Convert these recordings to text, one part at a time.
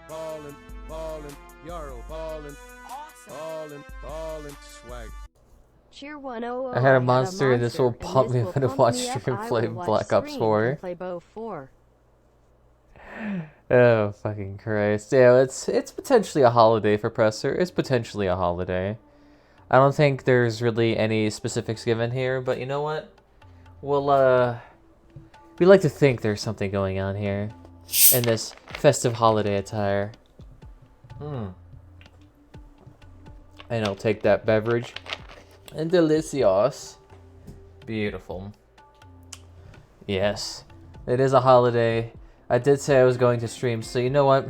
ballin', ballin', Yarl, ballin', ballin', swag. Cheer 100. I had a monster and this will pump me up and watch stream play Black Ops 4. Play Bo 4. Oh, fucking Christ. Yeah, it's potentially a holiday for Presser. It's potentially a holiday. I don't think there's really any specifics given here, but you know what? We like to think there's something going on here in this festive holiday attire. And I'll take that beverage. And delicious. Beautiful. Yes, it is a holiday. I did say I was going to stream, so you know what?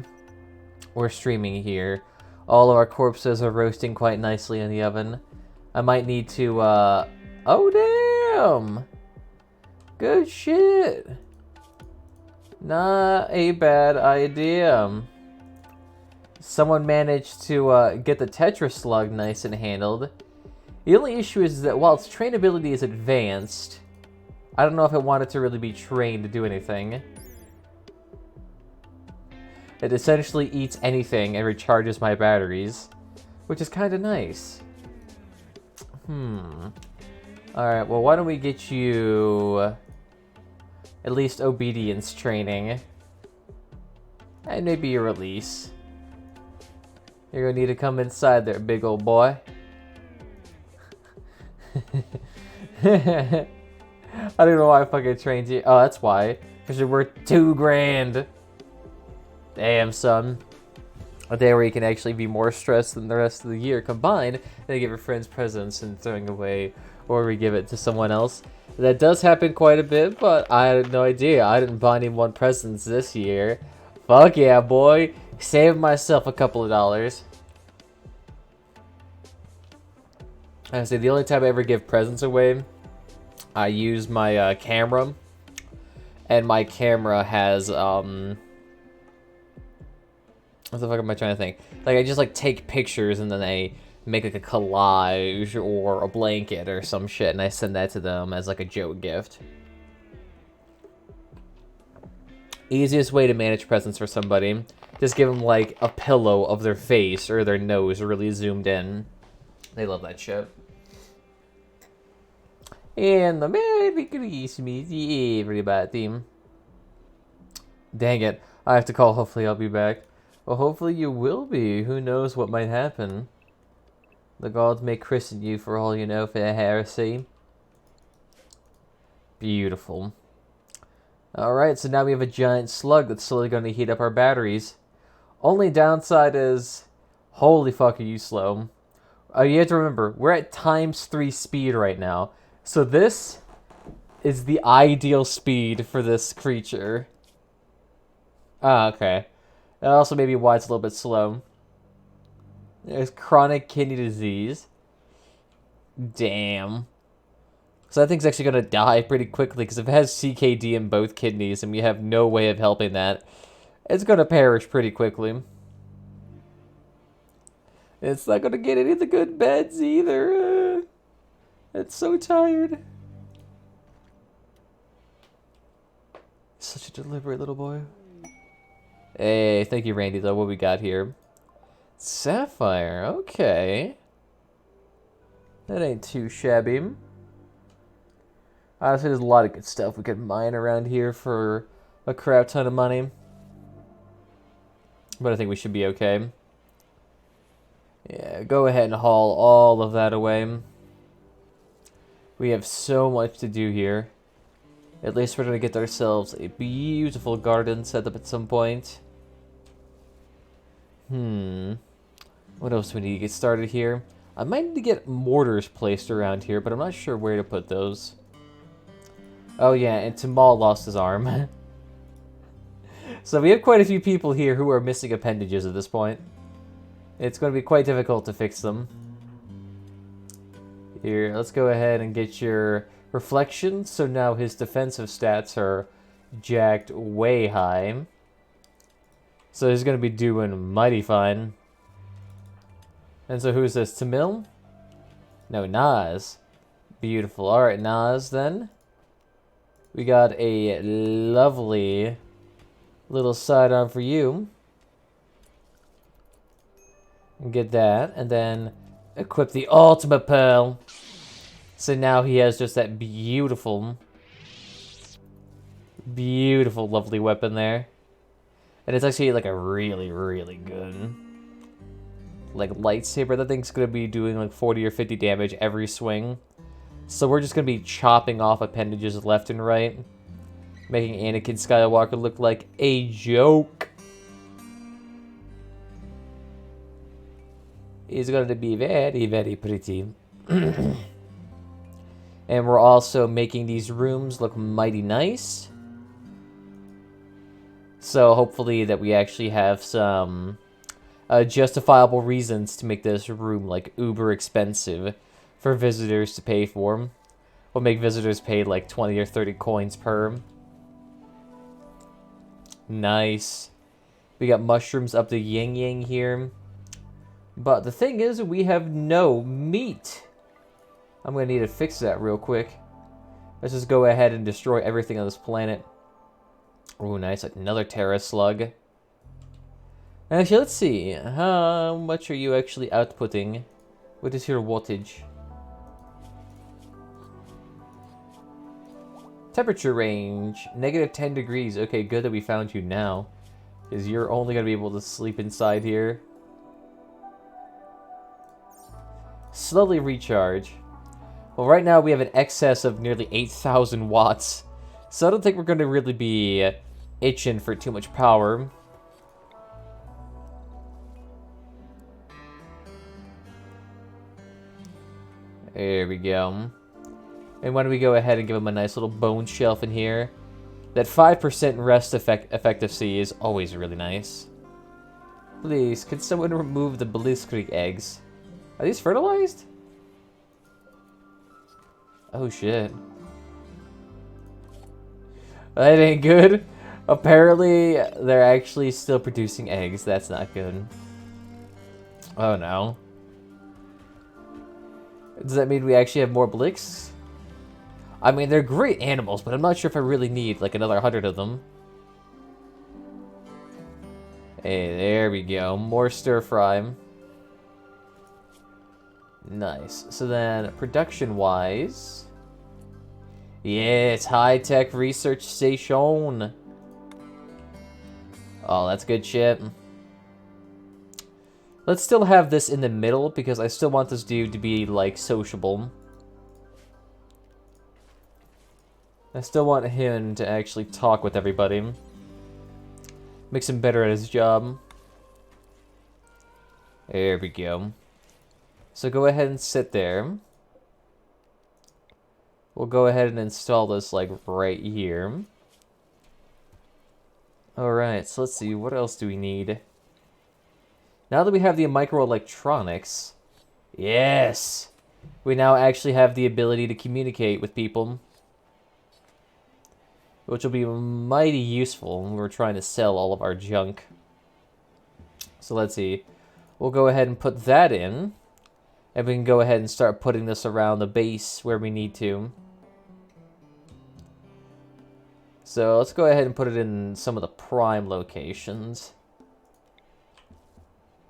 We're streaming here. All of our corpses are roasting quite nicely in the oven. I might need to, oh, damn! Good shit! Not a bad idea. Someone managed to get the Tetra Slug nice and handled. The only issue is that while its trainability is advanced, I don't know if it wanted to really be trained to do anything. It essentially eats anything and recharges my batteries, which is kind of nice. Alright, well, why don't we get you at least obedience training. And maybe a release. You're gonna need to come inside there, big old boy. I don't know why I fucking trained you. Oh, that's why. Because you're worth $2,000. Damn, son. A day where you can actually be more stressed than the rest of the year combined, and give your friends presents and throwing away, or we give it to someone else. That does happen quite a bit, but I had no idea. I didn't buy anyone presents this year. Fuck yeah, boy. Saved myself a couple of dollars. I say the only time I ever give presents away, I use my camera, and my camera has what the fuck am I trying to think? Like, I just like take pictures and then I make like a collage or a blanket or some shit, and I send that to them as like a joke gift. Easiest way to manage presents for somebody, just give them like a pillow of their face or their nose really zoomed in. They love that shit. And the Merry Christmas, everybody. Dang it, I have to call. Hopefully I'll be back. Well, hopefully you will be. Who knows what might happen? The gods may christen you for all you know for their heresy. Beautiful. Alright, so now we have a giant slug that's slowly going to heat up our batteries. Only downside is, holy fuck, are you slow. You have to remember, we're at ×3 speed right now. So this is the ideal speed for this creature. Ah, okay. And also maybe why it's a little bit slow. There's chronic kidney disease. Damn. So that thing's actually going to die pretty quickly, because if it has CKD in both kidneys and we have no way of helping that, it's going to perish pretty quickly. It's not going to get any of the good beds either. It's so tired. Such a deliberate little boy. Hey, thank you, Randy, though. What we got here? Sapphire, okay. That ain't too shabby. Honestly, there's a lot of good stuff we could mine around here for a crap ton of money. But I think we should be okay. Yeah, go ahead and haul all of that away. We have so much to do here. At least we're going to get ourselves a beautiful garden set up at some point. What else do we need to get started here? I might need to get mortars placed around here, but I'm not sure where to put those. Oh yeah, and Timal lost his arm. So we have quite a few people here who are missing appendages at this point. It's going to be quite difficult to fix them. Here, let's go ahead and get your reflection. So now his defensive stats are jacked way high. So he's going to be doing mighty fine. And so who's this? Tamil? No, Nas. Beautiful. Alright, Nas then. We got a lovely little sidearm for you. Get that, and then equip the ultimate pearl. So now he has just that beautiful, beautiful, lovely weapon there. And it's actually like a really, really good like lightsaber. That thing's gonna be doing like 40 or 50 damage every swing. So we're just gonna be chopping off appendages left and right, making Anakin Skywalker look like a joke. He's going to be very, very pretty. And we're also making these rooms look mighty nice. So hopefully that we actually have some justifiable reasons to make this room like uber expensive for visitors to pay for. We'll make visitors pay like 20 or 30 coins per. Nice. We got mushrooms up the yin-yang here. But the thing is, we have no meat. I'm going to need to fix that real quick. Let's just go ahead and destroy everything on this planet. Oh, nice. Another Terra slug. Actually, let's see. How much are you actually outputting? What is your wattage? Temperature range. -10 degrees. Okay, good that we found you now. Because you're only going to be able to sleep inside here. Slowly recharge. Well, right now we have an excess of nearly 8,000 watts. So I don't think we're going to really be itching for too much power. There we go. And why don't we go ahead and give him a nice little bone shelf in here. That 5% rest effectiveness is always really nice. Please, could someone remove the Blitzkrieg eggs? Are these fertilized? Oh shit. That ain't good. Apparently, they're actually still producing eggs. That's not good. Oh no. Does that mean we actually have more Blicks? I mean, they're great animals, but I'm not sure if I really need like another 100 of them. Hey, there we go. More stir fry. Nice. So then, production-wise... Yeah, it's high-tech research station. Oh, that's good shit. Let's still have this in the middle, because I still want this dude to be, like, sociable. I still want him to actually talk with everybody. Makes him better at his job. There we go. So go ahead and sit there. We'll go ahead and install this, like, right here. Alright, so let's see, what else do we need? Now that we have the microelectronics, yes! We now actually have the ability to communicate with people. Which will be mighty useful when we're trying to sell all of our junk. So let's see. We'll go ahead and put that in. And we can go ahead and start putting this around the base where we need to. So let's go ahead and put it in some of the prime locations.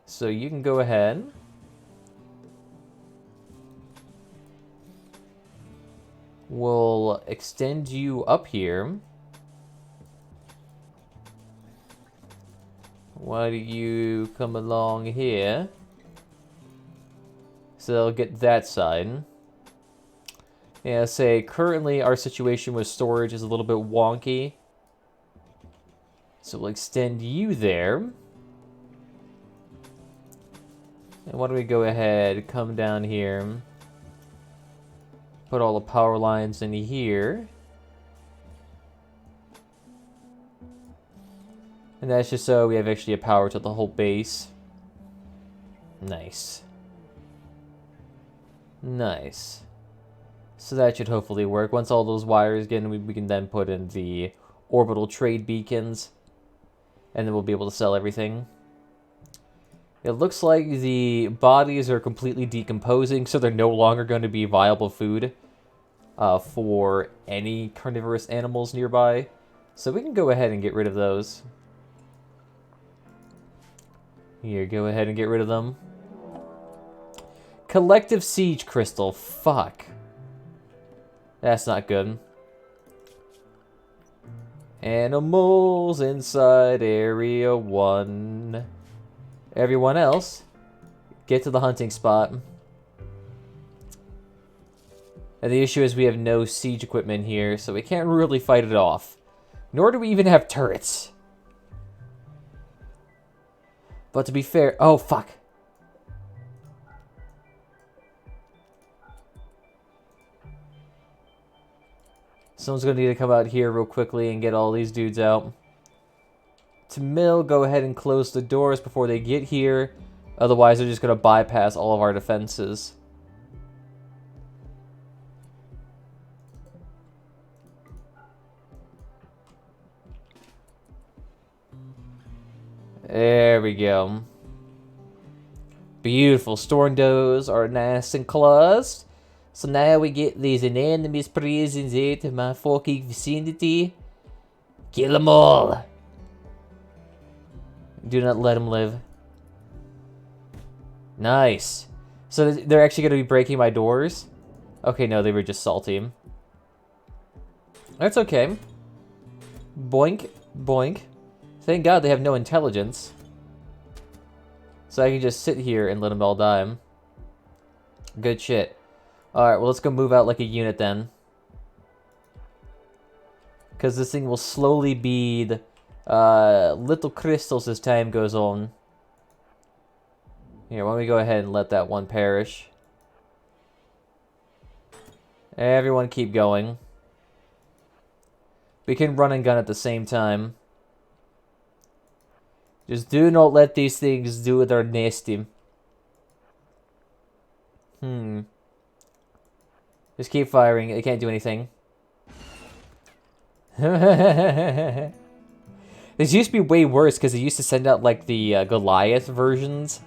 So you can go ahead. We'll extend you up here. Why do you come along here? So they'll get that side. Yeah, say, currently our situation with storage is a little bit wonky. So we'll extend you there. And why don't we go ahead, come down here. Put all the power lines in here. And that's just so we have actually a power to the whole base. Nice. Nice. So that should hopefully work. Once all those wires get in, we can then put in the orbital trade beacons. And then we'll be able to sell everything. It looks like the bodies are completely decomposing, so they're no longer going to be viable food for any carnivorous animals nearby. So we can go ahead and get rid of those. Here, go ahead and get rid of them. Collective siege crystal. Fuck. That's not good. Animals inside area 1. Everyone else, get to the hunting spot. And the issue is we have no siege equipment here, so we can't really fight it off. Nor do we even have turrets. But to be fair... Oh, fuck. Someone's going to need to come out here real quickly and get all these dudes out. To mill, go ahead and close the doors before they get here. Otherwise, they're just going to bypass all of our defenses. There we go. Beautiful. Storm doors are nice and closed. So now we get these anonymous prisons out of my fucking vicinity. Kill them all. Do not let them live. Nice. So they're actually going to be breaking my doors? Okay, no, they were just salty. That's okay. Boink, boink. Thank God they have no intelligence. So I can just sit here and let them all die. Good shit. Alright, well, let's go move out like a unit then. Because this thing will slowly bead little crystals as time goes on. Here, why don't we go ahead and let that one perish. Everyone keep going. We can run and gun at the same time. Just do not let these things do their nasty. Just keep firing. It can't do anything. This used to be way worse because it used to send out like the Goliath versions.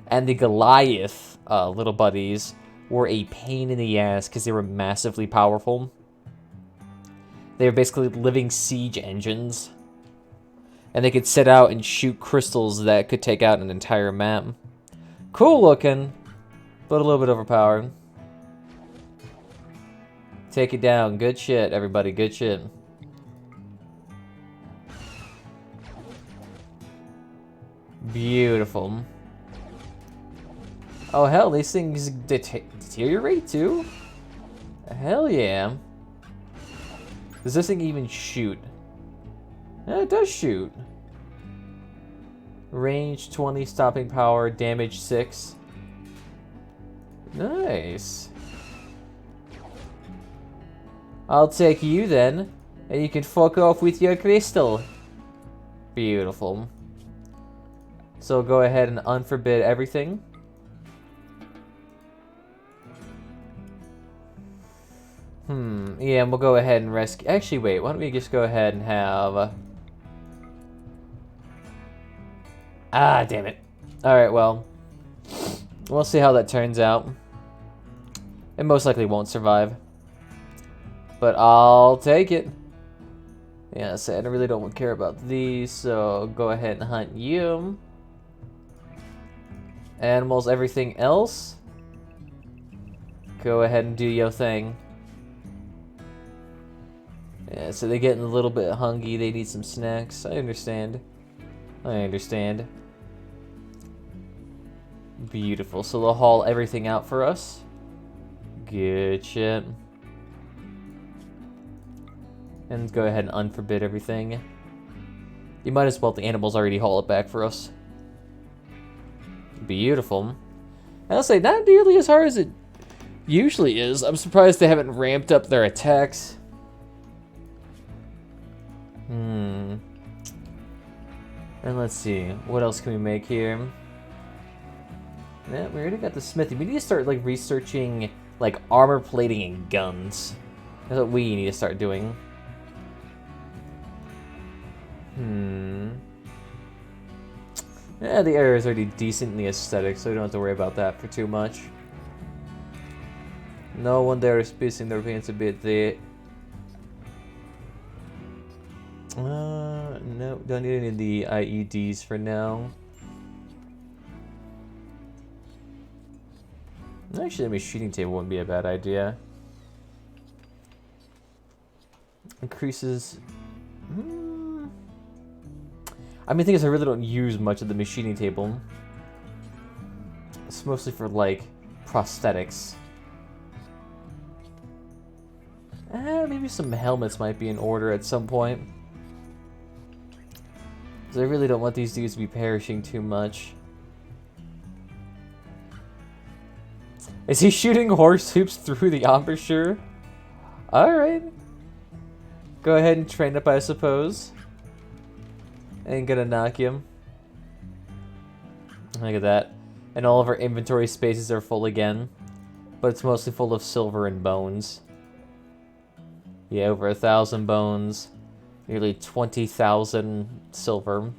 And the Goliath little buddies were a pain in the ass because they were massively powerful. They were basically living siege engines. And they could set out and shoot crystals that could take out an entire map. Cool looking, but a little bit overpowered. Take it down. Good shit, everybody. Good shit. Beautiful. Oh, hell, these things deteriorate too? Hell yeah. Does this thing even shoot? Yeah, it does shoot. Range 20, stopping power, damage 6. Nice. I'll take you then, and you can fuck off with your crystal. Beautiful. So go ahead and unforbid everything. Yeah, and we'll go ahead and rescue... Actually, wait, why don't we just go ahead and have... Ah, damn it. Alright, well. We'll see how that turns out. It most likely won't survive. But I'll take it. Yeah, so I really don't care about these, so go ahead and hunt you. Animals, everything else. Go ahead and do your thing. Yeah, so they're getting a little bit hungry. They need some snacks. I understand. I understand. Beautiful. So they'll haul everything out for us. Good shit. And go ahead and unforbid everything. You might as well, the animals already haul it back for us. Beautiful. I'll say, not nearly as hard as it usually is. I'm surprised they haven't ramped up their attacks. And let's see, what else can we make here? Yeah, we already got the smithy. We need to start like researching like armor plating and guns. That's what we need to start doing. Yeah, the area is already decently aesthetic, so we don't have to worry about that for too much. No one there is pissing their pants a bit there. No, don't need any of the IEDs for now. Actually, a machining table wouldn't be a bad idea. Increases... I mean, the thing is, I really don't use much of the machining table. It's mostly for, like, prosthetics. Maybe some helmets might be in order at some point. Because I really don't want these dudes to be perishing too much. Is he shooting horse hoops through the embouchure? Alright. Go ahead and train up, I suppose. Ain't gonna knock him. Look at that. And all of our inventory spaces are full again. But it's mostly full of silver and bones. Yeah, over 1,000 bones. Nearly 20,000 silver.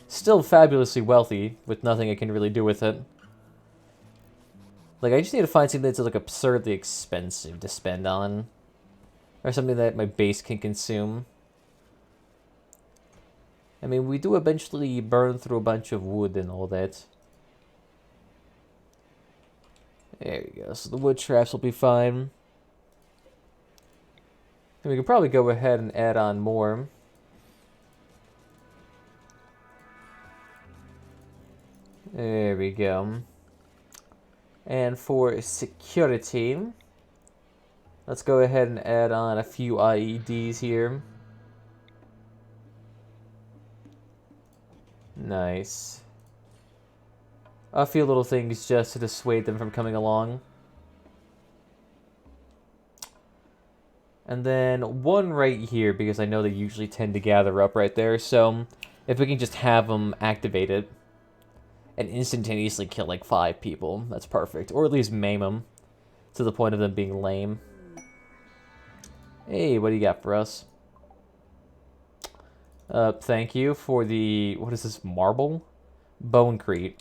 Still fabulously wealthy, with nothing I can really do with it. Like, I just need to find something that's, like, absurdly expensive to spend on. Or something that my base can consume. I mean, we do eventually burn through a bunch of wood and all that. There we go. So the wood traps will be fine. And we could probably go ahead and add on more. There we go. And for security, let's go ahead and add on a few IEDs here. Nice. A few little things just to dissuade them from coming along. And then one right here, because I know they usually tend to gather up right there. So if we can just have them activate it and instantaneously kill like 5 people, that's perfect. Or at least maim them to the point of them being lame. Hey, what do you got for us? Thank you for the, what is this, marble? Bonecrete.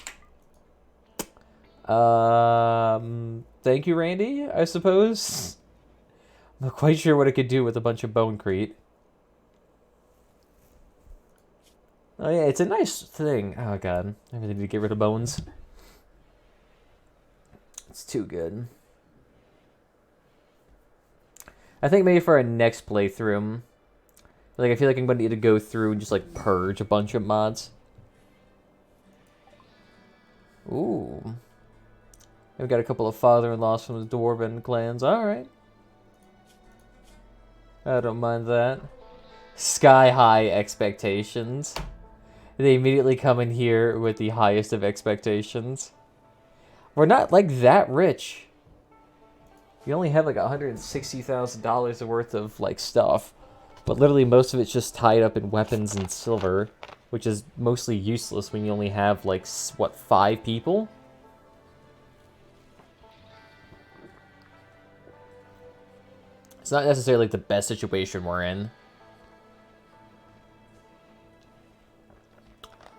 Thank you, Randy, I suppose. I'm not quite sure what it could do with a bunch of bonecrete. Oh yeah, it's a nice thing. Oh god, I really need to get rid of bones. It's too good. I think maybe for our next playthrough, like I feel like I'm going to need to go through and just like purge a bunch of mods. Ooh. We've got a couple of father-in-laws from the Dwarven clans. Alright. I don't mind that. Sky-high expectations. They immediately come in here with the highest of expectations. We're not, like, that rich. We only have, like, $160,000 worth of, like, stuff. But literally most of it's just tied up in weapons and silver. Which is mostly useless when you only have, like, what, 5 people? It's not necessarily, like, the best situation we're in.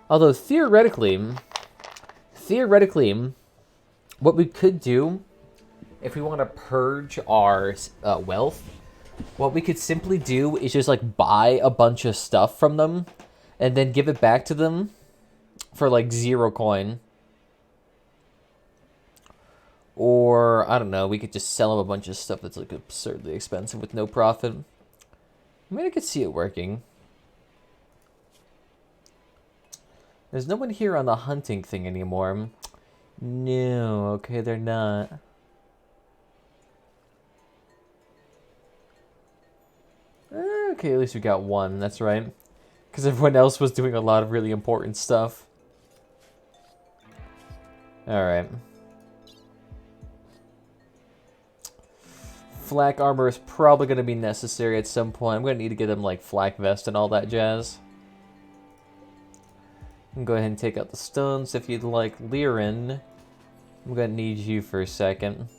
Although, theoretically, what we could do, if we want to purge our wealth, what we could simply do is just, like, buy a bunch of stuff from them, and then give it back to them for, like, 0 coin. Or, I don't know, we could just sell them a bunch of stuff that's, like, absurdly expensive with no profit. I mean, I could see it working. There's no one here on the hunting thing anymore. No, okay, they're not. Okay, at least we got one, that's right. Because everyone else was doing a lot of really important stuff. Alright. Flak armor is probably going to be necessary at some point. I'm going to need to get them, like, flak vest and all that jazz. And go ahead and take out the stones if you'd like. Lirin, I'm going to need you for a second.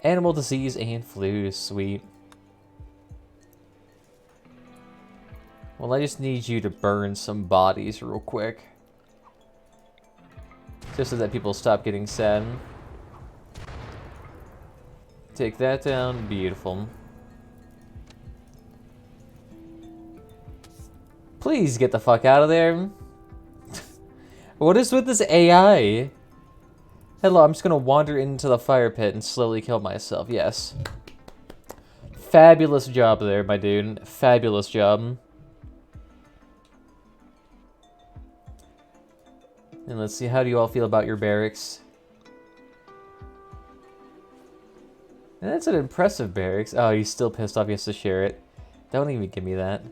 Animal disease and flu, sweet. Well, I just need you to burn some bodies real quick. Just so that people stop getting sad. Take that down. Beautiful. Please get the fuck out of there. What is with this AI? Hello, I'm just gonna wander into the fire pit and slowly kill myself. Yes. Fabulous job there, my dude. Fabulous job. And let's see, how do you all feel about your barracks? And that's an impressive barracks. Oh, he's still pissed off he has to share it. Don't even give me that.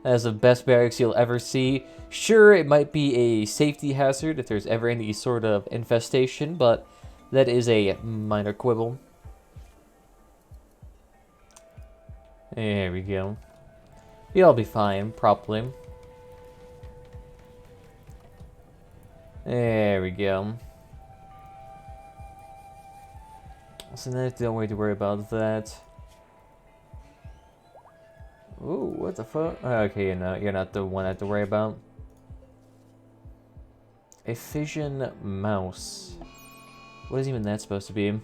That is the best barracks you'll ever see. Sure, it might be a safety hazard if there's ever any sort of infestation, but that is a minor quibble. There we go. You'll be fine, probably. There we go. So now don't worry about that. Ooh, what the fuck? Okay, you're not the one I have to worry about. A fission mouse. What is even that supposed to be?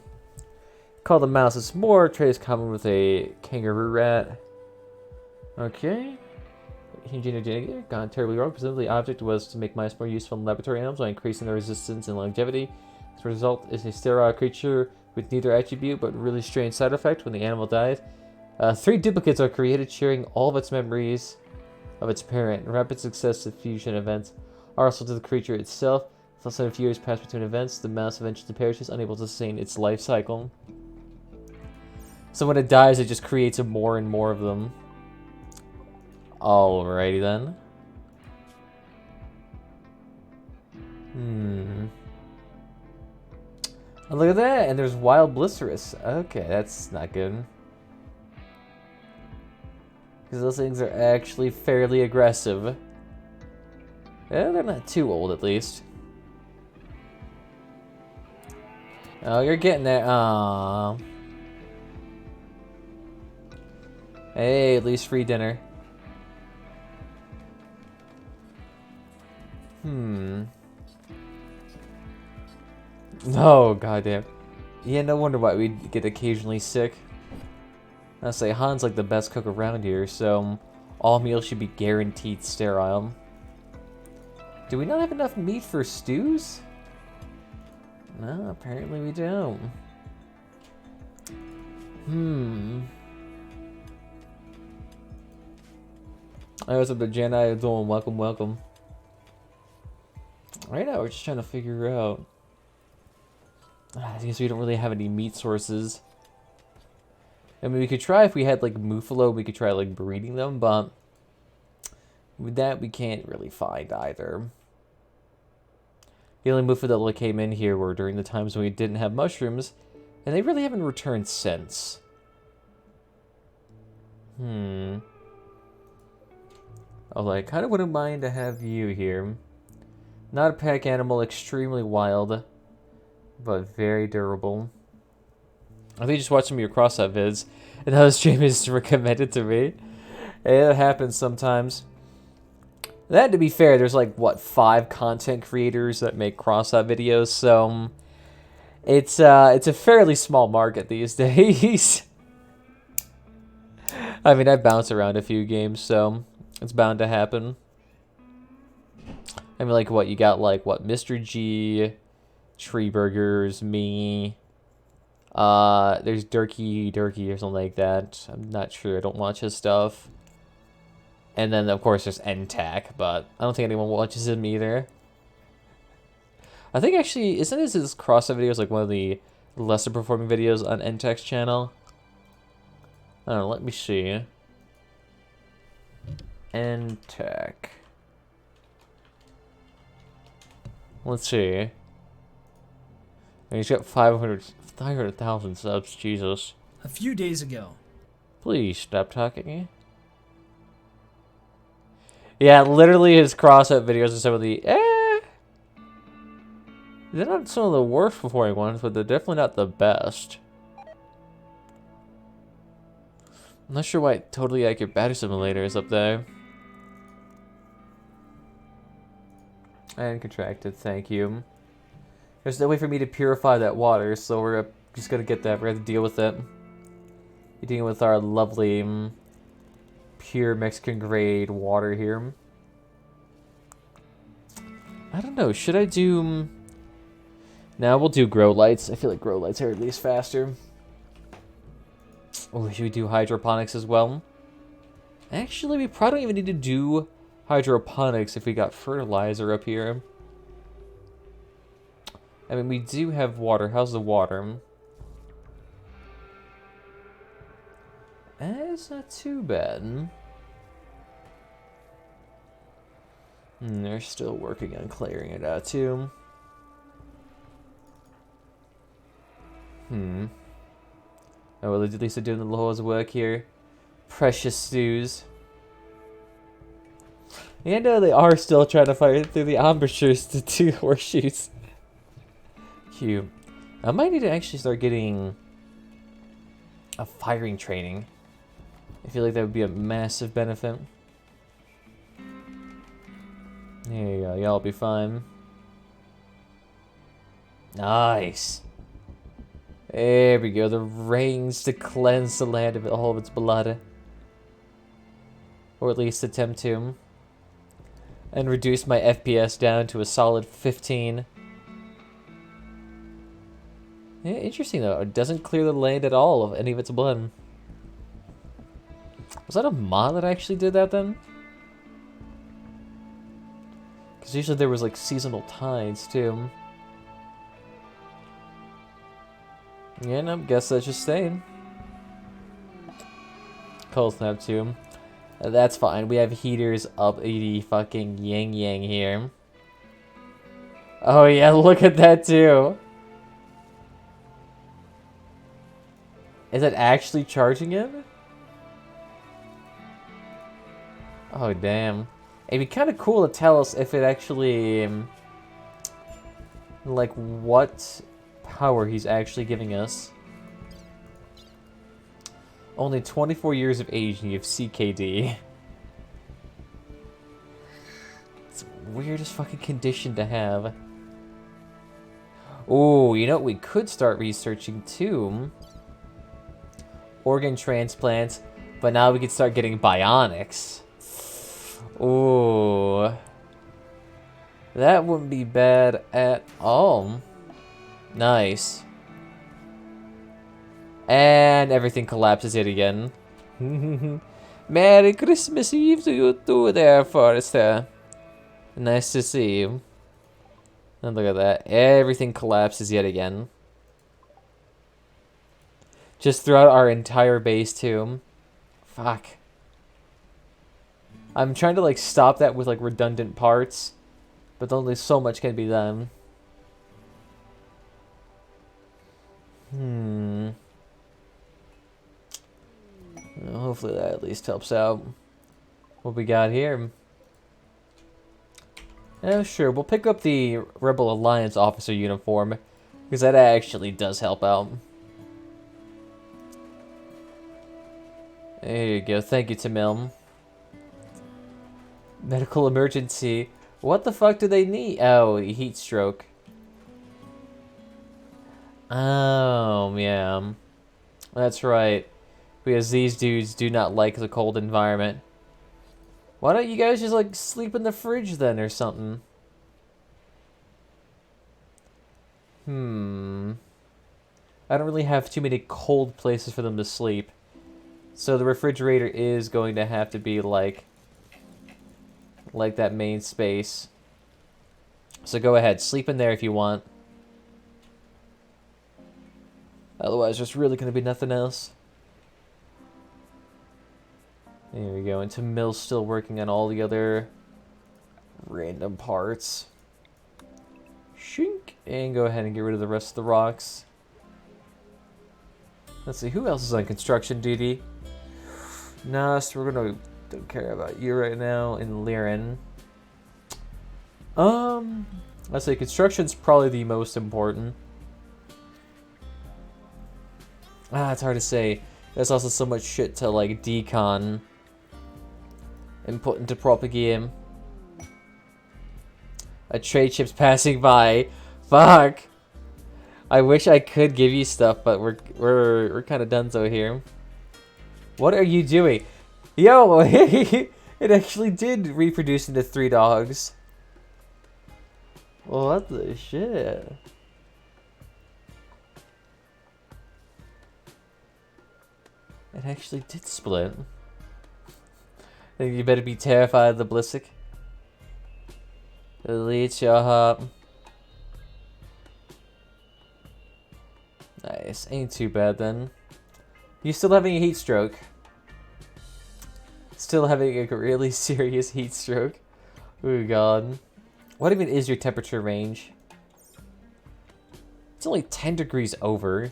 Called a mouse. It's more traits common with a kangaroo rat. Okay. Engineer gone terribly wrong. Presumably the object was to make mice more useful in laboratory animals by increasing their resistance and longevity. The result is a sterile creature with neither attribute but really strange side effect when the animal dies. 3 duplicates are created, sharing all of its memories of its parent. Rapid successive fusion events are also to the creature itself. If less than a few years pass between events, the mouse eventually perishes, unable to sustain its life cycle. So when it dies, it just creates more and more of them. Alrighty then. Oh, look at that, and there's wild blisterus. Okay, that's not good. Because those things are actually fairly aggressive. Yeah, they're not too old, at least. Oh, you're getting there. Aww. Hey, at least free dinner. Oh, goddamn. Yeah, no wonder why we get occasionally sick. I say Han's like the best cook around here, so all meals should be guaranteed sterile. Do we not have enough meat for stews? No, apparently we don't. Hey, what's up to Jen? How you doing? Welcome, welcome. Right now, we're just trying to figure out. I guess we don't really have any meat sources. I mean, we could try if we had like Muffalo, we could try like breeding them, but with that, we can't really find either. The only Muffalo that came in here were during the times when we didn't have mushrooms, and they really haven't returned since. Oh, like, kind of wouldn't mind to have you here. Not a pack animal, extremely wild, but very durable. I think you just watched some of your cross-up vids, and those streamers recommended to me. It happens sometimes. That, to be fair, there's like, what, 5 content creators that make cross-up videos, so it's a fairly small market these days. I mean, I bounce around a few games, so it's bound to happen. I mean, like, what, you got, like, what, Mr. G, Tree Burgers, me, there's Durkee or something like that. I'm not sure, I don't watch his stuff. And then, of course, there's NTAC, but I don't think anyone watches him either. I think, actually, isn't his cross-up videos, like, one of the lesser performing videos on NTAC's channel? I don't know, let me see. NTAC. Let's see. And he's got 500,000 subs, Jesus. A few days ago. Please stop talking. Yeah, literally his cross-up videos are some of the... They're not some of the worst performing ones, but they're definitely not the best. I'm not sure why Totally Accurate Battery Simulator is up there. And contracted, thank you. There's no way for me to purify that water, so we're just gonna get that. We're gonna have to deal with it. We're dealing with our lovely, pure Mexican grade water here. I don't know, should I do... Now we'll do grow lights. I feel like grow lights are at least faster. Oh, should we do hydroponics as well? Actually, we probably don't even need to do hydroponics if we got fertilizer up here. I mean, we do have water. How's the water? It's not too bad. They're still working on clearing it out, too. Oh, well, at least they're doing the Lord's work here. Precious stews. And they are still trying to fight through the embouchures to do horseshoes. Cute. I might need to actually start getting a firing training. I feel like that would be a massive benefit. There you go, y'all be fine. Nice. There we go, the rains to cleanse the land of all of its blood. Or at least attempt to. And reduce my FPS down to a solid 15. Yeah, interesting though, it doesn't clear the land at all of any of its blood. Was that a mod that actually did that then? Because usually there was like seasonal tides too. Yeah, no, guess that's just staying. Cold snap too. That's fine. We have heaters up the fucking yang yang here. Oh yeah, look at that too. Is it actually charging it? Oh damn. It'd be kind of cool to tell us if it actually, like, what power he's actually giving us. Only 24 years of age and you have CKD. It's the weirdest fucking condition to have. Oh, you know what we could start researching too? Organ transplants, but now we could start getting bionics. Ooh. That wouldn't be bad at all. Nice. And everything collapses yet again. Merry Christmas Eve to you too there, Forrester. Nice to see you. And look at that. Everything collapses yet again. Just throughout our entire base too. Fuck. I'm trying to like stop that with like redundant parts, but only so much can be done. Well, hopefully that at least helps out. What we got here? Oh, sure. We'll pick up the Rebel Alliance officer uniform, because that actually does help out. There you go. Thank you, Tamil. Medical emergency. What the fuck do they need? Oh, heat stroke. Oh, yeah. That's right. Because these dudes do not like the cold environment. Why don't you guys just, like, sleep in the fridge then or something? I don't really have too many cold places for them to sleep. So the refrigerator is going to have to be, like that main space. So go ahead, sleep in there if you want. Otherwise, there's really going to be nothing else. There we go. And Tamil's still working on all the other random parts. Shink. And go ahead and get rid of the rest of the rocks. Let's see, who else is on construction duty? Nast, we're gonna don't care about you right now. And Liren. Let's say construction's probably the most important. It's hard to say. There's also so much shit to like decon and put into proper game. A trade ship's passing by. Fuck. I wish I could give you stuff, but we're kind of donezo here. What are you doing? Yo, it actually did reproduce into 3 dogs. What the shit? It actually did split. I think you better be terrified of the ballistic. Delete your hop. Nice. Ain't too bad then. You still having a heat stroke? Still having a really serious heat stroke? Oh god. What even is your temperature range? It's only 10 degrees over.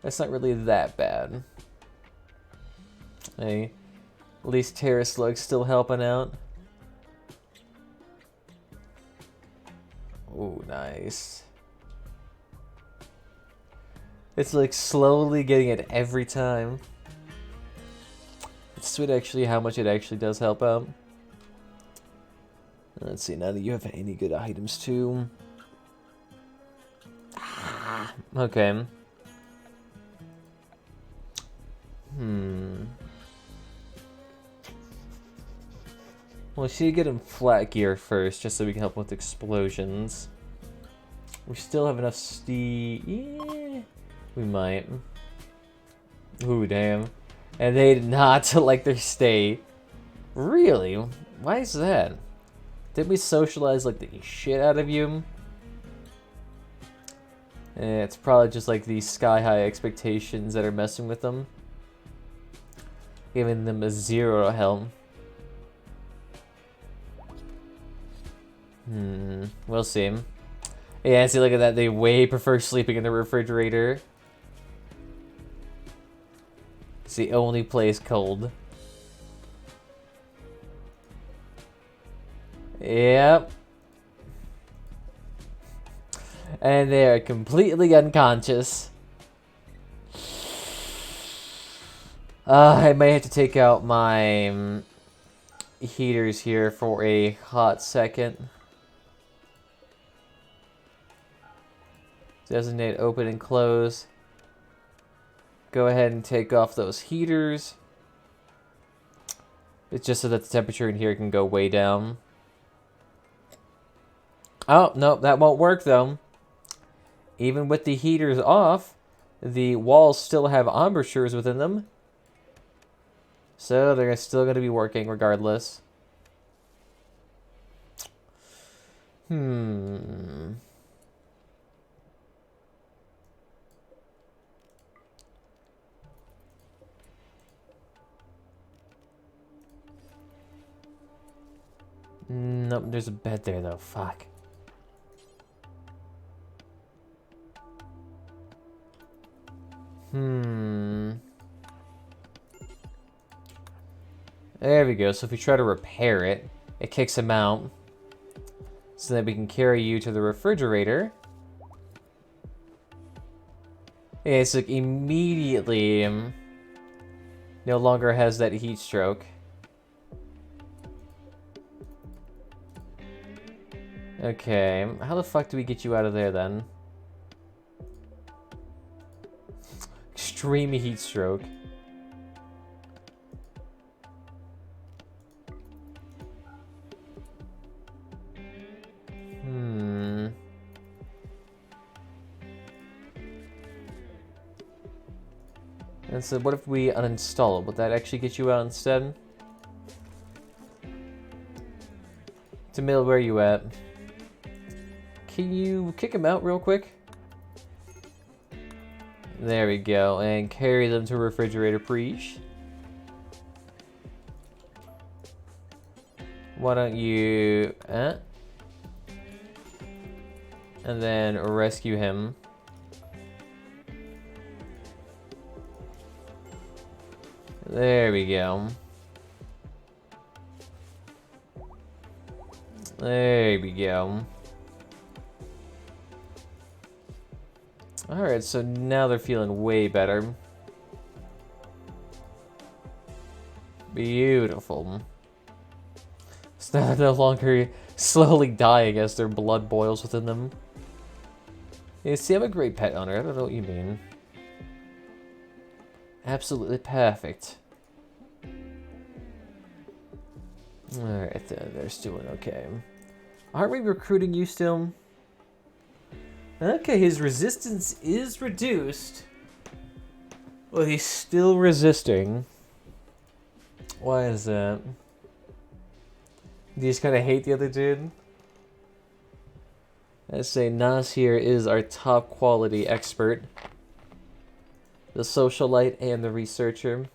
That's not really that bad. Hey, at least Terra Slug's still helping out. Oh, nice. It's like slowly getting it every time. It's sweet actually how much it actually does help out. Let's see, now that you have any good items too. Okay. Well, she get him flat gear first, just so we can help with explosions. We still have enough yeah, we might. Ooh, damn. And they did not like their stay. Really? Why is that? Did we socialize like the shit out of you? It's probably just like these sky-high expectations that are messing with them. Giving them a 0 help. We'll see. Yeah, see, look at that. They way prefer sleeping in the refrigerator. It's the only place cold. Yep. And they are completely unconscious. I may have to take out my heaters here for a hot second. Designate open and close. Go ahead and take off those heaters. It's just so that the temperature in here can go way down. Oh, no, that won't work though. Even with the heaters off, the walls still have embouchures within them. So they're still going to be working regardless. Nope, there's a bed there though. Fuck. There we go. So if we try to repair it, it kicks him out. So that we can carry you to the refrigerator. Yeah, it's like immediately no longer has that heat stroke. Okay, how the fuck do we get you out of there then? Extreme heat stroke. And so what if we uninstall it? Would that actually get you out instead? Tamil, where are you at? Can you kick him out real quick? There we go. And carry them to refrigerator, preach. Why don't you... And then rescue him. There we go. There we go. Alright, so now they're feeling way better. Beautiful. So now they're no longer slowly dying as their blood boils within them. Yeah, see, I'm a great pet owner. I don't know what you mean. Absolutely perfect. Alright, they're doing okay. Aren't we recruiting you still? Okay, his resistance is reduced. Well, he's still resisting. Why is that? Do you just kind of hate the other dude? I say Nas here is our top quality expert. The socialite and the researcher.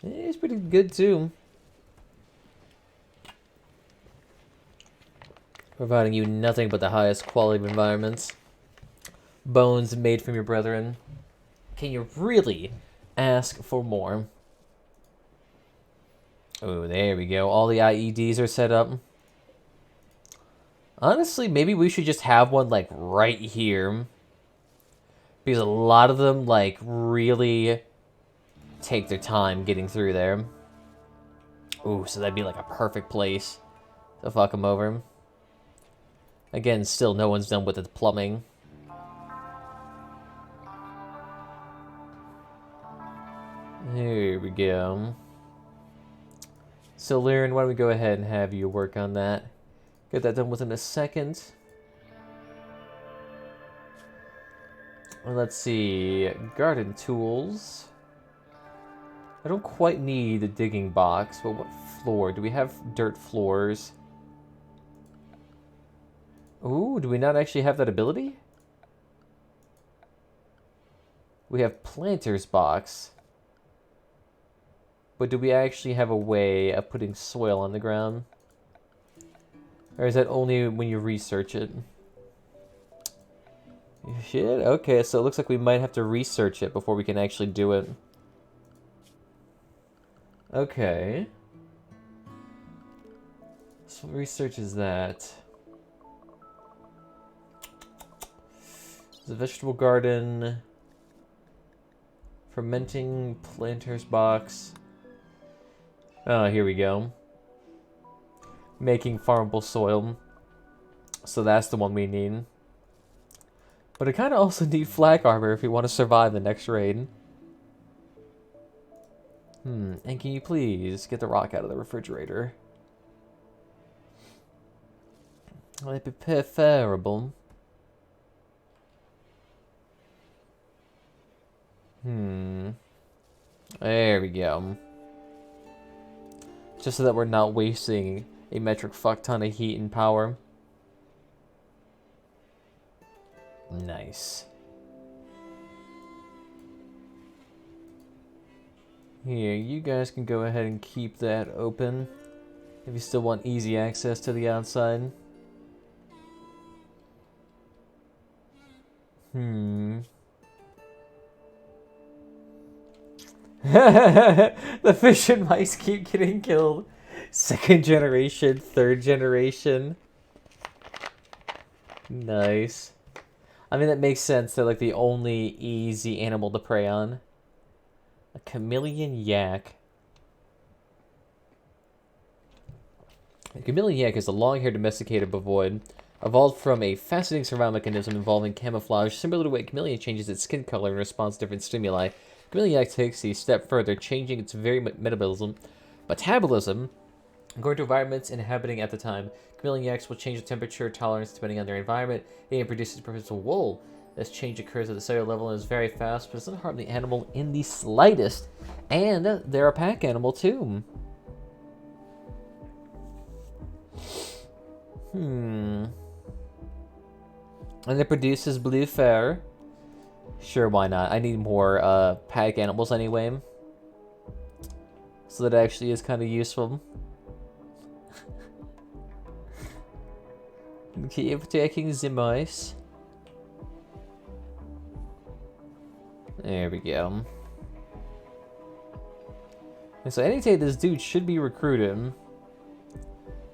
He's pretty good too. Providing you nothing but the highest quality of environments. Bones made from your brethren. Can you really ask for more? Oh, there we go. All the IEDs are set up. Honestly, maybe we should just have one, like, right here. Because a lot of them, like, really take their time getting through there. Ooh, so that'd be, like, a perfect place to fuck them over. Again, still, no one's done with the plumbing. Here we go. So, Lyran, why don't we go ahead and have you work on that? Get that done within a second. Let's see. Garden tools. I don't quite need a digging box, but what floor? Do we have dirt floors? Ooh, do we not actually have that ability? We have planter's box. But do we actually have a way of putting soil on the ground? Or is that only when you research it? Shit, okay, so it looks like we might have to research it before we can actually do it. Okay. So what research is that? The vegetable garden. Fermenting planter's box. Oh, here we go. Making farmable soil. So that's the one we need. But I kind of also need flak armor if we want to survive the next raid. And can you please get the rock out of the refrigerator? That'd be preferable. There we go. Just so that we're not wasting a metric fuck ton of heat and power. Nice. Here, you guys can go ahead and keep that open if you still want easy access to the outside. The fish and mice keep getting killed. Second generation, third generation. Nice. I mean, that makes sense. They're like the only easy animal to prey on. A chameleon yak. A chameleon yak is a long-haired domesticated bovoid, evolved from a fascinating survival mechanism involving camouflage. Similar to the way a chameleon changes its skin color in response to different stimuli, chameleon yak takes a step further, changing its very metabolism. According to environments inhabiting at the time, chameleon yaks will change the temperature tolerance depending on their environment. They produces purposeful wool. This change occurs at the cellular level and is very fast, but it doesn't harm the animal in the slightest. And they're a pack animal too. And it produces blue fur. Sure, why not? I need more pack animals anyway. So that actually is kind of useful. Keep taking the mice. There we go. And so any day this dude should be recruited.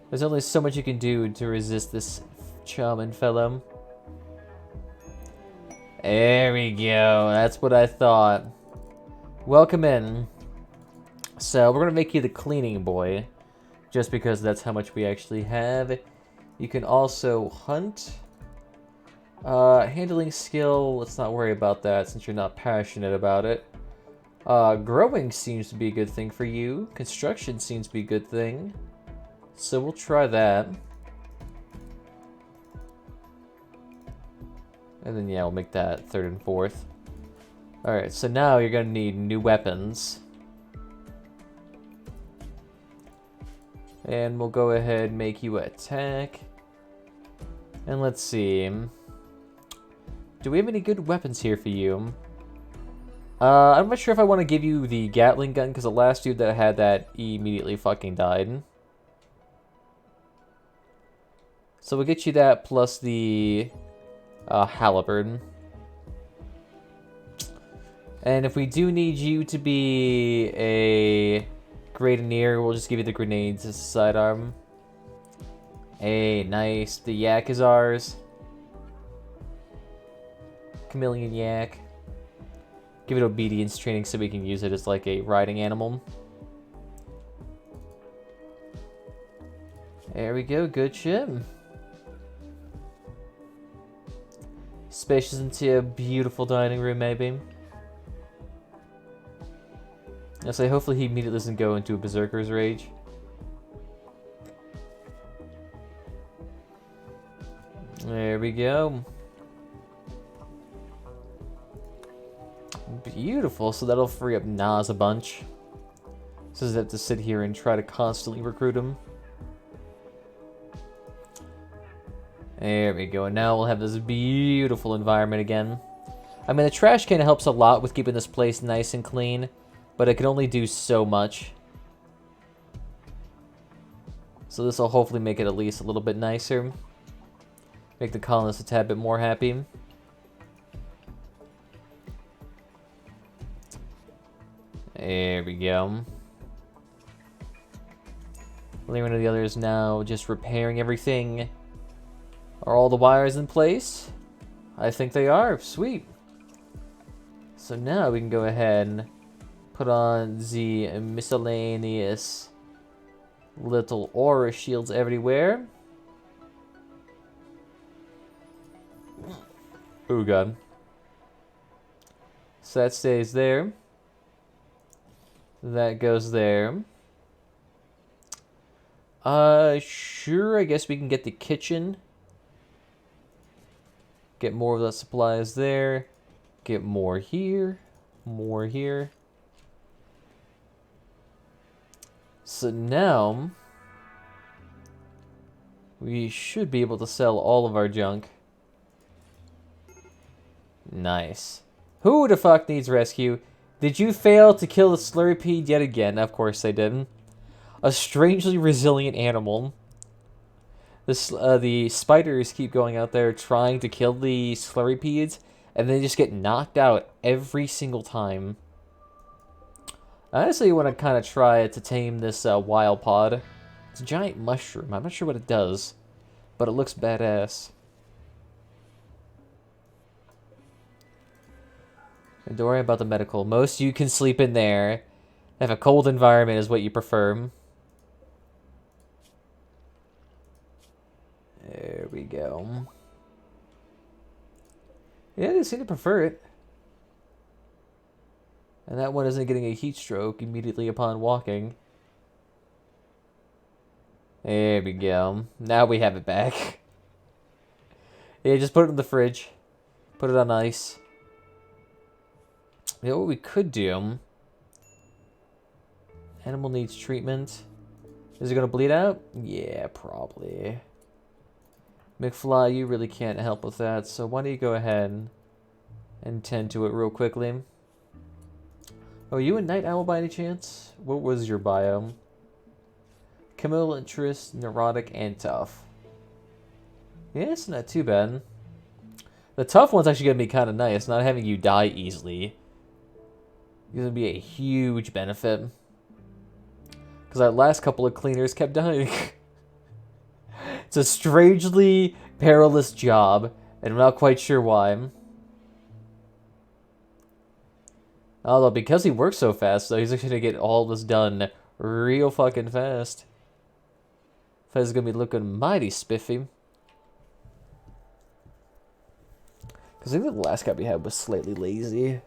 There's only so much you can do to resist this charming fellow. There we go. That's what I thought. Welcome in. So we're gonna make you the cleaning boy, just because that's how much we actually have. You can also hunt. Handling skill, let's not worry about that since you're not passionate about it. Growing seems to be a good thing for you. Construction seems to be a good thing. So we'll try that. And then yeah, we'll make that third and fourth. Alright, so now you're gonna need new weapons. And we'll go ahead and make you attack. And let's see. Do we have any good weapons here for you? I'm not sure if I want to give you the Gatling gun, because the last dude that had that immediately fucking died. So we'll get you that plus the halberd. And if we do need you to be a grenadier, we'll just give you the grenades as a sidearm. Hey, nice. The yak is ours. Chameleon yak. Give it obedience training so we can use it as like a riding animal. There we go, good shit. Spacious into a beautiful dining room, maybe. I'll say hopefully he immediately doesn't go into a berserker's rage. There we go. Beautiful, so that'll free up Nas a bunch. So doesn't have to sit here and try to constantly recruit him. There we go, and now we'll have this beautiful environment again. I mean, the trash can helps a lot with keeping this place nice and clean, but it can only do so much. So this will hopefully make it at least a little bit nicer. Make the colonists a tad bit more happy. There we go. One of the others now just repairing everything. Are all the wires in place? I think they are. Sweet. So now we can go ahead and put on the miscellaneous little aura shields everywhere. Oh god. So that stays there. That goes there. Sure, I guess we can get the kitchen. Get more of the supplies there. Get more here. More here. So now we should be able to sell all of our junk. Nice. Who the fuck needs rescue? Did you fail to kill the Slurpede yet again? Of course they did. A strangely resilient animal. The spiders keep going out there trying to kill the Slurpedes, and they just get knocked out every single time. I honestly want to kind of try to tame this wild pod. It's a giant mushroom. I'm not sure what it does, but it looks badass. And don't worry about the medical. Most you can sleep in there. If a cold environment is what you prefer. There we go. Yeah, they seem to prefer it. And that one isn't getting a heat stroke immediately upon walking. There we go. Now we have it back. Yeah, just put it in the fridge. Put it on ice. You know what we could do? Animal needs treatment. Is it going to bleed out? Yeah, probably. McFly, you really can't help with that, so why don't you go ahead and tend to it real quickly. Oh, are you a night owl by any chance? What was your bio? Camille interest, neurotic, and tough. Yeah, it's not too bad. The tough one's actually going to be kind of nice, not having you die easily. It's going to be a huge benefit. Because our last couple of cleaners kept dying. It's a strangely perilous job, and I'm not quite sure why. Although, because he works so fast, though, he's actually going to get all this done real fucking fast. Fez is going to be looking mighty spiffy. Because I think the last guy we had was slightly lazy.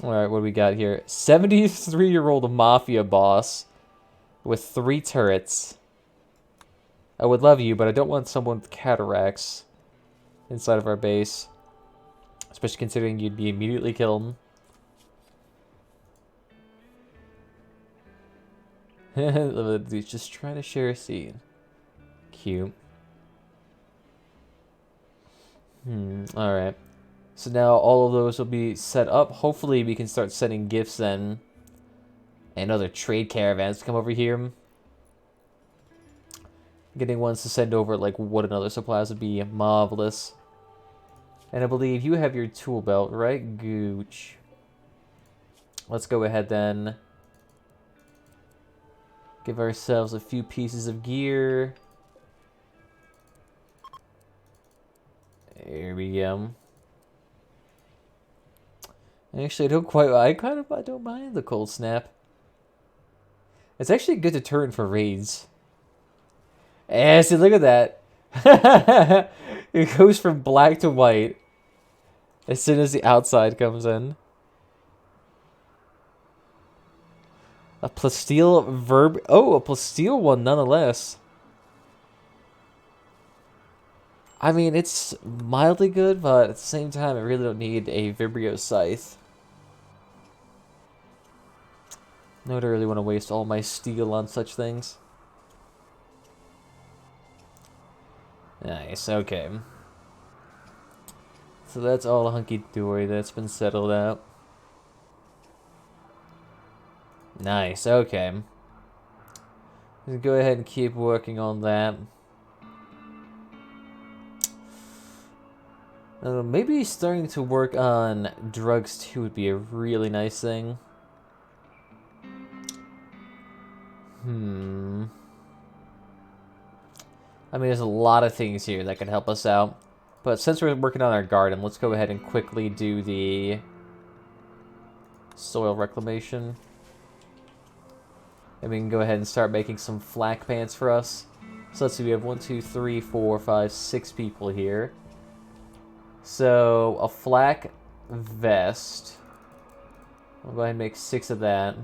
Alright, what do we got here? 73-year-old mafia boss with 3 turrets. I would love you, but I don't want someone with cataracts inside of our base. Especially considering you'd be immediately killed. He's just trying to share a scene. Cute. Alright. So now all of those will be set up. Hopefully we can start sending gifts then. And other trade caravans to come over here. Getting ones to send over like wood and other supplies would be marvelous. And I believe you have your tool belt, right? Gooch. Let's go ahead then. Give ourselves a few pieces of gear. There we go. Actually, I don't mind the cold snap. It's actually a good deterrent for raids. Yeah, see, look at that. It goes from black to white as soon as the outside comes in. A plasteel verb. Oh, a plasteel one nonetheless. I mean, it's mildly good, but at the same time, I really don't need a Vibrio scythe. No, I don't really want to waste all my steel on such things. Nice, okay. So that's all hunky-dory. That's been settled out. Nice, okay. Let's go ahead and keep working on that. Maybe starting to work on drugs too would be a really nice thing. I mean, there's a lot of things here that can help us out. But since we're working on our garden, let's go ahead and quickly do the soil reclamation. And we can go ahead and start making some flak pants for us. So let's see, we have 1, 2, 3, 4, 5, 6 people here. So, a flak vest. We'll go ahead and make 6 of that.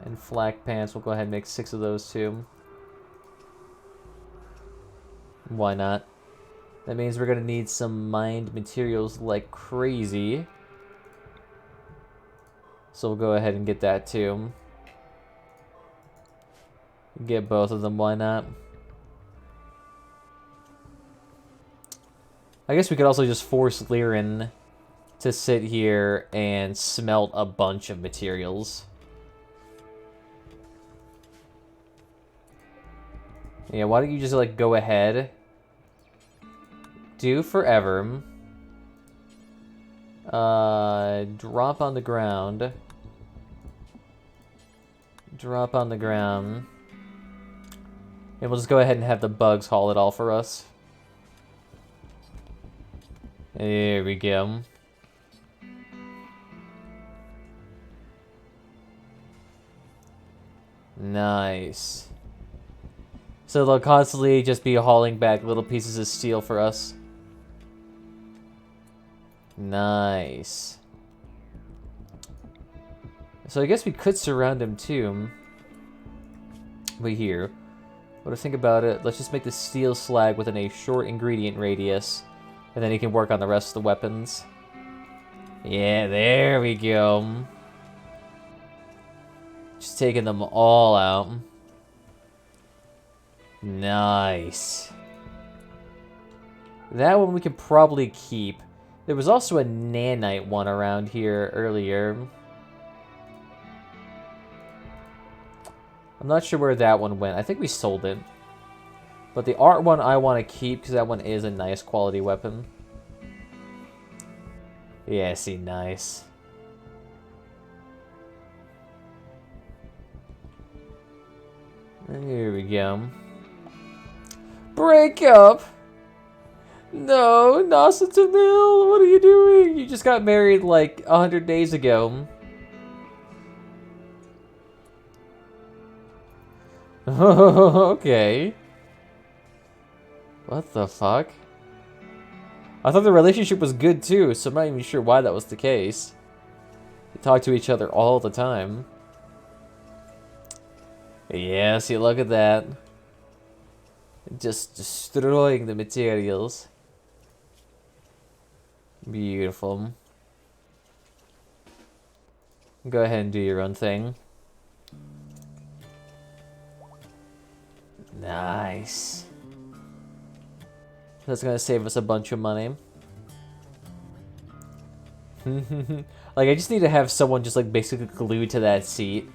And flak pants, we'll go ahead and make 6 of those too. Why not? That means we're going to need some mined materials like crazy. So we'll go ahead and get that too. Get both of them, why not? I guess we could also just force Liren to sit here and smelt a bunch of materials. Yeah, why don't you just, like, go ahead. Do forever. Drop on the ground. Drop on the ground. And we'll just go ahead and have the bugs haul it all for us. There we go. Nice. So they'll constantly just be hauling back little pieces of steel for us. Nice. So I guess we could surround him too. Wait here. What do I think about it? Let's just make the steel slag within a short ingredient radius. And then he can work on the rest of the weapons. Yeah, there we go. Just taking them all out. Nice. That one we could probably keep. There was also a nanite one around here earlier. I'm not sure where that one went. I think we sold it. But the art one I want to keep because that one is a nice quality weapon. Yeah, see, nice. Here we go. Break up! No, Nasa Tamil, what are you doing? You just got married like 100 days ago. Okay. What the fuck? I thought the relationship was good too, so I'm not even sure why that was the case. They talk to each other all the time. Yeah, see, look at that. Just destroying the materials. Beautiful. Go ahead and do your own thing. Nice. That's gonna save us a bunch of money. Like, I just need to have someone just, like, basically glued to that seat.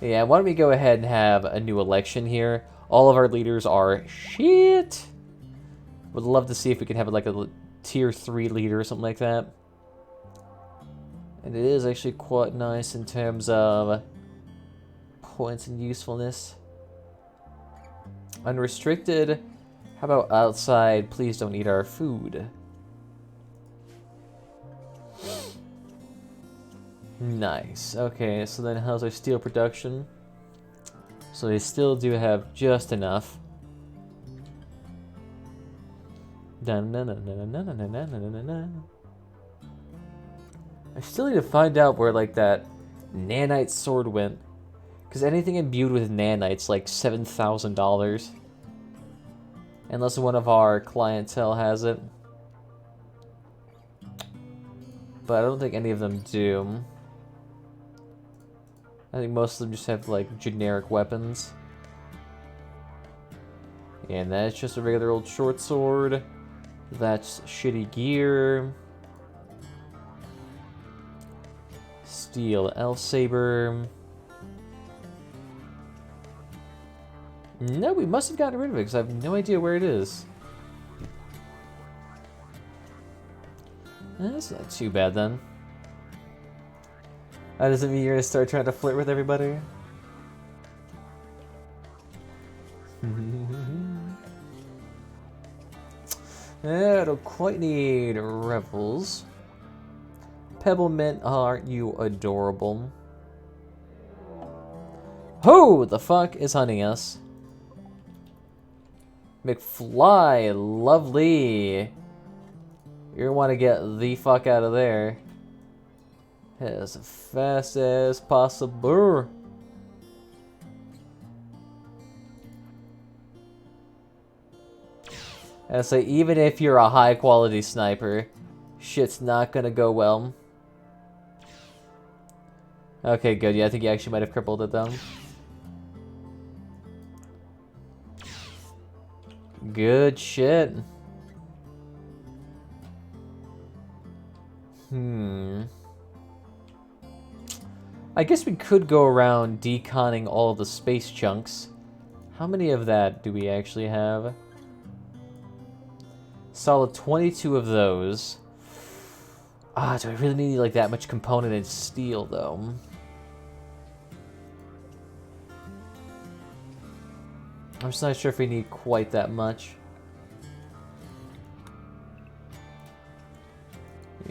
Yeah, why don't we go ahead and have a new election here? All of our leaders are shit. Would love to see if we can have, like, a tier 3 leader or something like that. And it is actually quite nice in terms of points and usefulness. Unrestricted. How about outside? Please don't eat our food. Nice. Okay, so then how's our steel production? So they still do have just enough. I still need to find out where, like, that nanite sword went. Because anything imbued with nanites, like $7,000. Unless one of our clientele has it. But I don't think any of them do. I think most of them just have, like, generic weapons. And that's just a regular old short sword. That's shitty gear. Steel elf saber. No, we must have gotten rid of it because I have no idea where it is. That's not too bad then. That doesn't mean you're gonna start trying to flirt with everybody. I don't quite need revels. Pebblemint, aren't you adorable? Who the fuck is hunting us? McFly, lovely. You want to get the fuck out of there. As fast as possible. I say, even if you're a high quality sniper, shit's not gonna go well. Okay, good. Yeah, I think you actually might have crippled it though. Good shit. I guess we could go around deconning all of the space chunks. How many of that do we actually have? Solid 22 of those. Ah, do I really need like that much component in steel though? I'm just not sure if we need quite that much.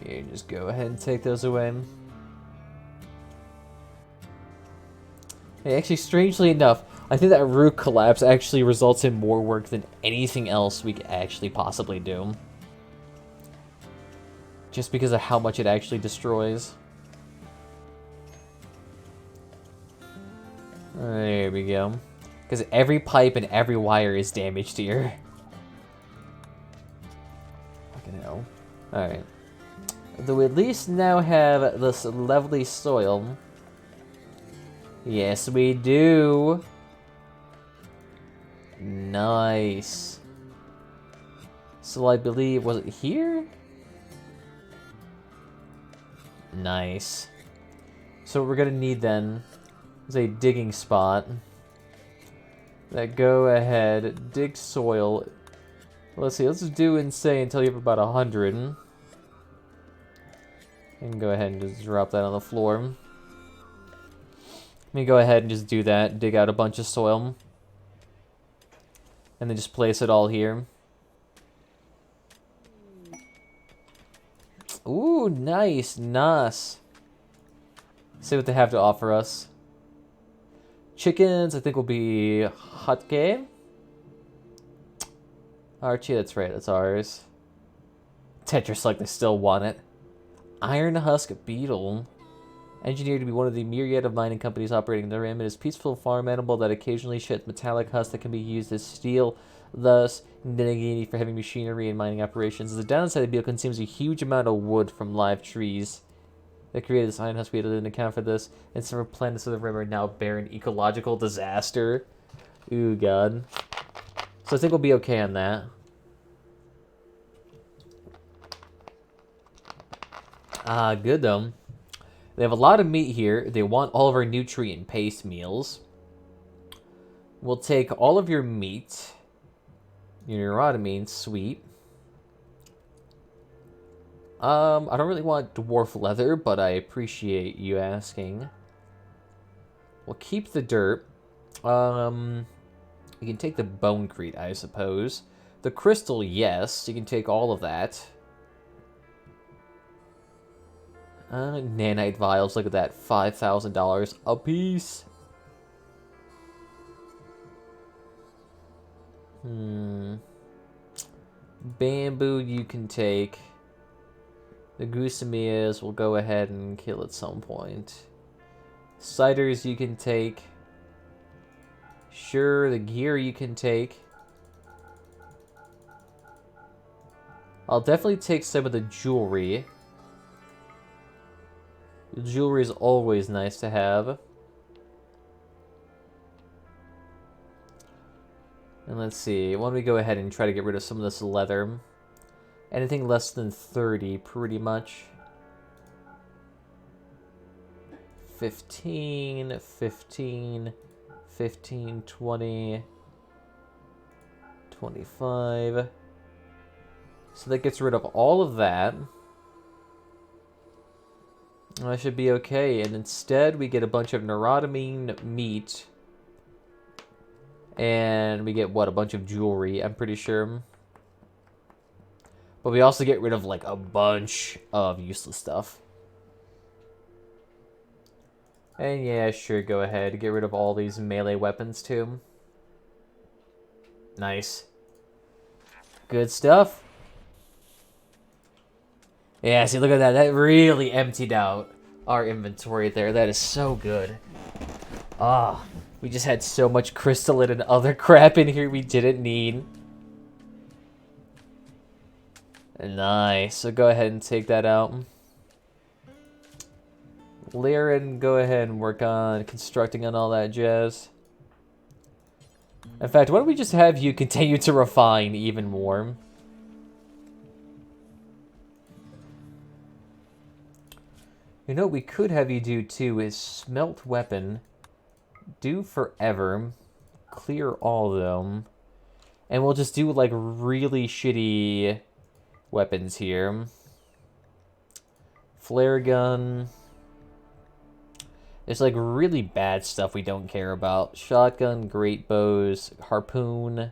Yeah, just go ahead and take those away. Hey, actually, strangely enough, I think that root collapse actually results in more work than anything else we could actually possibly do. Just because of how much it actually destroys. There we go. Because every pipe and every wire is damaged here. Fucking hell. Alright. Though we at least now have this lovely soil. Yes, we do. Nice. So I believe, was it here? Nice. So what we're gonna need then is a digging spot. That go ahead, dig soil. Let's see, let's just do insane until you have about 100. And go ahead and just drop that on the floor. Let me go ahead and just do that. Dig out a bunch of soil. And then just place it all here. Ooh, nice, nice. See what they have to offer us. Chickens, I think will be Hotke. Archie, that's right, that's ours. Tetris, like they still want it. Iron Husk Beetle. Engineered to be one of the myriad of mining companies operating in the rim, it is a peaceful farm animal that occasionally sheds metallic husk that can be used as steel, thus negating for heavy machinery and mining operations. The downside, the beetle consumes a huge amount of wood from live trees. That created this iron husk beetle didn't account for this, and several planets of the rim are now barren ecological disaster. Ooh, God. So I think we'll be okay on that. Good though. They have a lot of meat here. They want all of our nutrient-paste meals. We'll take all of your meat. Your neurotamine, sweet. I don't really want dwarf leather, but I appreciate you asking. We'll keep the dirt. You can take the bonecrete, I suppose. The crystal, yes. You can take all of that. Nanite vials, look at that. $5,000 a piece. Bamboo you can take. The Gusamias will go ahead and kill at some point. Ciders you can take. Sure, the gear you can take. I'll definitely take some of the jewelry. The jewelry is always nice to have. And let's see, why don't we go ahead and try to get rid of some of this leather. Anything less than 30, pretty much. 15, 15, 15, 20, 25. So that gets rid of all of that. I should be okay. And instead, we get a bunch of neurotamine meat. And we get, what, a bunch of jewelry, I'm pretty sure. But we also get rid of, like, a bunch of useless stuff. And yeah, sure, go ahead. Get rid of all these melee weapons, too. Nice. Good stuff. Yeah, see, look at that. That really emptied out our inventory there. That is so good. Ah, we just had so much crystalline and other crap in here we didn't need. Nice. So go ahead and take that out. Lyran, go ahead and work on constructing on all that jazz. In fact, why don't we just have you continue to refine even more? You know what we could have you do too is smelt weapon. Do forever. Clear all of them. And we'll just do like really shitty weapons here. Flare gun. There's like really bad stuff we don't care about. Shotgun, great bows, harpoon,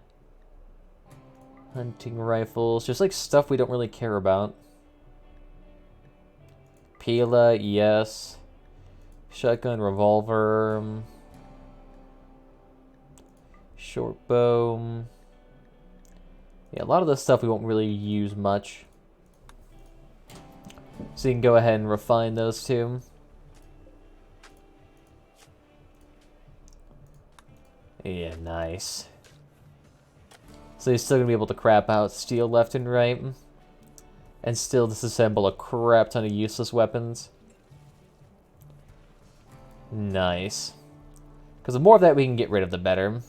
hunting rifles. Just like stuff we don't really care about. Pila, yes. Shotgun, revolver. Short bow. Yeah, a lot of this stuff we won't really use much. So you can go ahead and refine those two. Yeah, nice. So you're still going to be able to crap out steel left and right. And still disassemble a crap ton of useless weapons. Nice. Because the more of that we can get rid of, the better.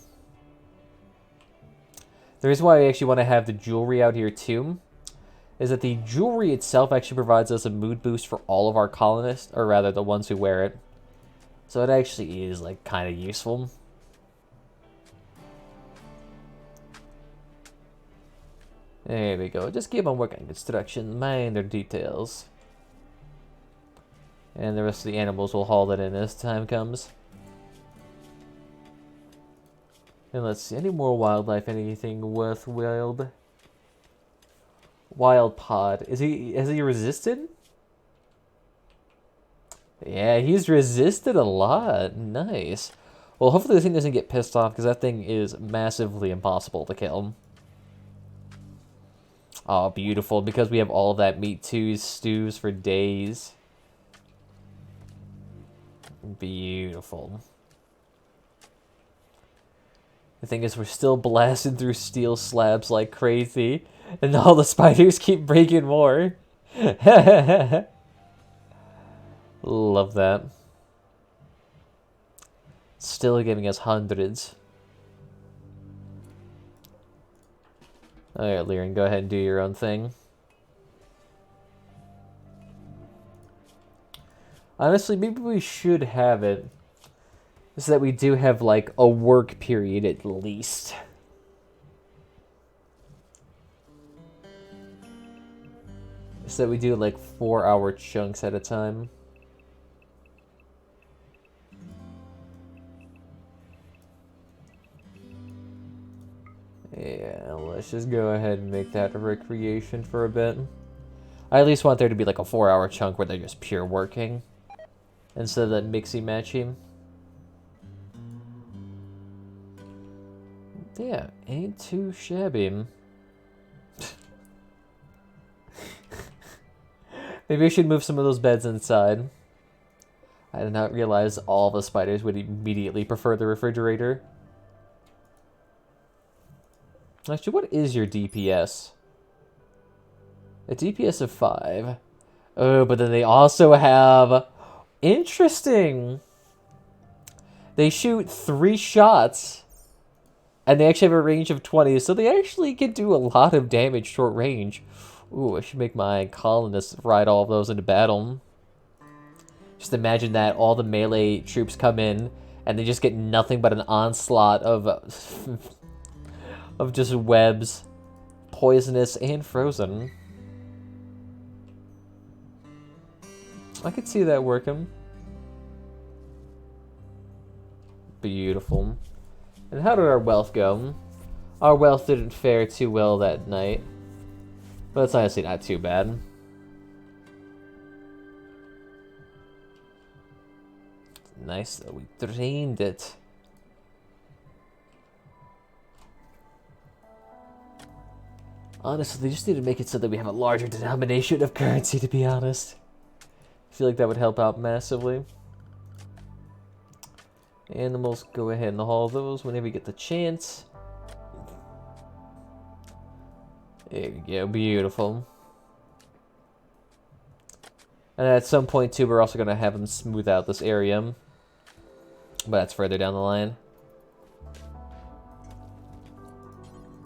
The reason why I actually want to have the jewelry out here too is that the jewelry itself actually provides us a mood boost for all of our colonists, or rather the ones who wear it. So it actually is like kind of useful. There we go. Just keep on working on construction, minor details. And the rest of the animals will haul that in as time comes. And let's see, any more wildlife, anything worthwhile? Wild pod. Has he resisted? Yeah, he's resisted a lot. Nice. Well, hopefully the thing doesn't get pissed off, because that thing is massively impossible to kill. Oh, beautiful. Because we have all of that meat too, stews for days. Beautiful. The thing is, we're still blasting through steel slabs like crazy, and all the spiders keep breaking more. Love that. Still giving us hundreds. Alright, Lyran, go ahead and do your own thing. Honestly, maybe we should have it so that we do have, like, a work period at least. So that we do, like, 4-hour chunks at a time. Yeah, let's just go ahead and make that a recreation for a bit. I at least want there to be, like, a 4-hour chunk where they're just pure working, instead of that mixy-matchy. Yeah, ain't too shabby. Maybe I should move some of those beds inside. I did not realize all the spiders would immediately prefer the refrigerator. Actually, what is your DPS? A DPS of 5. Oh, but then they also have... Interesting! They shoot 3 shots. And they actually have a range of 20, so they actually can do a lot of damage short range. Ooh, I should make my colonists ride all of those into battle. Just imagine that all the melee troops come in, and they just get nothing but an onslaught of... of just webs. Poisonous and frozen. I could see that working. Beautiful. And how did our wealth go? Our wealth didn't fare too well that night. But it's honestly not too bad. Nice though, we drained it. Honestly, they just need to make it so that we have a larger denomination of currency, to be honest. I feel like that would help out massively. Animals, go ahead and haul those whenever you get the chance. There you go, beautiful. And at some point, too, we're also going to have them smooth out this area. But that's further down the line.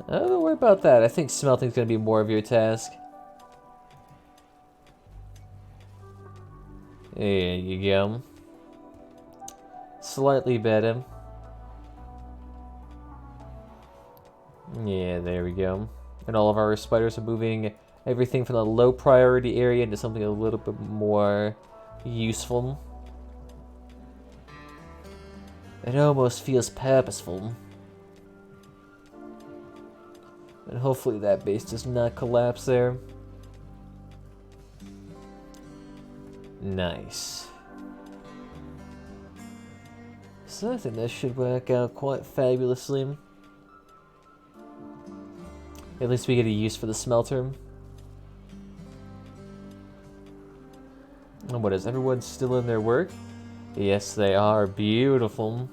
Don't worry about that. I think smelting's going to be more of your task. There you go. Slightly better. Yeah, there we go. And all of our spiders are moving everything from the low priority area into something a little bit more useful. It almost feels purposeful. And hopefully that base does not collapse there. Nice. So I think that should work out quite fabulously. At least we get a use for the smelter. And what is everyone still in their work? Yes, they are. Beautiful.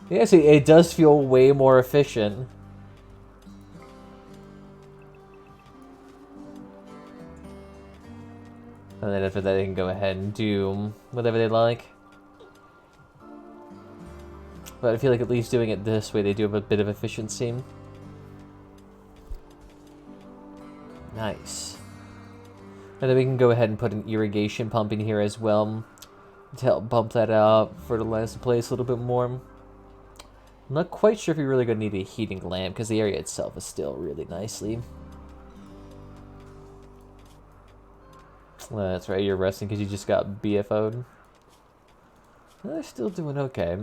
Yeah, see, it does feel way more efficient. And then after that, they can go ahead and do whatever they like. But I feel like at least doing it this way, they do have a bit of efficiency. Nice. And then we can go ahead and put an irrigation pump in here as well to help bump that out, fertilize the place a little bit more. I'm not quite sure if you're really going to need a heating lamp because the area itself is still really nicely. That's right, you're resting because you just got BFO'd. They're still doing okay.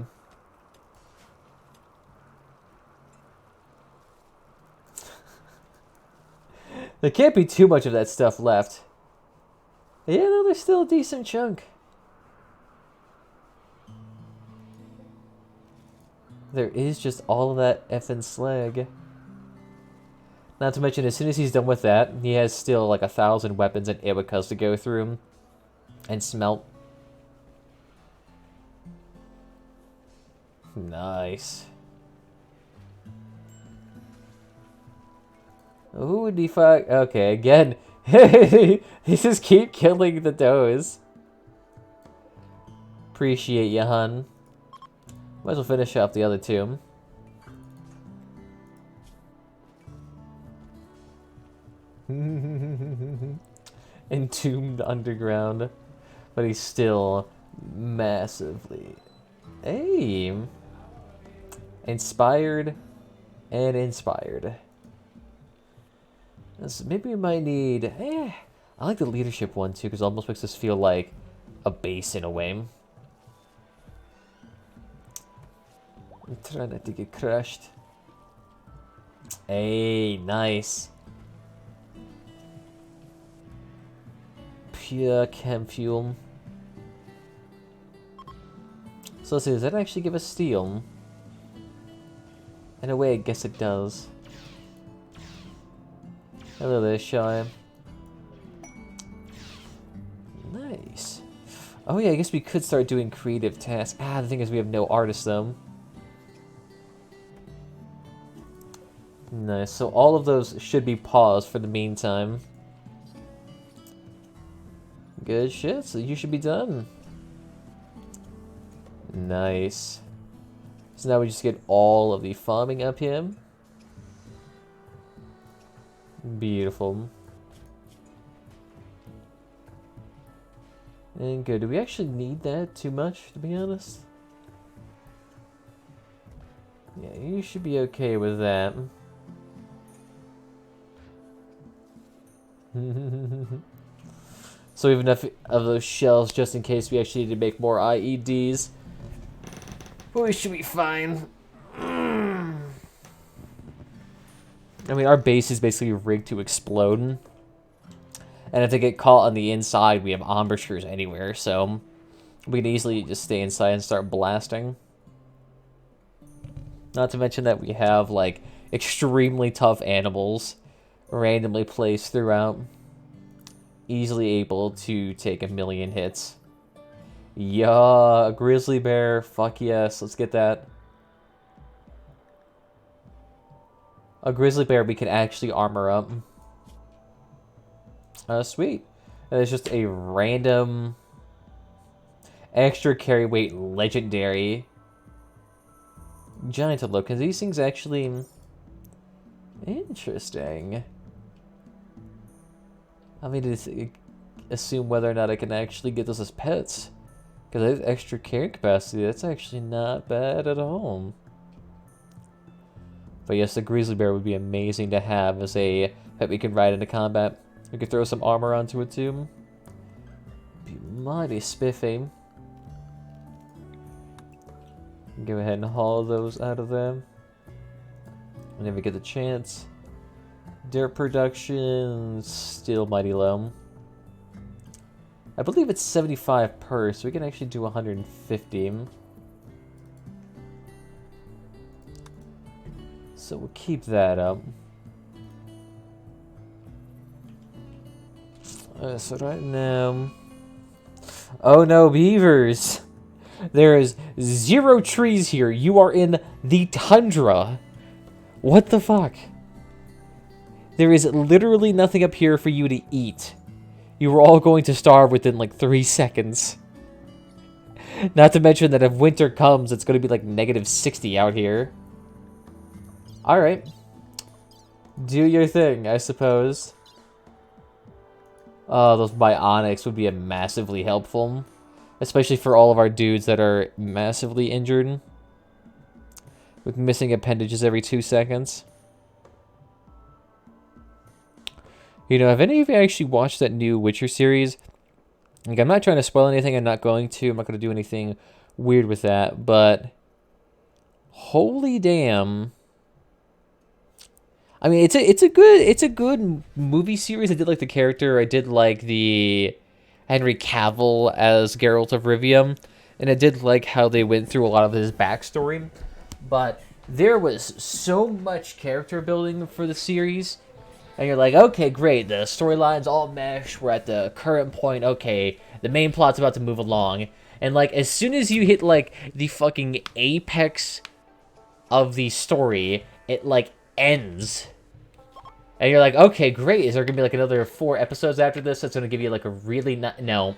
There can't be too much of that stuff left. Yeah, no, there's still a decent chunk. There is just all of that effing slag. Not to mention, as soon as he's done with that, he has still like 1,000 weapons and Iwakas to go through. And smelt. Nice. Who would he fuck? Okay, again. He just keep killing the does. Appreciate ya, hun. Might as well finish off the other two. Entombed underground. But he's still massively... Hey! Inspired and inspired. Maybe we might need... I like the leadership one too, because it almost makes us feel like a base in a way. I'm trying not to get crushed. Hey, nice. Pure chem fuel. So let's see, does that actually give us steel? In a way, I guess it does. Hello there, Shy. Nice. Oh yeah, I guess we could start doing creative tasks. The thing is we have no artists though. Nice, so all of those should be paused for the meantime. Good shit, so you should be done. Nice. So now we just get all of the farming up here. Beautiful. And good. Do we actually need that too much, to be honest? Yeah, you should be okay with that. So we have enough of those shells just in case we actually need to make more IEDs. But we should be fine. I mean, our base is basically rigged to explode. And if they get caught on the inside, we have ambushers anywhere, so we can easily just stay inside and start blasting. Not to mention that we have, like, extremely tough animals randomly placed throughout. Easily able to take 1,000,000 hits. Yeah, a grizzly bear. Fuck yes, let's get that. A grizzly bear we can actually armor up. Sweet. And it's just a random extra carry weight legendary giant to look, because these things actually interesting. I mean, to assume whether or not I can actually get those as pets. Because I have extra carrying capacity. That's actually not bad at all. But yes, the grizzly bear would be amazing to have as a pet we can ride into combat. We could throw some armor onto it too. Be mighty spiffy. Go ahead and haul those out of there. Whenever we get the chance. Dirt production, still mighty low. I believe it's 75 per, so we can actually do 150. So we'll keep that up. So right now... Oh no, beavers! There is 0 trees here. You are in the tundra. What the fuck? There is literally nothing up here for you to eat. You were all going to starve within like 3 seconds. Not to mention that if winter comes, it's going to be like -60 out here. Alright. Do your thing, I suppose. Those bionics would be massively helpful. Especially for all of our dudes that are massively injured. With missing appendages every 2 seconds. You know, have any of you actually watched that new Witcher series? Like, I'm not trying to spoil anything, I'm not going to. I'm not going to do anything weird with that, but... Holy damn. I mean, it's a good movie series. I did like the character. I did like the Henry Cavill as Geralt of Rivia. And I did like how they went through a lot of his backstory. But there was so much character building for the series. And you're like, okay, great, the storyline's all mesh, we're at the current point, okay, the main plot's about to move along. And, like, as soon as you hit, like, the fucking apex of the story, it, like, ends. And you're like, okay, great, is there gonna be, like, another 4 episodes after this that's gonna give you, like, a really... No.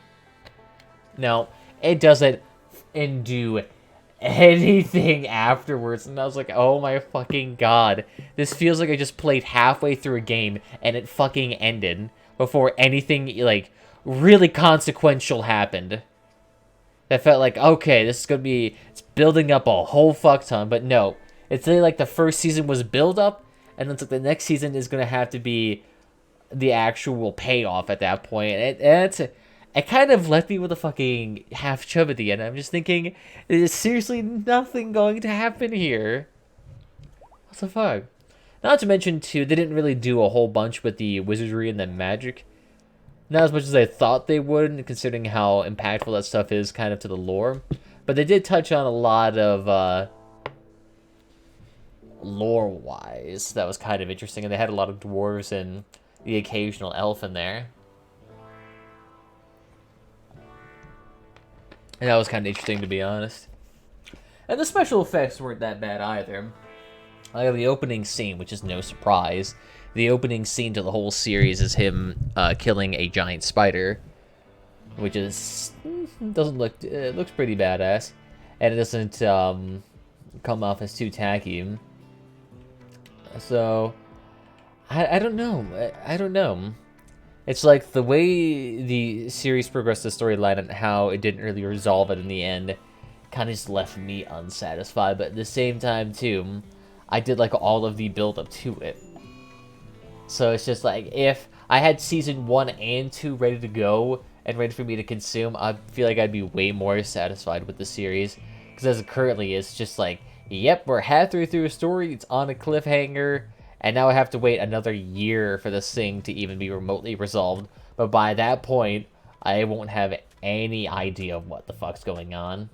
No, it doesn't do anything afterwards. And I was like, oh my fucking god. This feels like I just played halfway through a game and it fucking ended before anything, like, really consequential happened. That felt like, okay, this is gonna be... It's building up a whole fuck ton, but no. It's really like the first season was build up, and then it's like the next season is gonna have to be the actual payoff at that point. It kind of left me with a fucking half chub at the end. I'm just thinking, there's seriously nothing going to happen here. What the fuck? Not to mention, too, they didn't really do a whole bunch with the wizardry and the magic. Not as much as I thought they would, considering how impactful that stuff is kind of to the lore. But they did touch on a lot of lore-wise. That was kind of interesting, and they had a lot of dwarves and the occasional elf in there. And that was kind of interesting, to be honest. And the special effects weren't that bad either. Like the opening scene, which is no surprise. The opening scene to the whole series is him killing a giant spider, which is doesn't look it looks pretty badass, and it doesn't come off as too tacky. So I don't know. I don't know. It's like the way the series progressed the storyline and how it didn't really resolve it in the end kind of just left me unsatisfied. But at the same time, too, I did like all of the build up to it. So it's just like, if I had season 1 and 2 ready to go and ready for me to consume, I feel like I'd be way more satisfied with the series. Because as it currently is, it's just like, yep, we're halfway through a story, it's on a cliffhanger, and now I have to wait another year for this thing to even be remotely resolved. But by that point, I won't have any idea of what the fuck's going on.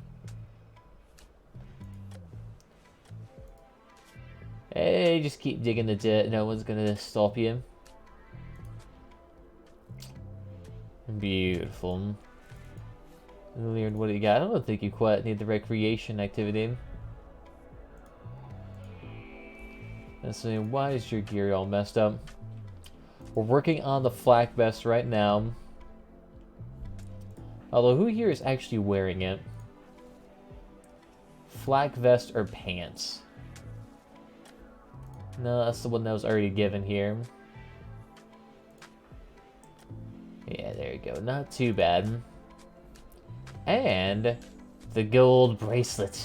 Hey, just keep digging the dirt. No one's gonna stop you. Beautiful. Leonard, what do you got? I don't think you quite need the recreation activity. And so, why is your gear all messed up? We're working on the flak vest right now. Although, who here is actually wearing it? Flak vest or pants? No, that's the one that was already given here. Yeah, there you go. Not too bad. And the gold bracelet.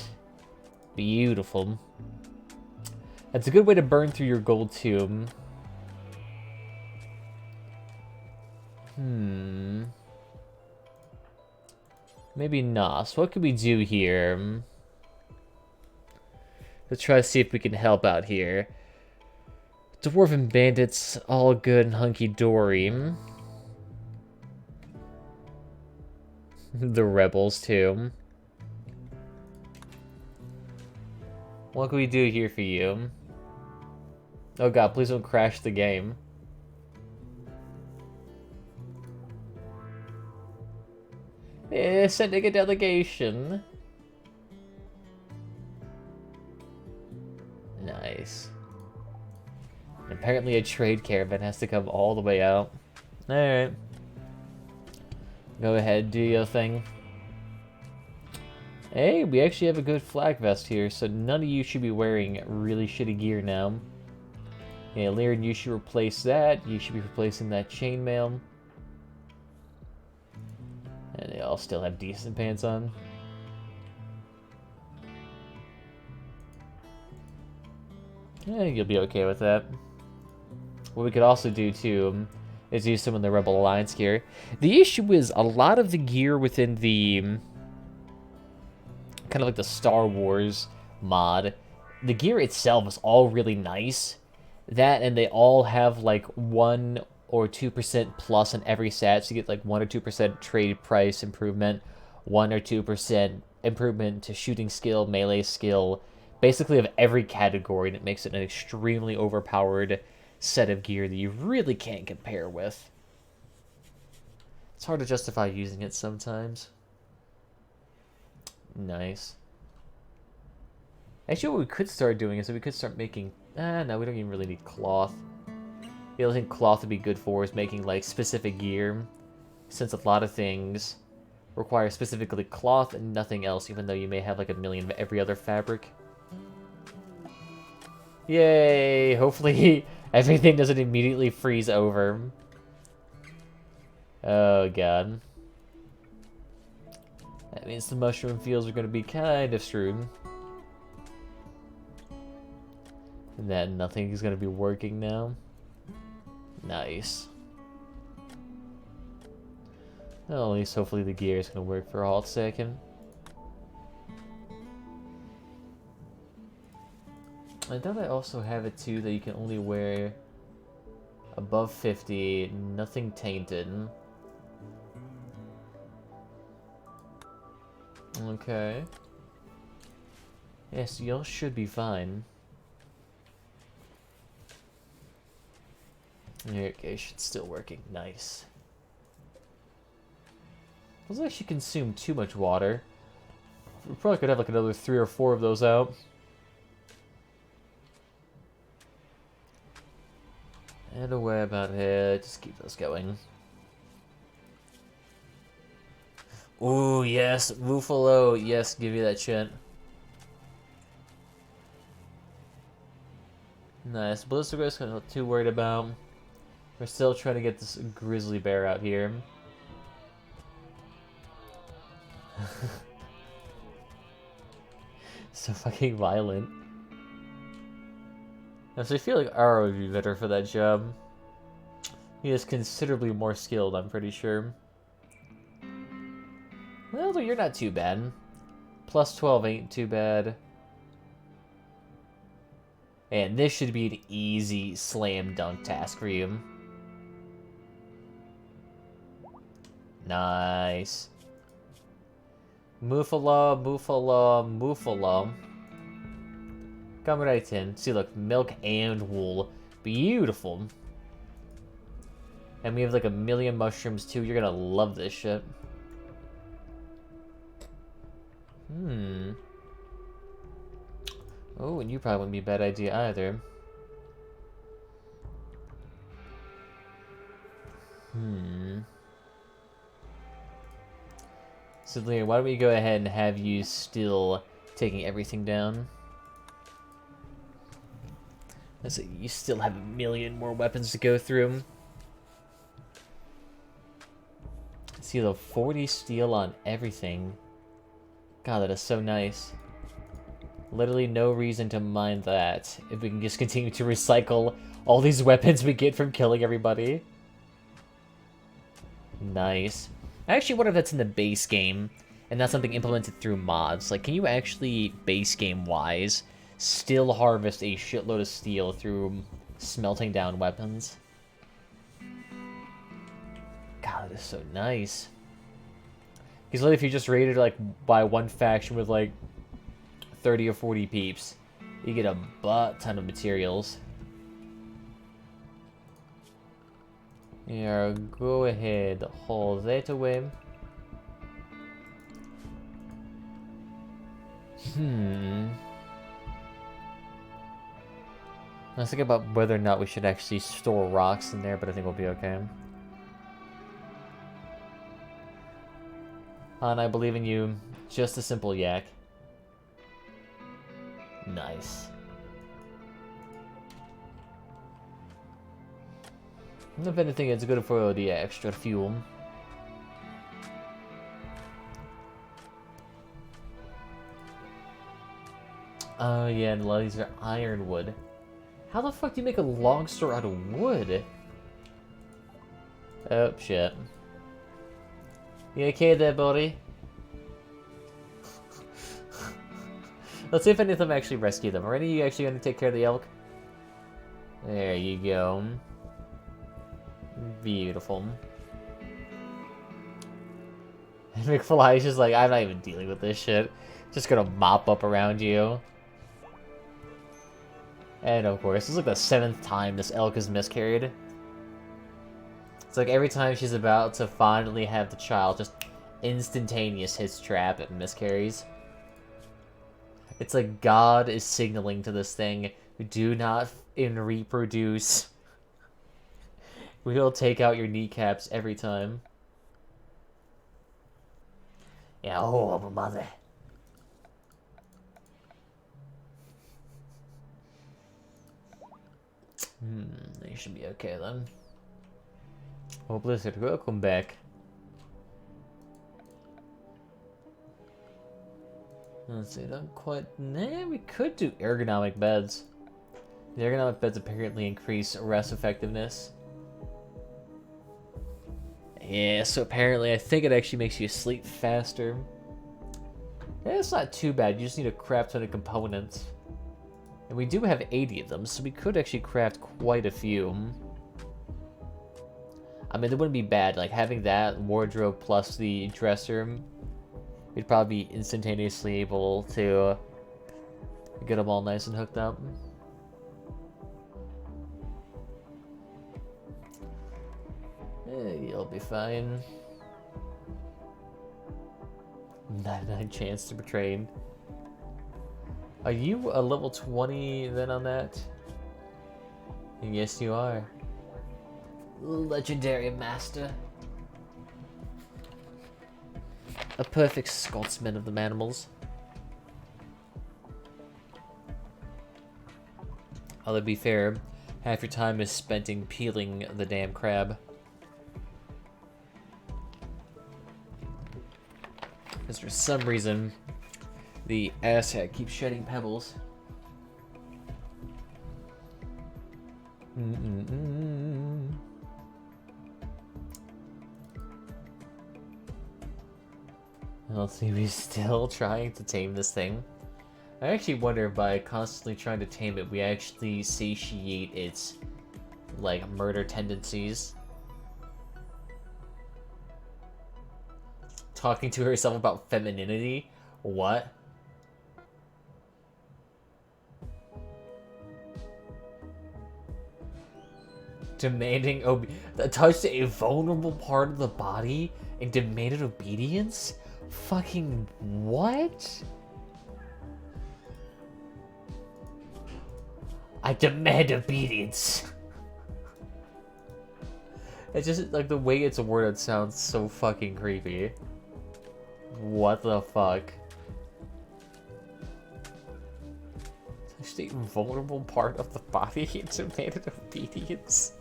Beautiful. That's a good way to burn through your gold too. Maybe not. So what could we do here? Let's try to see if we can help out here. Dwarven bandits, all good and hunky-dory. The rebels, too. What can we do here for you? Oh god, please don't crash the game. Sending a delegation. Nice. Apparently a trade caravan has to come all the way out. Alright. Go ahead, do your thing. Hey, we actually have a good flak vest here, so none of you should be wearing really shitty gear now. Yeah, Lyran, you should replace that. You should be replacing that chainmail. And they all still have decent pants on. Yeah, you'll be okay with that. What we could also do, too, is use some of the Rebel Alliance gear. The issue is, a lot of the gear within the... kind of like the Star Wars mod, the gear itself is all really nice. That, and they all have, like, 1 or 2% plus in every stat, so you get, like, 1 or 2% trade price improvement, 1 or 2% improvement to shooting skill, melee skill, basically of every category, and it makes it an extremely overpowered set of gear that you really can't compare with. It's hard to justify using it sometimes. Nice. Actually, what we could start doing is we could start making... no, we don't even really need cloth. The only thing cloth would be good for is making, like, specific gear. Since a lot of things require specifically cloth and nothing else, even though you may have, like, a million of every other fabric. Yay! Hopefully everything doesn't immediately freeze over. Oh, God. That means the mushroom fields are going to be kind of screwed. And that nothing is going to be working now. Nice. Well, at least hopefully the gear is going to work for a hot second. I thought I also have it too that you can only wear above 50, nothing tainted. Okay. Yes, y'all should be fine. Irrigation still working. Nice. Doesn't actually consume too much water. We probably could have like another 3 or 4 of those out. And a web out here. Just keep those going. Ooh, yes. Buffalo. Yes, give you that shit. Nice. Blizzard not too worried about. We're still trying to get this grizzly bear out here. So fucking violent. So I feel like Ara would be better for that job. He is considerably more skilled, I'm pretty sure. Well, though you're not too bad. Plus 12 ain't too bad. And this should be an easy slam dunk task for you. Nice. Muffalo, Muffalo, Muffalo. Come right in. See, look, milk and wool. Beautiful. And we have like a million mushrooms too. You're gonna love this shit. Oh, and you probably wouldn't be a bad idea either. So, Leon, why don't we go ahead and have you still taking everything down? So you still have a million more weapons to go through. See the 40 steel on everything. God, that is so nice. Literally no reason to mind that if we can just continue to recycle all these weapons we get from killing everybody. Nice. I actually wonder if that's in the base game and not something implemented through mods. Like, can you actually, base game-wise, still harvest a shitload of steel through smelting down weapons? God, that is so nice. Because literally if you just raided, like, by one faction with, like, 30 or 40 peeps, you get a butt ton of materials. Yeah, go ahead, haul that away. I was thinking about whether or not we should actually store rocks in there, but I think we'll be okay. Han, I believe in you. Just a simple yak. Nice. If anything, it's good for the extra fuel. Oh yeah, and a lot of these are ironwood. How the fuck do you make a log store out of wood? Oh, shit. You okay there, buddy? Let's see if any of them actually rescue them. Are any of you actually going to take care of the elk? There you go. Beautiful. And McFly's just like, I'm not even dealing with this shit. Just gonna mop up around you. And of course, this is like the 7th time this elk has miscarried. It's like every time she's about to finally have the child, just instantaneous hits trap and miscarries. It's like God is signaling to this thing, do not reproduce. We'll take out your kneecaps every time. Yeah, oh, mother. They should be okay then. Oh, Blizzard, welcome back. Let's see, don't quite... Nah, we could do ergonomic beds. The ergonomic beds apparently increase rest effectiveness. Yeah, so apparently I think it actually makes you sleep faster. Yeah, it's not too bad, you just need a crap ton of components. And we do have 80 of them, so we could actually craft quite a few. I mean, it wouldn't be bad, like having that wardrobe plus the dresser, we'd probably be instantaneously able to get them all nice and hooked up. You'll be fine. 99 chance to be trained. Are you a level 20 then on that? Yes, you are. Legendary master. A perfect Scotsman of the manimals. Although to be fair, half your time is spent in peeling the damn crab. Because for some reason, the asshat keeps shedding pebbles. Let's see, we're still trying to tame this thing. I actually wonder if by constantly trying to tame it, we actually satiate its, like, murder tendencies. Talking to herself about femininity? What? Demanding touched a vulnerable part of the body and demanded obedience? Fucking what? I demand obedience. It's just like the way it's worded sounds so fucking creepy. What the fuck? Touched a vulnerable part of the body and demanded obedience?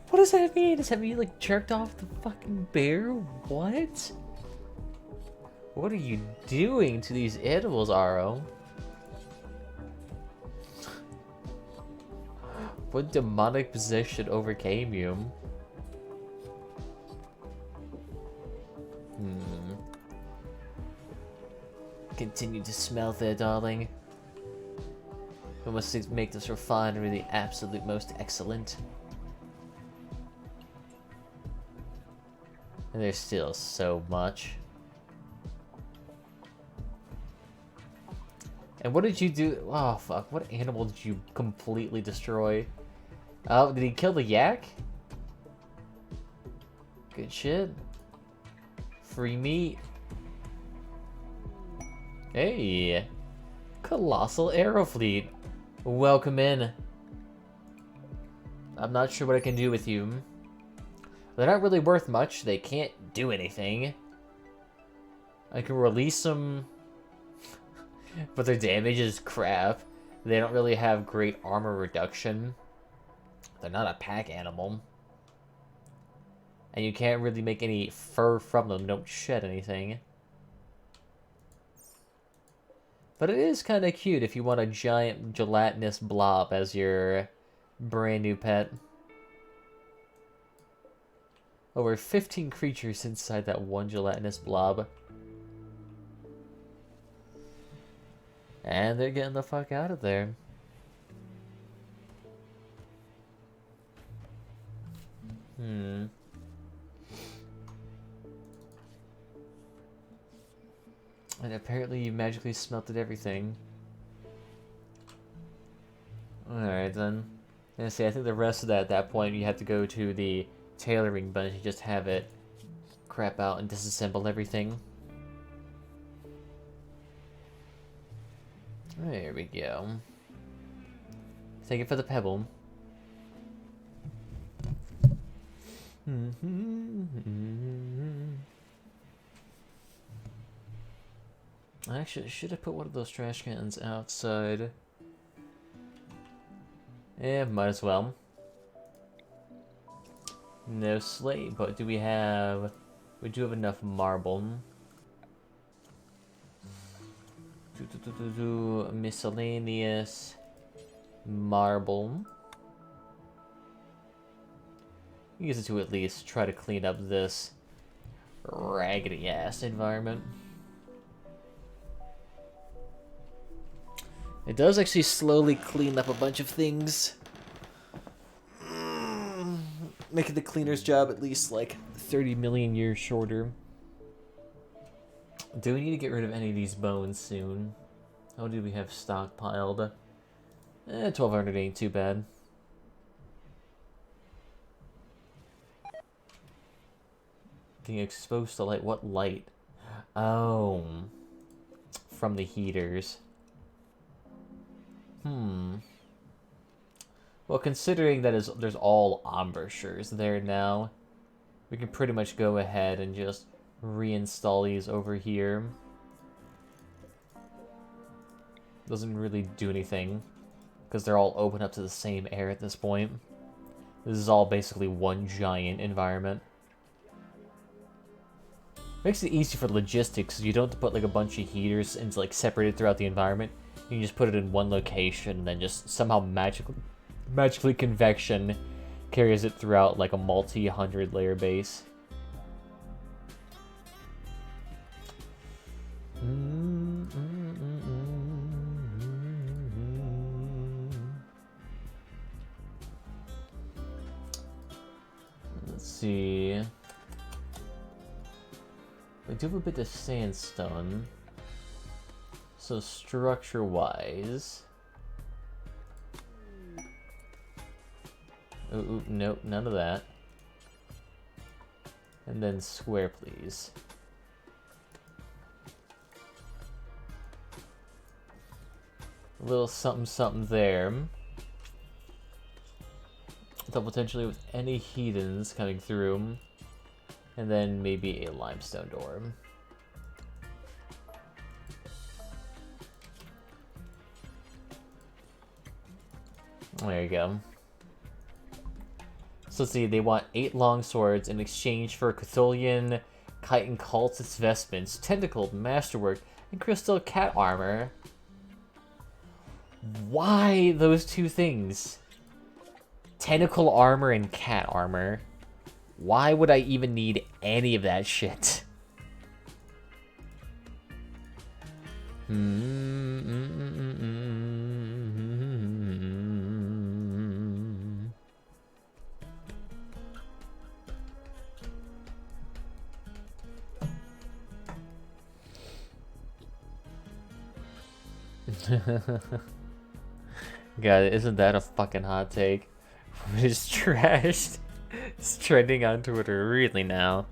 What does that mean? Does that mean you like jerked off the fucking bear? What? What are you doing to these animals, Aro? What demonic possession overcame you? Continue to smell there, darling. We must make this refinery the absolute most excellent. And there's still so much. And what did you do? Oh, fuck. What animal did you completely destroy? Oh, did he kill the yak? Good shit. Free meat. Hey. Colossal Aero Fleet. Welcome in. I'm not sure what I can do with you. They're not really worth much. They can't do anything. I can release them, but their damage is crap. They don't really have great armor reduction. They're not a pack animal. And you can't really make any fur from them. Don't shed anything. But it is kind of cute if you want a giant gelatinous blob as your brand new pet. Over 15 creatures inside that one gelatinous blob. And they're getting the fuck out of there. And apparently you magically smelted everything. Alright then. And see, I think the rest of that at that point you have to go to the tailoring bunch and just have it crap out and disassemble everything. There we go. Thank you for the pebble. Actually, I should have put one of those trash cans outside. Yeah, might as well. No slate, but do we have... We do have enough marble. Miscellaneous marble. Use it to at least try to clean up this raggedy ass environment. It does actually slowly clean up a bunch of things. Making the cleaner's job at least like 30 million years shorter. Do we need to get rid of any of these bones soon? How do we have stockpiled? 1200 ain't too bad. Being exposed to light. What light? Oh. From the heaters. Well, considering that there's all embouchures there now, we can pretty much go ahead and just reinstall these over here. Doesn't really do anything, because they're all open up to the same air at this point. This is all basically one giant environment. Makes it easy for logistics, so you don't have to put like a bunch of heaters and like separated throughout the environment. You can just put it in one location and then just somehow magically convection carries it throughout like a multi-hundred layer base. Let's see. We do have a bit of sandstone. So structure-wise... Ooh, nope, none of that. And then square, please. A little something there. So potentially with any heathens coming through. And then maybe a limestone door. There you go. So let's see, they want 8 long swords in exchange for Cthulhian chitin cultist vestments, tentacled masterwork, and crystal cat armor. Why those two things? Tentacle armor and cat armor. Why would I even need any of that shit? God, isn't that a fucking hot take? It's trashed. It's trending on Twitter really now.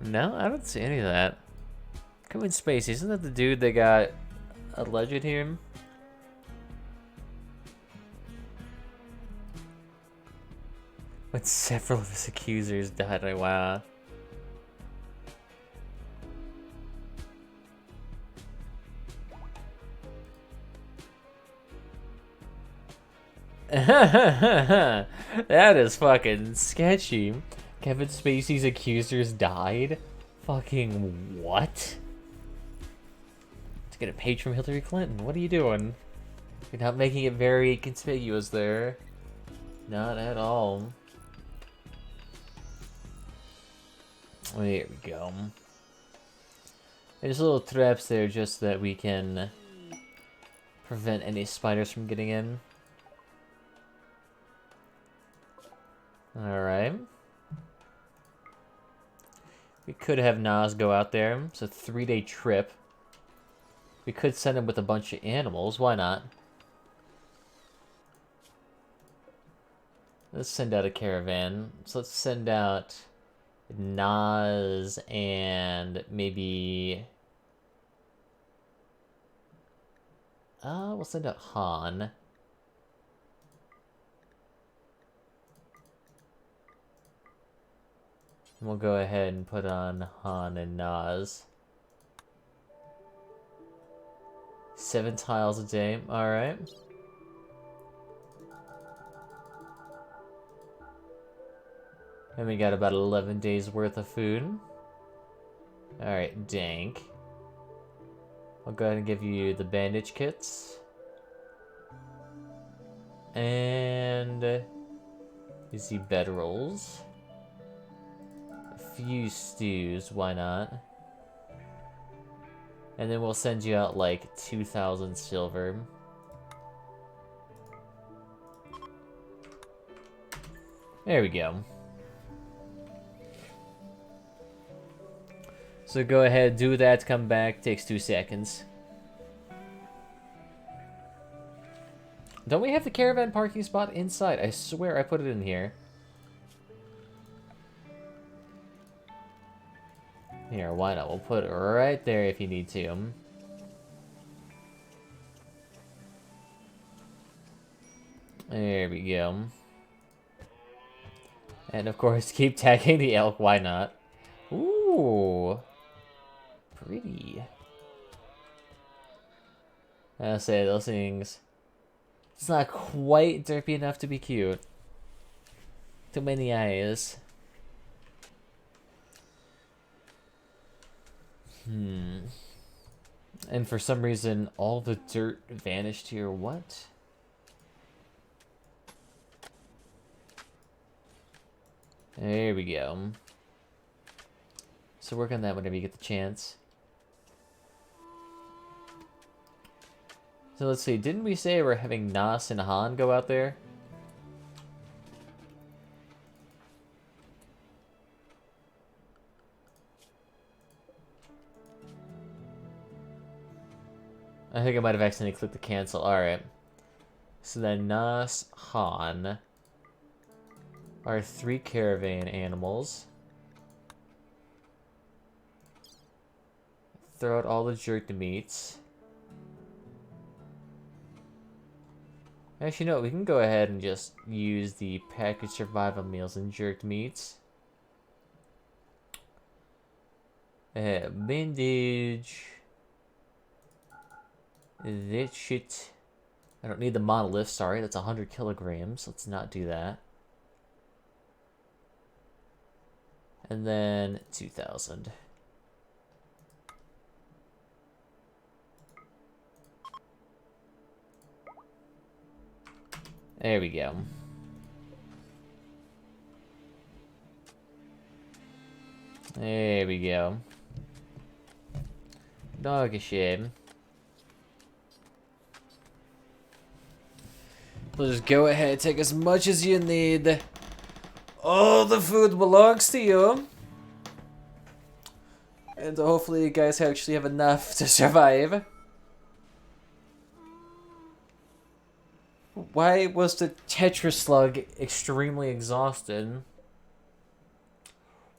No, I don't see any of that. Come in, Space. Isn't that the dude that got alleged here? When several of his accusers died, like, wow. That is fucking sketchy. Kevin Spacey's accusers died? Fucking what? To get a page from Hillary Clinton. What are you doing? You're not making it very conspicuous there. Not at all. There we go. There's little traps there just so that we can prevent any spiders from getting in. Alright. We could have Nas go out there. It's a 3-day trip. We could send him with a bunch of animals. Why not? Let's send out a caravan. So let's send out Nas and maybe... we'll send out Han. We'll go ahead and put on Han and Nas. 7 tiles a day. Alright. And we got about 11 days worth of food. Alright, Dank. I'll go ahead and give you the bandage kits. And... easy bedrolls. A few stews, why not? And then we'll send you out like 2,000 silver. There we go. So go ahead, do that, come back, takes 2 seconds. Don't we have the caravan parking spot inside? I swear I put it in here. Here, why not? We'll put it right there if you need to. There we go. And of course, keep tagging the elk, why not? Ooh. Pretty. I'll say those things. It's not quite derpy enough to be cute. Too many eyes. And for some reason, all the dirt vanished here. What? There we go. So work on that whenever you get the chance. So let's see, didn't we say we're having Nas and Han go out there? I think I might have accidentally clicked the cancel. Alright. So then Nas, Han are 3 caravan animals. Throw out all the jerked meats. Actually, no, we can go ahead and just use the packaged survival meals and jerked meats. Bandage. That shit. I don't need the monolith, sorry, that's 100 kilograms. Let's not do that. And then 2,000. There we go. There we go. Dog a shame. So just go ahead, take as much as you need. All the food belongs to you. And hopefully you guys actually have enough to survive. Why was the Tetris slug extremely exhausted?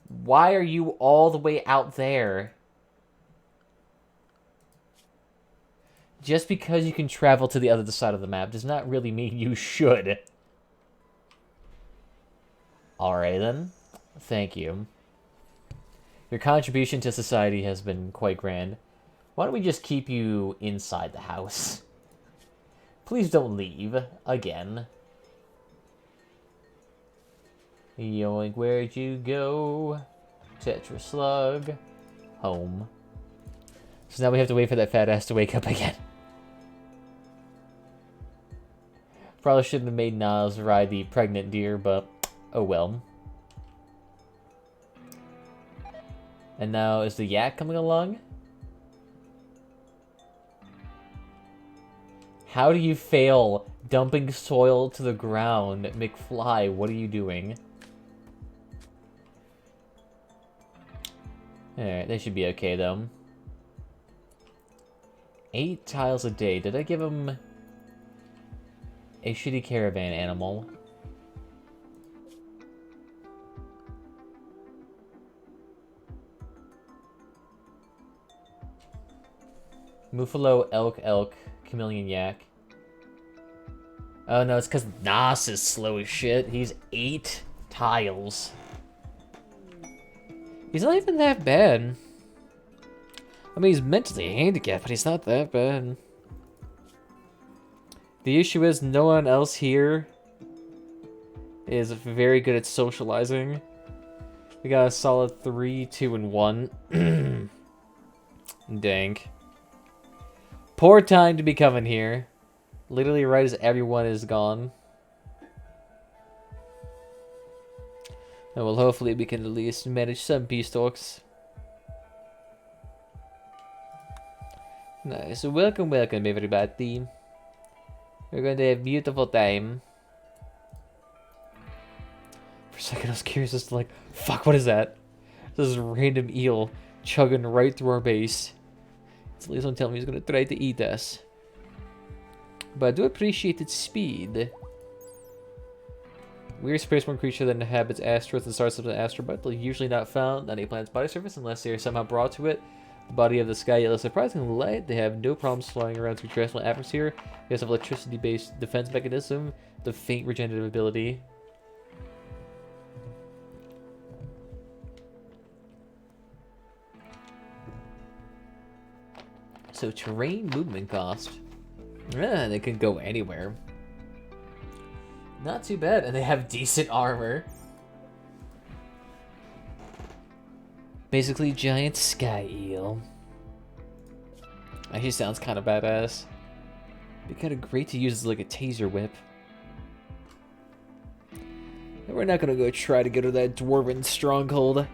Why are you all the way out there? Just because you can travel to the other side of the map does not really mean you should. Alright then. Thank you. Your contribution to society has been quite grand. Why don't we just keep you inside the house? Please don't leave. Again. Yoink, where'd you go? Tetris slug. Home. So now we have to wait for that fat ass to wake up again. Probably shouldn't have made Nas ride the pregnant deer, but oh well. And now, is the yak coming along? How do you fail dumping soil to the ground? McFly, what are you doing? Alright, they should be okay though. 8 tiles a day. Did I give him a shitty caravan animal? Muffalo, elk, chameleon yak. Oh no, it's because Nas is slow as shit. He's 8 tiles. He's not even that bad. I mean, he's mentally handicapped, but he's not that bad. The issue is no one else here is very good at socializing. We got a solid 3, 2, and 1. Dang. Poor time to be coming here. Literally right as everyone is gone. And well, hopefully we can at least manage some peace talks. Nice. Welcome, welcome everybody. We're going to have a beautiful time. For a second I was curious as to like, fuck, what is that? This random eel chugging right through our base. At least don't tell me he's going to try to eat us. But I do appreciate its speed. Weird spaceborne creature that inhabits asteroids and stars of the asteroid, usually not found on a planet's body surface unless they are somehow brought to it. The body of the sky is surprisingly light. They have no problems flying around through terrestrial atmosphere. They also have electricity-based defense mechanism, the faint regenerative ability. So terrain movement cost. Yeah, they can go anywhere. Not too bad, and they have decent armor. Basically, giant sky eel. Actually, sounds kind of badass. Be kind of great to use as like a taser whip. And we're not gonna go try to go to that dwarven stronghold.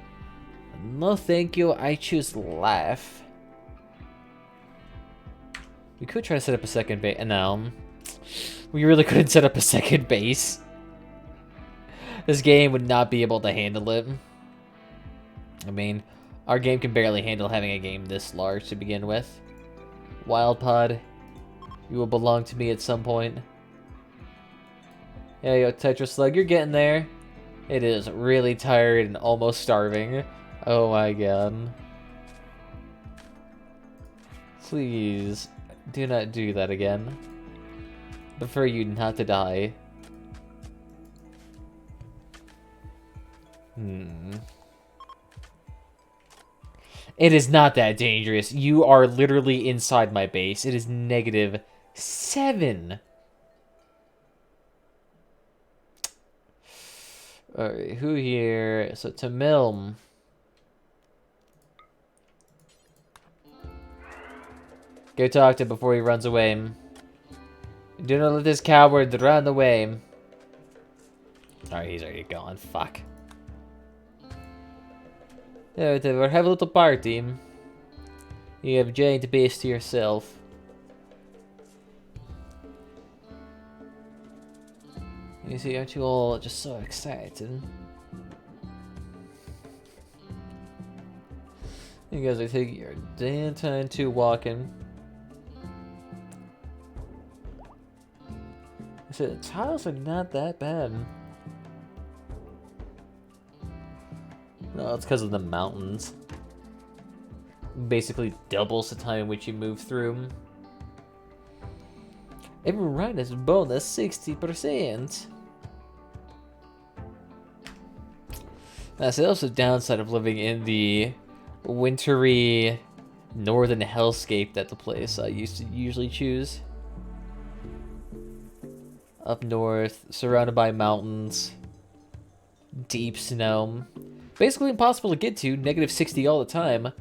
No, thank you. I choose laugh. We could try to set up a second base. No. We really couldn't set up a second base. This game would not be able to handle it. I mean, our game can barely handle having a game this large to begin with. Wild Pod, you will belong to me at some point. Yeah, yo, Tetra Slug, you're getting there. It is really tired and almost starving. Oh my god. Please, do not do that again. Prefer you not to die. It is not that dangerous. You are literally inside my base. It is -7. Alright, who here? So, Tamil. Go talk to him before he runs away. Do not let this coward run away. Alright, he's already gone. Fuck. Yeah, whatever. Have a little party. You have a giant base to yourself. You see, aren't you all just so excited? You guys are taking your damn time to walking. I said the tiles are not that bad. No, it's because of the mountains. Basically doubles the time in which you move through them. Every run is bonus 60%. That's also the downside of living in the wintry northern hellscape that the place I used to usually choose. Up north, surrounded by mountains, deep snow. Basically impossible to get to, -60 all the time,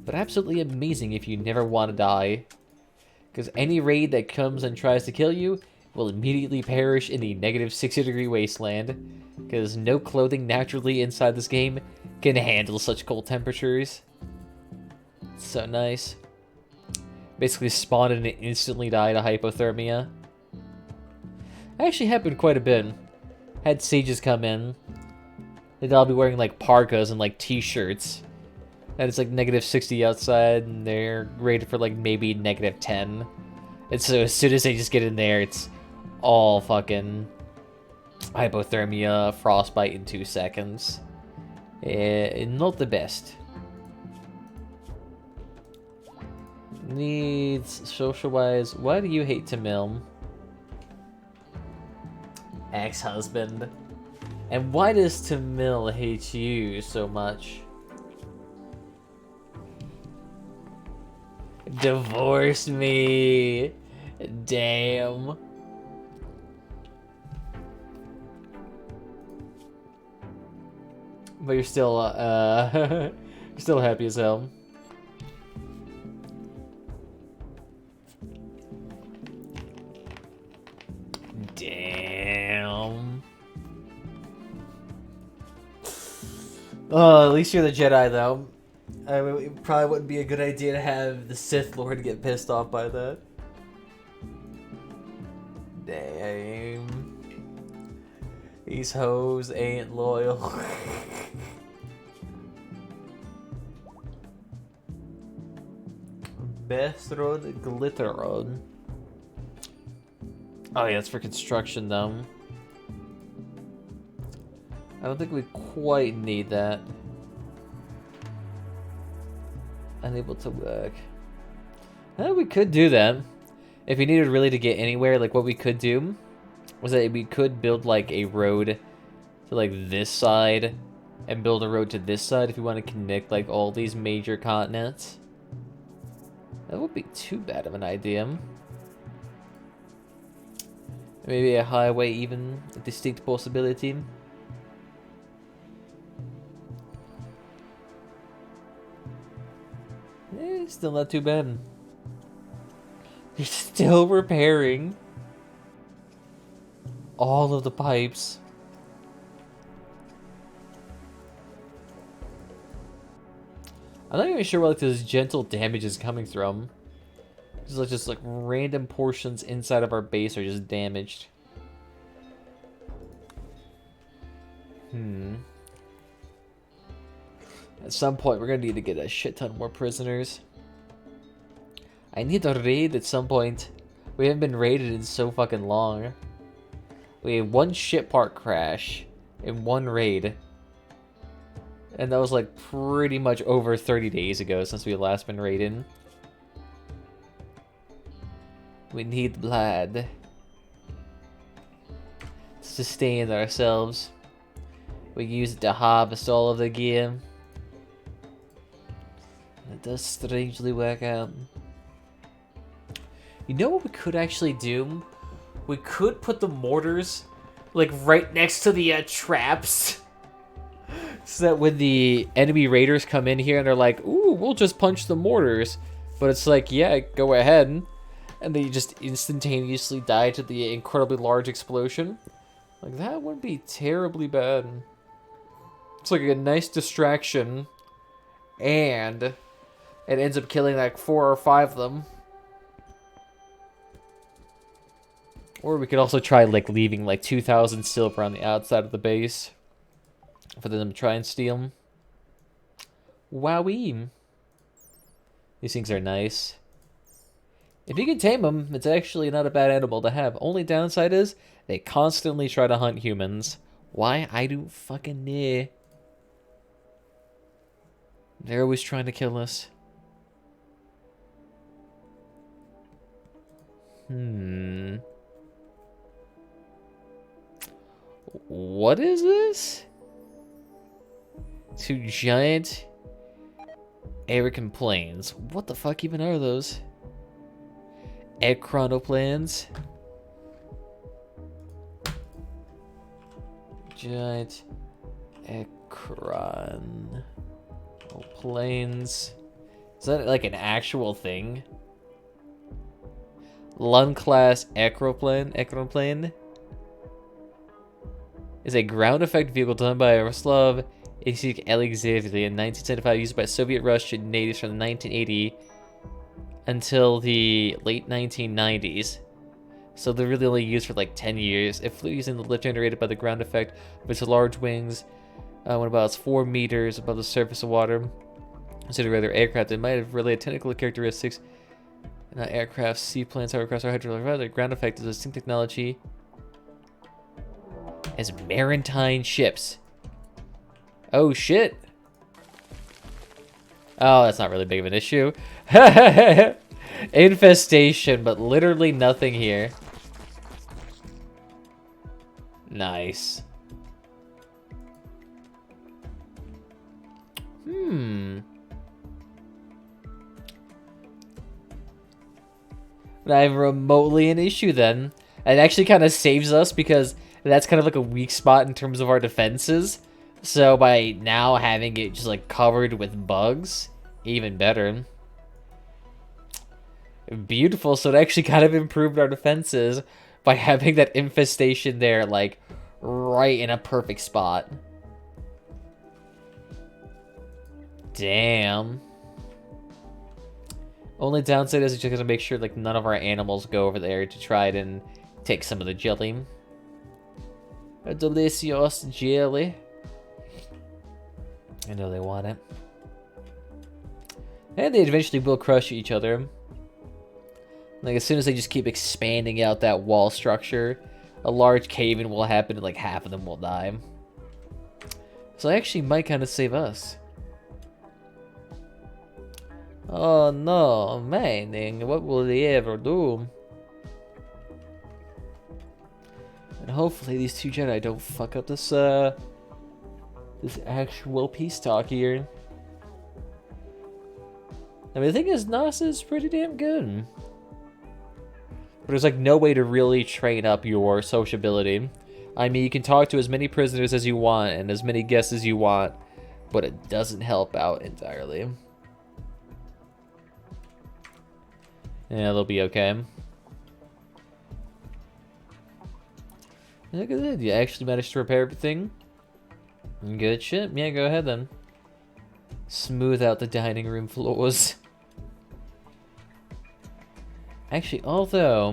but absolutely amazing if you never want to die. Because any raid that comes and tries to kill you will immediately perish in the -60-degree wasteland, because no clothing naturally inside this game can handle such cold temperatures. It's so nice. Basically spawn in and instantly die to hypothermia. Actually happened quite a bit. Had sages come in. They'd all be wearing like parkas and like t-shirts. And it's like -60 outside, and they're rated for like maybe -10. And so as soon as they just get in there, it's all fucking hypothermia, frostbite in 2 seconds. Not the best. Needs social-wise. Why do you hate Tamil? Ex-husband. And why does Tamil hate you so much? Divorce me. Damn. But you're still you're still happy as hell. Damn. Oh, at least you're the Jedi, though. I mean, it probably wouldn't be a good idea to have the Sith Lord get pissed off by that. Damn. These hoes ain't loyal. Best road, glitter road. Oh yeah, it's for construction though. I don't think we quite need that. Unable to work. We could do that. If we needed really to get anywhere, like what we could do was that we could build like a road to like this side and build a road to this side if you want to connect like all these major continents. That wouldn't be too bad of an idea. Maybe a highway even, a distinct possibility. Still not too bad. You're still repairing all of the pipes. I'm not even sure where like this gentle damage is coming from. Just like random portions inside of our base are just damaged. At some point, we're gonna need to get a shit ton more prisoners. I need to raid at some point. We haven't been raided in so fucking long. We had one ship part crash in one raid. And that was like pretty much over 30 days ago since we had last been raided. We need blood to sustain ourselves. We use it to harvest all of the gear. It does strangely work out. You know what we could actually do? We could put the mortars like right next to the traps. So that when the enemy raiders come in here and they're like, ooh, we'll just punch the mortars. But it's like, yeah, go ahead. And they just instantaneously die to the incredibly large explosion. Like, that wouldn't be terribly bad. It's like a nice distraction. And it ends up killing like 4 or 5 of them. Or we could also try like leaving like 2,000 silver on the outside of the base for them to try and steal. Wowee. These things are nice. If you can tame them, it's actually not a bad animal to have. Only downside is they constantly try to hunt humans. Why? I don't fucking know. They're always trying to kill us. What is this? 2 giant American planes. What the fuck even are those? Chronoplanes. Giant planes. Is that like an actual thing? Lund class Chronoplane is a ground effect vehicle designed by Yaroslav Alexeyevsky in 1975, used by Soviet Russian natives from 1980 until the late 1990s. So they're really only used for like 10 years. It flew using the lift generated by the ground effect of its large wings when about 4 meters above the surface of water. Consider other aircraft that might have related technical characteristics. Not aircraft, seaplanes, hovercrafts, or hydraulic ground effect is a distinct technology as maritime ships. Oh shit! Oh, that's not really big of an issue. Infestation, but literally nothing here. Nice. Not even remotely an issue then. It actually kind of saves us because that's kind of like a weak spot in terms of our defenses. So by now having it just like covered with bugs, even better. Beautiful, so it actually kind of improved our defenses by having that infestation there, like, right in a perfect spot. Damn. Only downside is just gonna make sure like none of our animals go over there to try and take some of the jelly. A delicious jelly. I know they want it. And they eventually will crush each other. Like as soon as they just keep expanding out that wall structure, a large cave-in will happen and like half of them will die. So I actually might kind of save us. Oh no, man, what will they ever do? And hopefully these two Jedi don't fuck up this this actual peace talk here. I mean, the thing is, NASA is pretty damn good. But there's like no way to really train up your sociability. I mean, you can talk to as many prisoners as you want and as many guests as you want, but it doesn't help out entirely. Yeah, they'll be okay. Look at that. You actually managed to repair everything? Good shit. Yeah, go ahead then. Smooth out the dining room floors. Actually, although...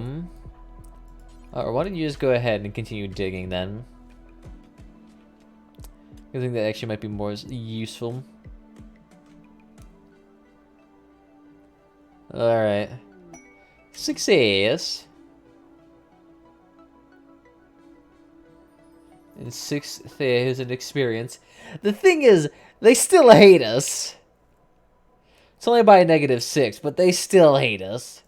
why don't you just go ahead and continue digging then? I think that actually might be more useful. Alright. Success. And 6,000 experience. The thing is, they still hate us. It's only by a -6, but they still hate us.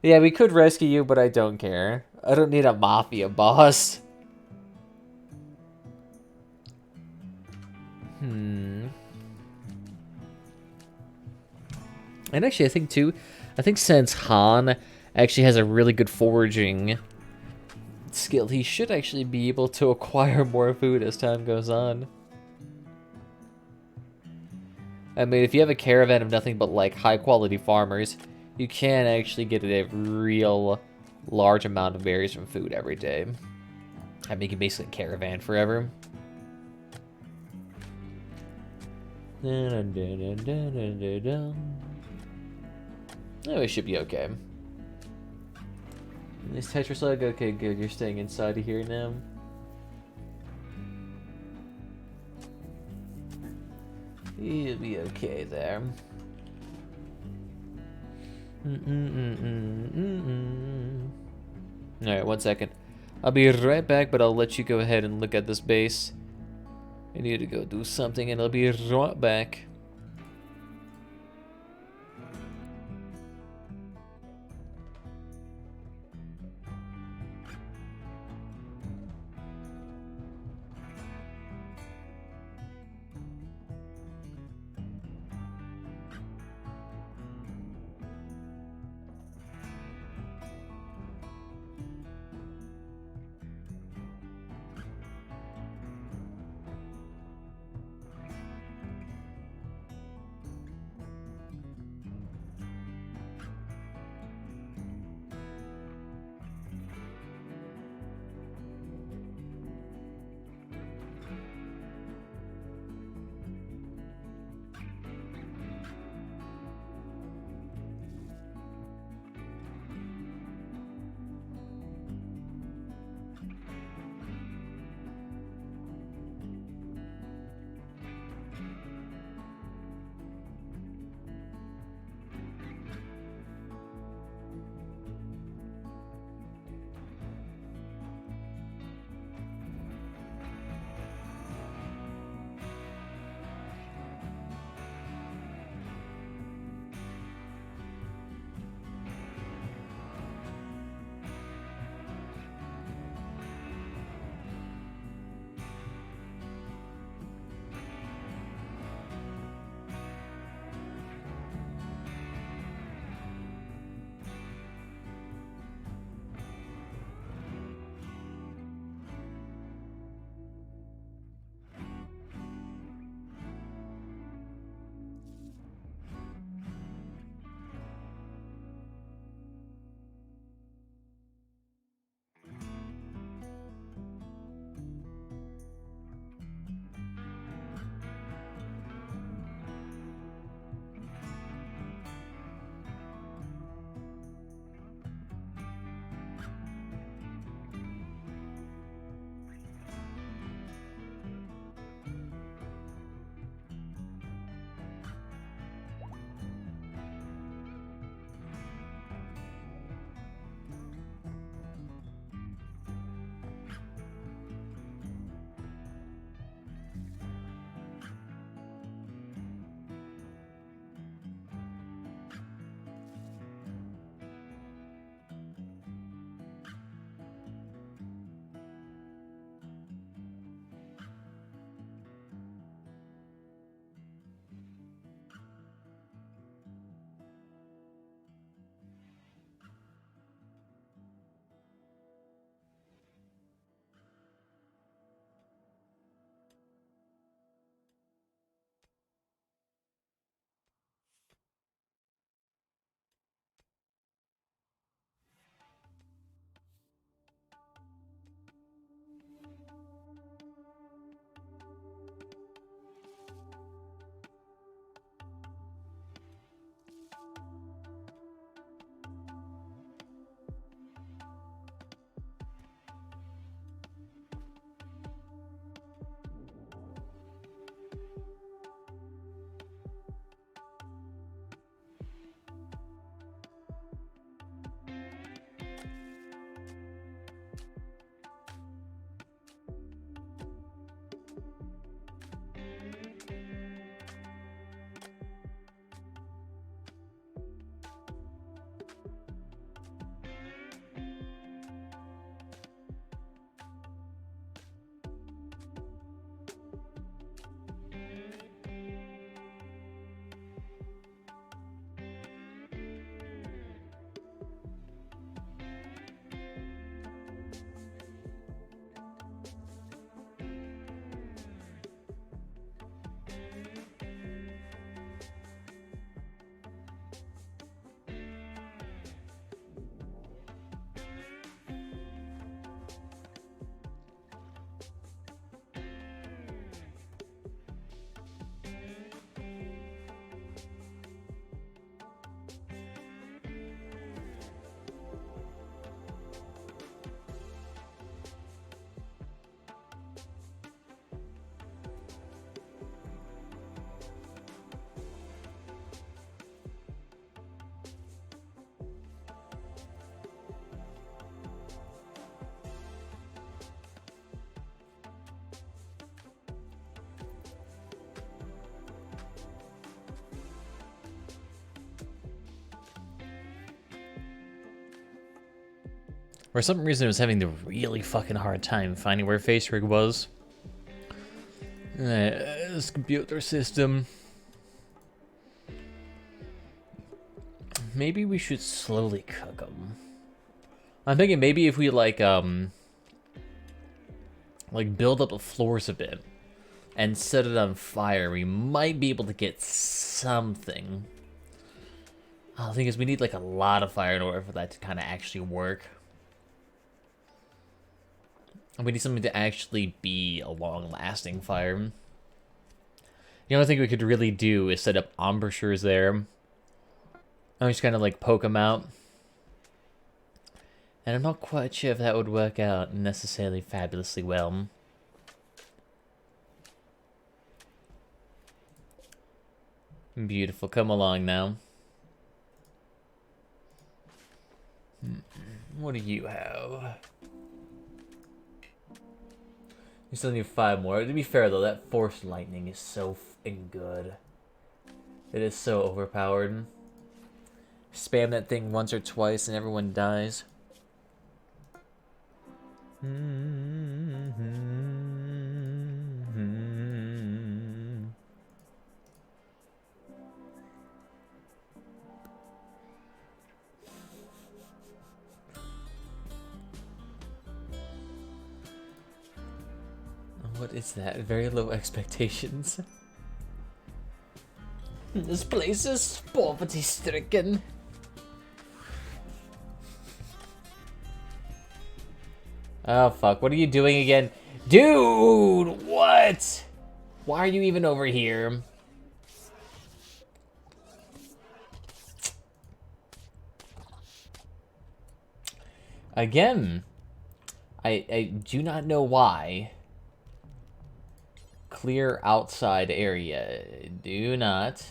Yeah, we could rescue you, but I don't care. I don't need a mafia boss. And actually, I think since Han actually has a really good foraging skill, he should actually be able to acquire more food as time goes on. I mean, if you have a caravan of nothing but like high quality farmers, you can actually get a real large amount of berries from food every day. I mean, you can basically caravan forever. Oh, we should be okay. This Tetraslug? Okay, good. You're staying inside of here now. You'll be okay there. Alright, 1 second. I'll be right back, but I'll let you go ahead and look at this base. I need to go do something, and I'll be right back. For some reason, I was having the really fucking hard time finding where Face Rig was. This computer system. Maybe we should slowly cook them. I'm thinking maybe if we like build up the floors a bit and set it on fire, we might be able to get something. The thing is, we need like a lot of fire in order for that to kind of actually work. We need something to actually be a long-lasting fire. The only thing we could really do is set up embouchures there. And just kind of like poke them out. And I'm not quite sure if that would work out necessarily fabulously well. Beautiful, come along now. What do you have? You still need 5 more. To be fair though, that force lightning is so f***ing good. It is so overpowered. Spam that thing once or twice and everyone dies. What is that? Very low expectations. This place is poverty-stricken. Oh fuck, what are you doing again? Dude, what? Why are you even over here? Again, I do not know why. Clear outside area. Do not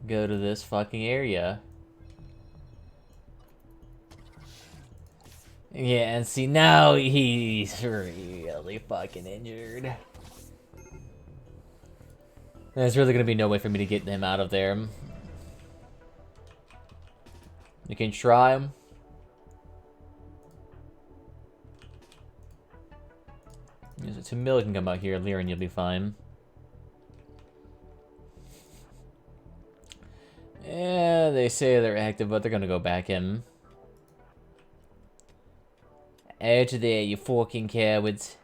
go to this fucking area. Yeah, and see, now he's really fucking injured. There's really gonna be no way for me to get him out of there. You can try him. So Mill can come out here, Lyra, and you'll be fine. Yeah, they say they're active, but they're gonna go back in. Out of there, you fucking cowards.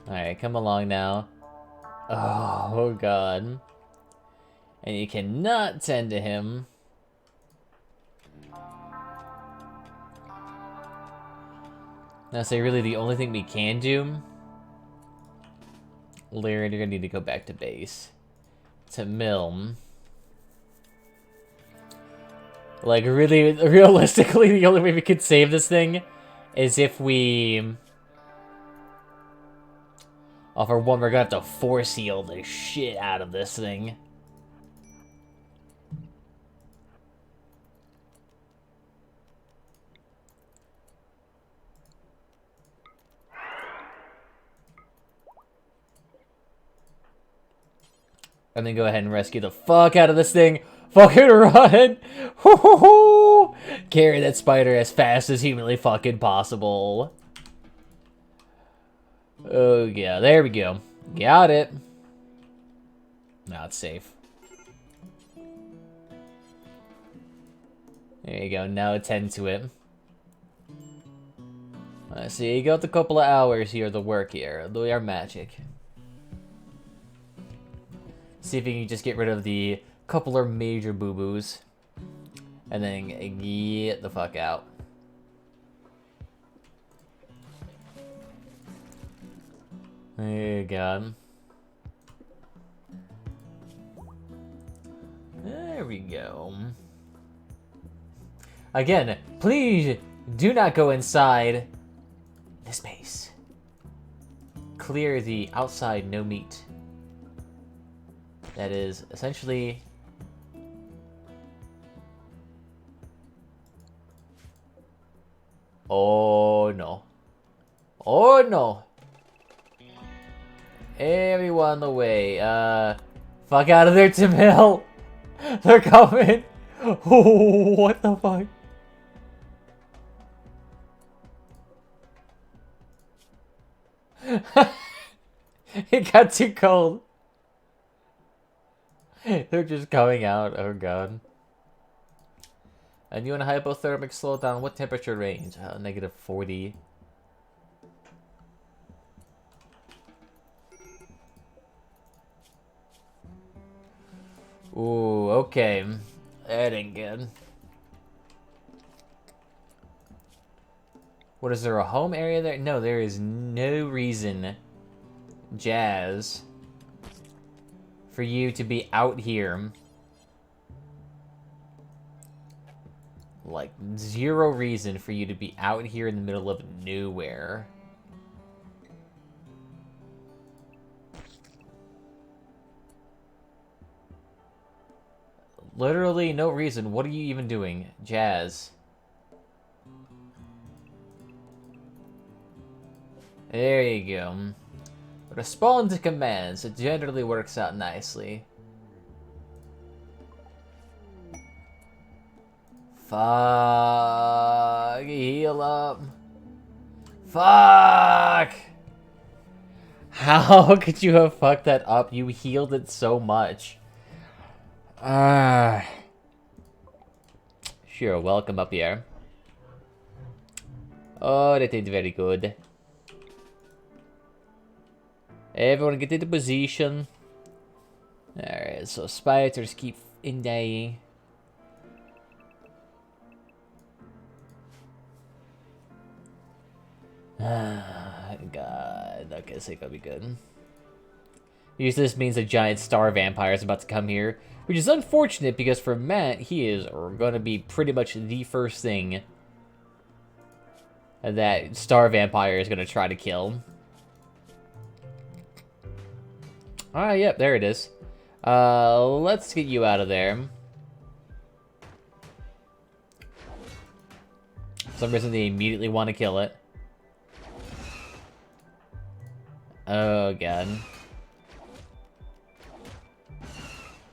Alright, come along now. Oh, God. And you cannot tend to him. Now, say really the only thing we can do... Lyra, you're gonna need to go back to base. To Milm. Like, really, realistically, the only way we could save this thing is if we... Oh, for one, we're gonna have to force heal the shit out of this thing. And then go ahead and rescue the fuck out of this thing. Fucking run! Hoo-hoo-hoo! Carry that spider as fast as humanly fucking possible. Oh yeah, there we go. Got it. Now it's safe. There you go, now attend to it. So you got a couple of hours here to work here. Do our magic. See if you can just get rid of the couple of major boo-boos. And then get the fuck out. There you go. There we go. Again, please do not go inside this base. Clear the outside no meat. That is essentially... Oh no. Oh no. Everyone away. Fuck out of there, Tim Hill. They're coming. Oh, what the fuck? It got too cold. They're just coming out. Oh god. And you in a hypothermic slowdown. What temperature range? Negative 40. Ooh, okay. That ain't good. What, is there a home area there? No, there is no reason, Jazz, for you to be out here. Like, zero reason for you to be out here in the middle of nowhere. Literally no reason. What are you even doing, Jazz? There you go. Respond to commands. It generally works out nicely. Fuck. Heal up. Fuck. How could you have fucked that up? You healed it so much. Sure, welcome up here. Oh, that did very good. Everyone get into position. Alright, so spiders keep in dying. God, okay, so it's gonna be good. Usually this means a giant star vampire is about to come here, which is unfortunate because for Matt, he is gonna be pretty much the first thing that star vampire is gonna try to kill. Alright, yep, there it is. Let's get you out of there. For some reason they immediately want to kill it. Oh god.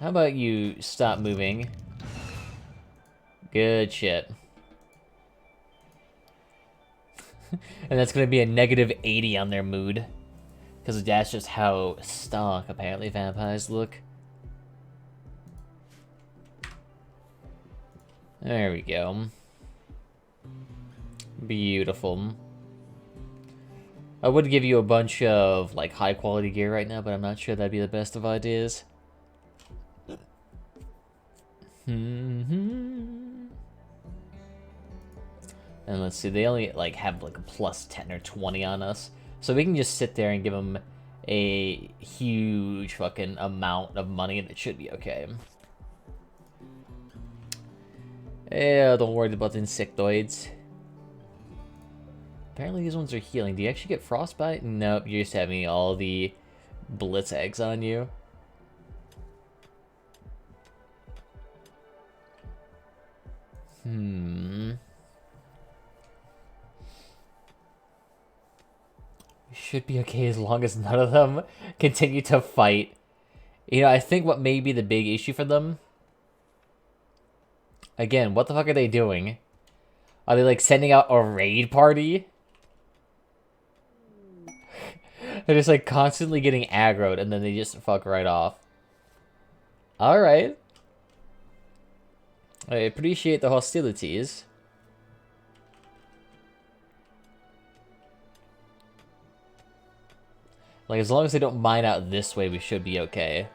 How about you stop moving? Good shit. And that's gonna be a negative 80 on their mood. Because that's just how stark, apparently, vampires look. There we go. Beautiful. I would give you a bunch of, like, high-quality gear right now, but I'm not sure that'd be the best of ideas. And let's see, they only, like, have, like, a plus 10 or 20 on us. So we can just sit there and give them a huge fucking amount of money, and it should be okay. Yeah, don't worry about the insectoids. Apparently these ones are healing. Do you actually get frostbite? Nope, you're just having all the blitz eggs on you. Should be okay as long as none of them continue to fight. You know, I think what may be the big issue for them... Again, what the fuck are they doing? Are they, like, sending out a raid party? They're just, like, constantly getting aggroed, and then they just fuck right off. Alright. I appreciate the hostilities. Like, as long as they don't mine out this way, we should be okay.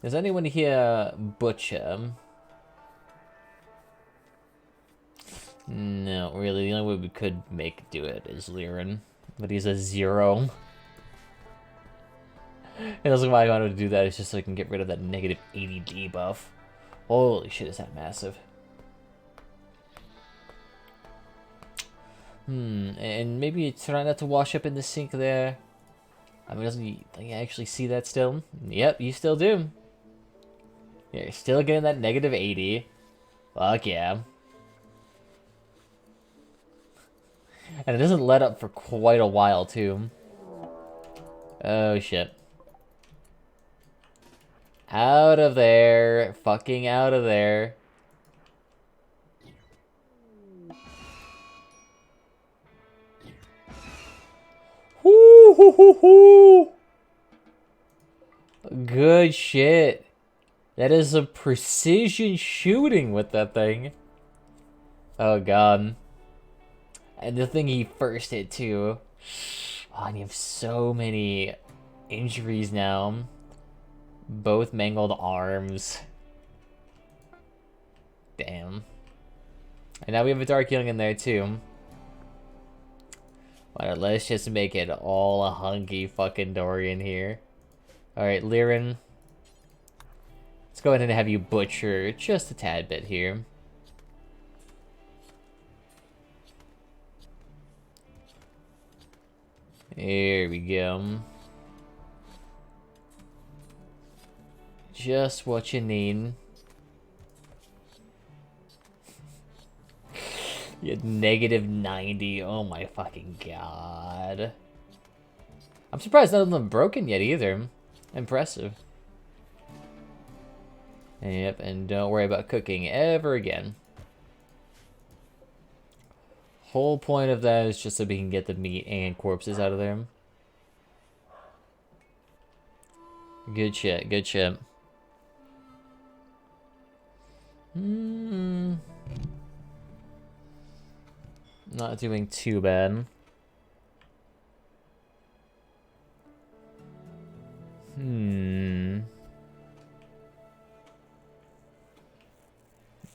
Does anyone here butcher? No, really. The only way we could make do it is Liren. But he's a 0. And that's why I wanted to do that, is just so I can get rid of that negative 80 debuff. Holy shit, is that massive. And maybe try not to wash up in the sink there. I mean, doesn't he actually see that still? Yep, you still do. Yeah, you're still getting that negative 80. Fuck yeah. And it doesn't let up for quite a while, too. Oh, shit. Out of there. Fucking out of there. Hoo, hoo, hoo, hoo. Good shit. That is a precision shooting with that thing. Oh, God. And the thing he first hit, too. Oh, and you have so many injuries now. Both mangled arms. Damn. And now we have a Dark Young in there, too. Alright, let's just make it all a hunky fucking Dorian here. Alright, Liren. Let's go ahead and have you butcher just a tad bit here. There we go. Just what you need. You had -90. Oh my fucking god. I'm surprised none of them broken yet either. Impressive. Yep, and don't worry about cooking ever again. Whole point of that is just so we can get the meat and corpses out of there. Good shit, good shit. Not doing too bad.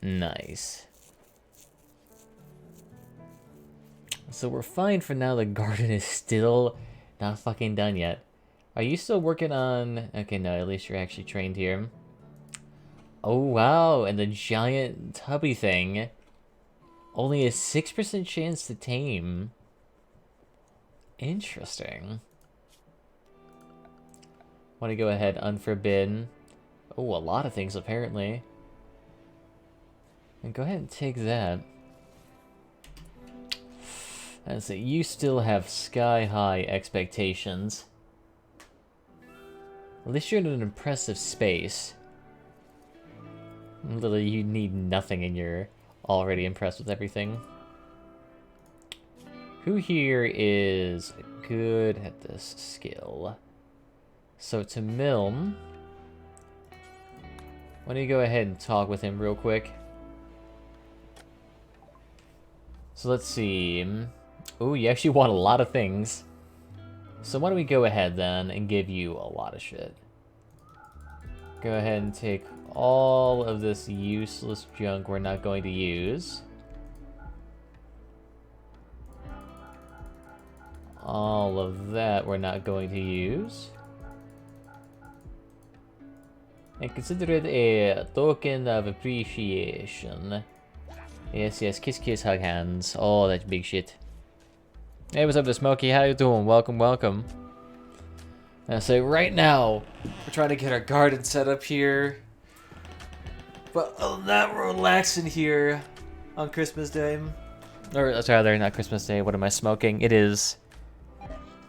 Nice. So we're fine for now. The garden is still not fucking done yet. Are you still working on... Okay, no, at least you're actually trained here. Oh, wow, and the giant tubby thing. Only a 6% chance to tame. Interesting. Want to go ahead, unforbidden. Oh, a lot of things, apparently. And go ahead and take that. And so you still have sky-high expectations. At least you're in an impressive space. Literally, you need nothing and you're already impressed with everything. Who here is good at this skill? So to Milm, why don't you go ahead and talk with him real quick? So let's see. Oh, you actually want a lot of things. So why don't we go ahead then and give you a lot of shit. Go ahead and take all of this useless junk we're not going to use. All of that we're not going to use. And consider it a token of appreciation. Yes, yes, kiss, kiss, hug hands. Oh, that's big shit. Hey, what's up to Smokey? How you doing? Welcome, welcome. And so right now, we're trying to get our garden set up here. But other than that, we're relaxing here on Christmas Day. Or, rather, not Christmas Day. What am I smoking? It is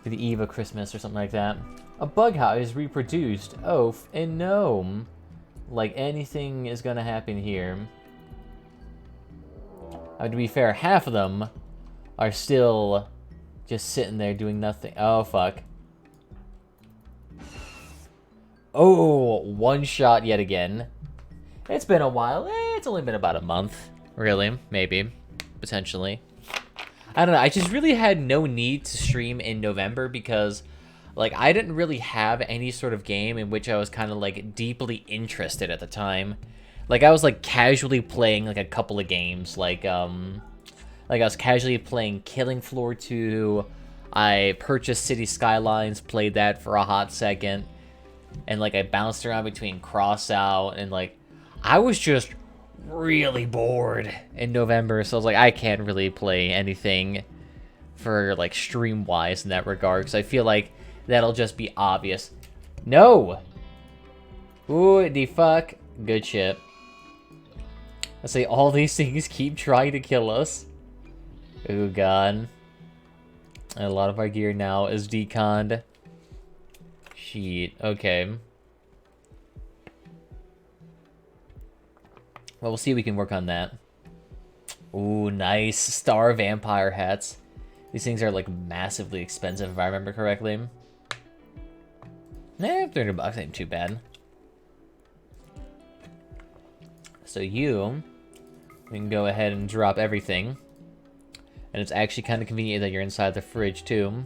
the eve of Christmas or something like that. A bug house is reproduced. Oaf and gnome. Like anything is gonna happen here. To be fair, half of them are still just sitting there doing nothing. Oh, fuck. Oh, one shot yet again. It's been a while. It's only been about a month. Really, maybe. Potentially. I don't know. I just really had no need to stream in November because, like, I didn't really have any sort of game in which I was kind of, like, deeply interested at the time. Like, I was, like, casually playing, like, a couple of games. Like, I was casually playing Killing Floor 2. I purchased City Skylines, played that for a hot second. And, like, I bounced around between Crossout and, like, I was just really bored in November. So I was like, I can't really play anything for, like, stream-wise in that regard. Because I feel like that'll just be obvious. No! Ooh, the fuck. Good shit. I say all these things keep trying to kill us. Oh god. And a lot of our gear now is deconned. sheet. Okay. Well, we'll see if we can work on that. Ooh, nice. Star vampire hats. These things are, like, massively expensive, if I remember correctly. Nah, $300 ain't too bad. So we can go ahead and drop everything. And it's actually kind of convenient that you're inside the fridge, too.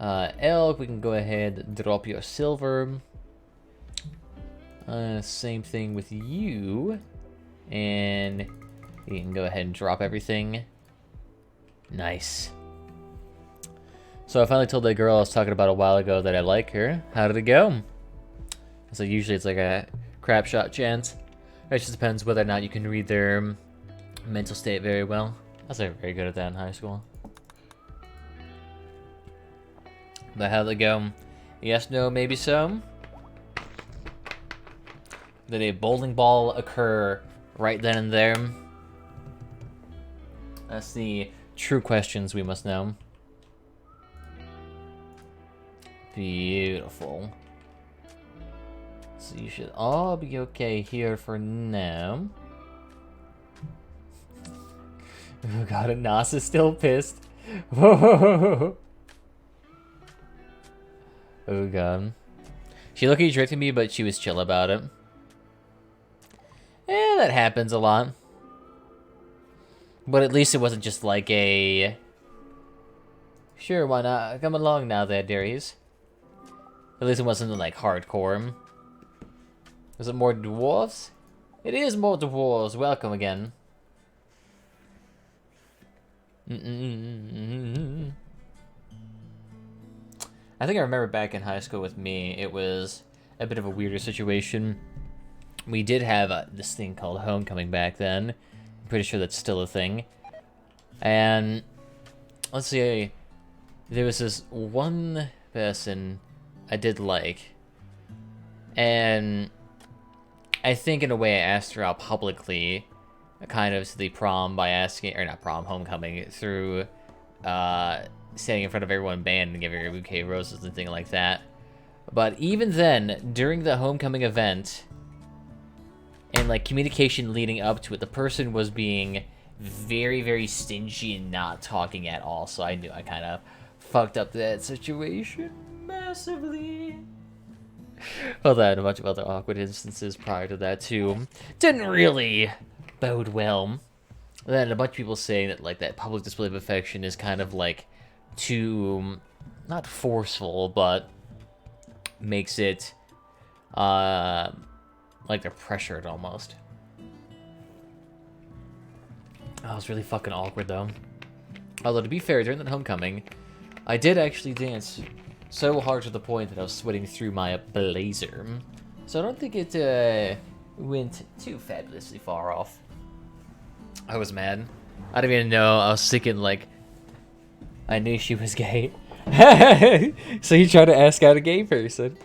Elk, we can go ahead and drop your silver. Same thing with you. And you can go ahead and drop everything. Nice. So I finally told that girl I was talking about a while ago that I like her. How did it go? So usually it's like a crap shot chance. It just depends whether or not you can read their mental state very well. I was very good at that in high school. But how did it go? Yes, no, maybe so? Did a bowling ball occur right then and there? That's the true questions we must know. Beautiful. So you should all be okay here for now. Oh god, Anas is still pissed. Oh god. She looked at me, but she was chill about it. That happens a lot. But at least it wasn't just like a... Sure, why not? Come along now there, dearies. At least it wasn't like hardcore. Is it more dwarves? It is more dwarves. Welcome again. I think I remember back in high school with me, it was a bit of a weirder situation. We did have this thing called homecoming back then. I'm pretty sure that's still a thing. And let's see, there was this one person I did like, and I think in a way I asked her out publicly, kind of to the prom by asking, or not prom, homecoming, through standing in front of everyone band and giving her a bouquet of roses and things like that. But even then, during the homecoming event, and like communication leading up to it, the person was being very, very stingy and not talking at all. So I knew I kind of fucked up that situation massively. Although I had a bunch of other awkward instances prior to that too. Didn't really bode well. Then a bunch of people saying that like that public display of affection is kind of like too, not forceful, but makes it like they're pressured almost. Oh, it was really fucking awkward though. Although to be fair, during that homecoming, I did actually dance so hard to the point that I was sweating through my blazer. So I don't think it went too fabulously far off. I was mad. I didn't even know. I was thinking like, I knew she was gay. So you tried to ask out a gay person.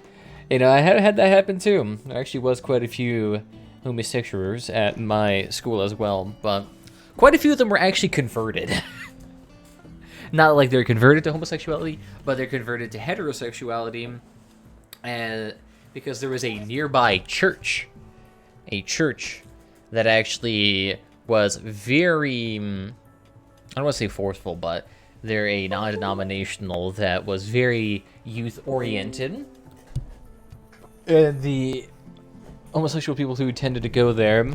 You know, I had that happen too. There actually was quite a few homosexuals at my school as well, but quite a few of them were actually converted. Not like they're converted to homosexuality, but they're converted to heterosexuality, and because there was a nearby church, that actually was very, I don't want to say forceful, but they're a non-denominational that was very youth-oriented. And the homosexual people who tended to go there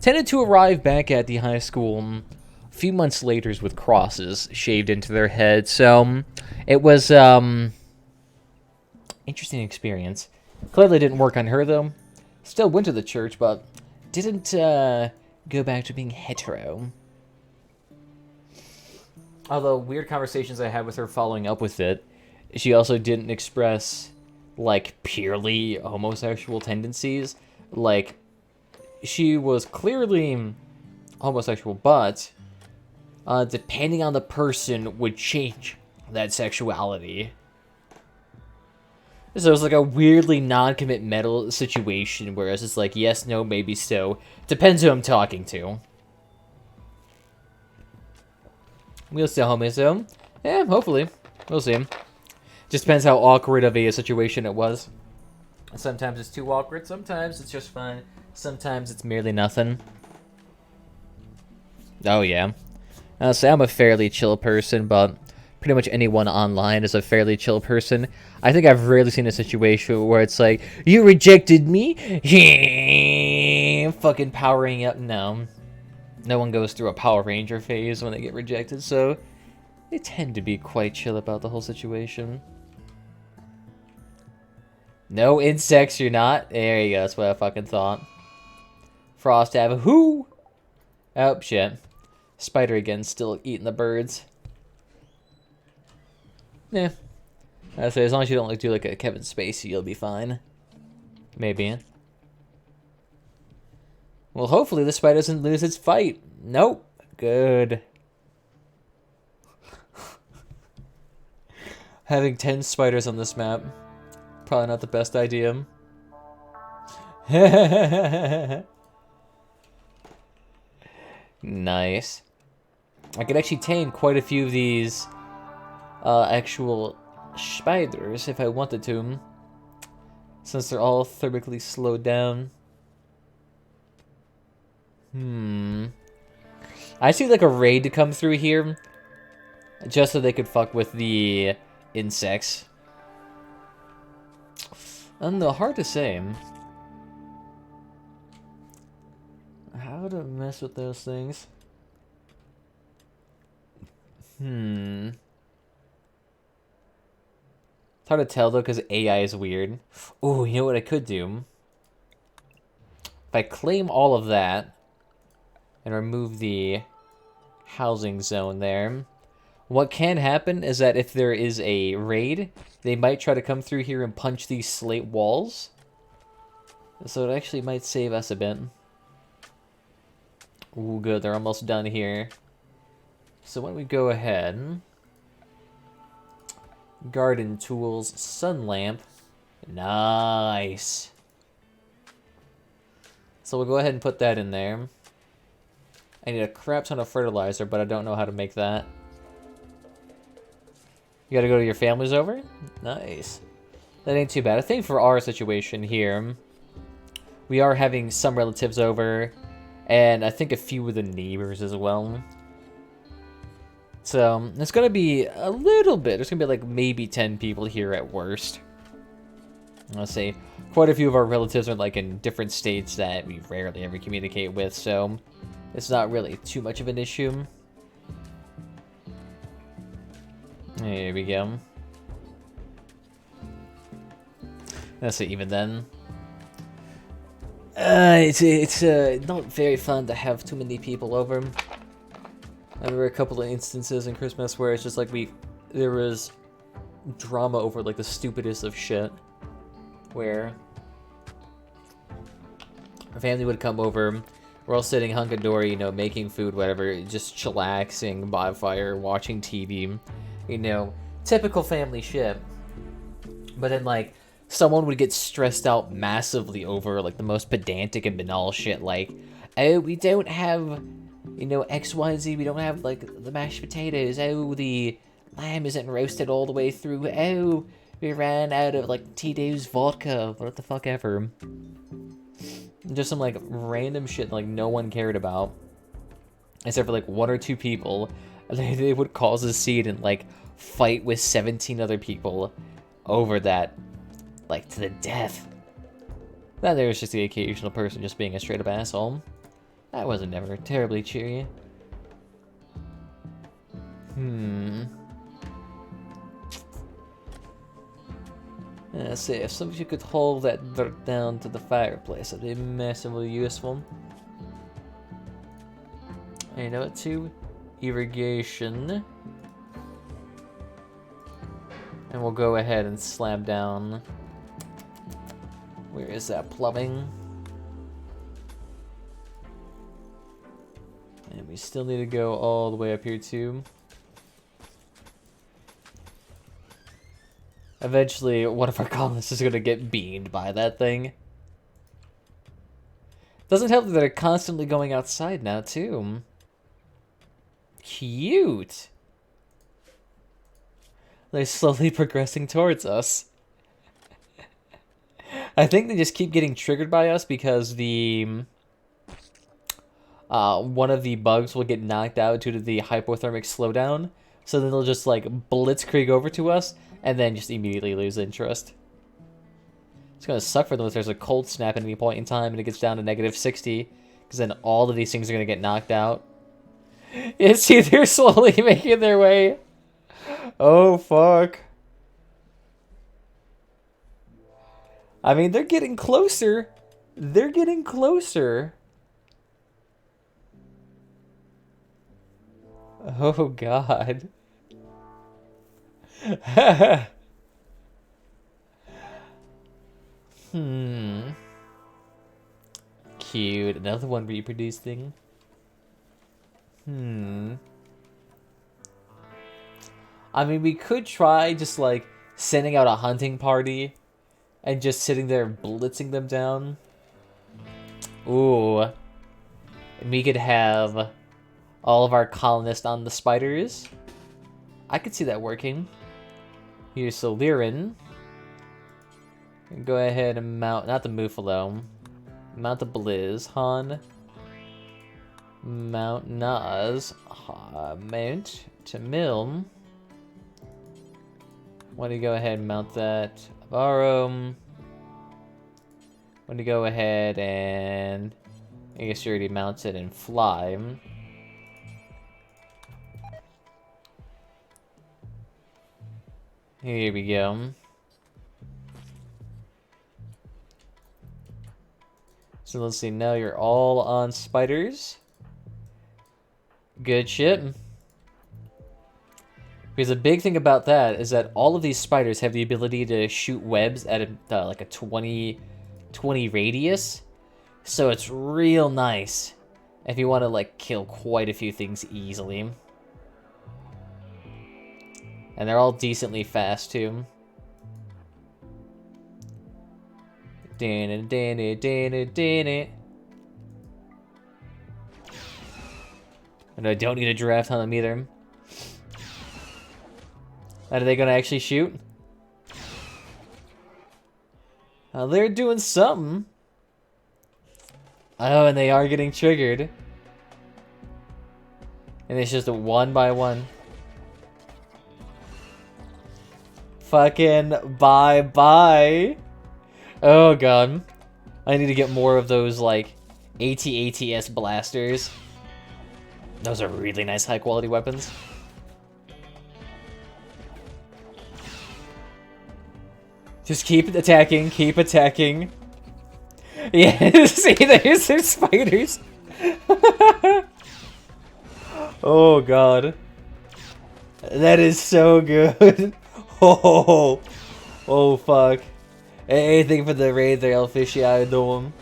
tended to arrive back at the high school a few months later with crosses shaved into their heads. So it was interesting experience. Clearly didn't work on her though. Still went to the church, but didn't go back to being hetero. Although weird conversations I had with her following up with it, she also didn't express like purely homosexual tendencies. Like she was clearly homosexual, but depending on the person would change that sexuality. So it was like a weirdly non-commitmental situation, whereas it's like yes, no, maybe so. Depends who I'm talking to. We'll see how homies though. Yeah, hopefully. We'll see. Just depends how awkward of a situation it was. Sometimes it's too awkward, sometimes it's just fine, sometimes it's merely nothing. Oh yeah. I'll say I'm a fairly chill person, but pretty much anyone online is a fairly chill person. I think I've rarely seen a situation where it's like, you rejected me? Fucking powering up. No. No one goes through a Power Ranger phase when they get rejected, so they tend to be quite chill about the whole situation. No insects, you're not? There you go, that's what I fucking thought. Frost have who? Oh, shit. Spider again, still eating the birds. Yeah. I say, as long as you don't like do like a Kevin Spacey, you'll be fine. Maybe. Well, hopefully the spider doesn't lose its fight. Nope. Good. Having 10 spiders on this map. Probably not the best idea. Nice. I could actually tame quite a few of these actual spiders if I wanted to, since they're all thermically slowed down. I see like a raid to come through here, just so they could fuck with the insects. I don't know, hard to say. How to mess with those things? It's hard to tell though, because AI is weird. Ooh, you know what I could do? If I claim all of that and remove the housing zone there, what can happen is that if there is a raid, they might try to come through here and punch these slate walls. So it actually might save us a bit. Ooh, good, they're almost done here. So when we go ahead, garden tools, sun lamp, nice. So we'll go ahead and put that in there. I need a crap ton of fertilizer, but I don't know how to make that. You gotta go to your family's over? Nice. That ain't too bad. I think for our situation here, we are having some relatives over, and I think a few of the neighbors as well. So, it's gonna be a little bit. There's gonna be like maybe 10 people here at worst. Let's say quite a few of our relatives are like in different states that we rarely ever communicate with, so it's not really too much of an issue. There we go. Let's see, even then. It's not very fun to have too many people over. There were a couple of instances in Christmas where it's just like there was drama over like the stupidest of shit. Where our family would come over, we're all sitting hunky-dory, you know, making food, whatever, just chillaxing by a fire, watching TV, you know, typical family shit. But then like someone would get stressed out massively over like the most pedantic and banal shit, like, oh, we don't have, you know, X, Y, Z, we don't have, like, the mashed potatoes. Oh, the lamb isn't roasted all the way through. Oh, we ran out of, like, Tito's vodka. What the fuck ever. Just some, like, random shit, like, no one cared about. Except for, like, one or two people. They would cause a scene and, like, fight with 17 other people over that, like, to the death. Then there was just the occasional person just being a straight-up asshole. That wasn't never terribly cheery. Let's see, if some of you could hold that dirt down to the fireplace, that'd be massively useful. And you know what, too? Irrigation. And we'll go ahead and slam down. Where is that plumbing? And we still need to go all the way up here too. Eventually, one of our colonists is gonna get beamed by that thing. Doesn't help that they're constantly going outside now too. Cute. They're slowly progressing towards us. I think they just keep getting triggered by us because the one of the bugs will get knocked out due to the hypothermic slowdown. So then they'll just like blitzkrieg over to us and then just immediately lose interest. It's gonna suck for them if there's a cold snap at any point in time and it gets down to -60, because then all of these things are gonna get knocked out. You see, they're slowly making their way. Oh fuck. I mean, they're getting closer. They're getting closer. Oh god. Cute. Another one reproducing. I mean, we could try just like sending out a hunting party and just sitting there blitzing them down. Ooh. And we could have all of our colonists on the spiders. I could see that working. Here's Solirin. Go ahead and mount, not the Muffalo. Mount the Blizz. Han. Mount Nas. Mount to Milm. Why don't you go ahead and mount that? Borrow. Why don't you go ahead and... I guess you already mounted and fly. Here we go. So let's see, now you're all on spiders. Good shit. Because the big thing about that is that all of these spiders have the ability to shoot webs at a, like a 20 radius. So it's real nice if you want to like kill quite a few things easily. And they're all decently fast too. And I don't need a draft on them either. Are they gonna actually shoot? They're doing something. Oh, and they are getting triggered. And it's just a one by one. Fucking bye-bye. Oh, God. I need to get more of those, like, AT-ATS blasters. Those are really nice high-quality weapons. Just keep attacking, keep attacking. Yeah, see, there's their spiders. Oh, God. That is so good. Oh, oh, fuck. Anything for the raid, the Elfishi Dome.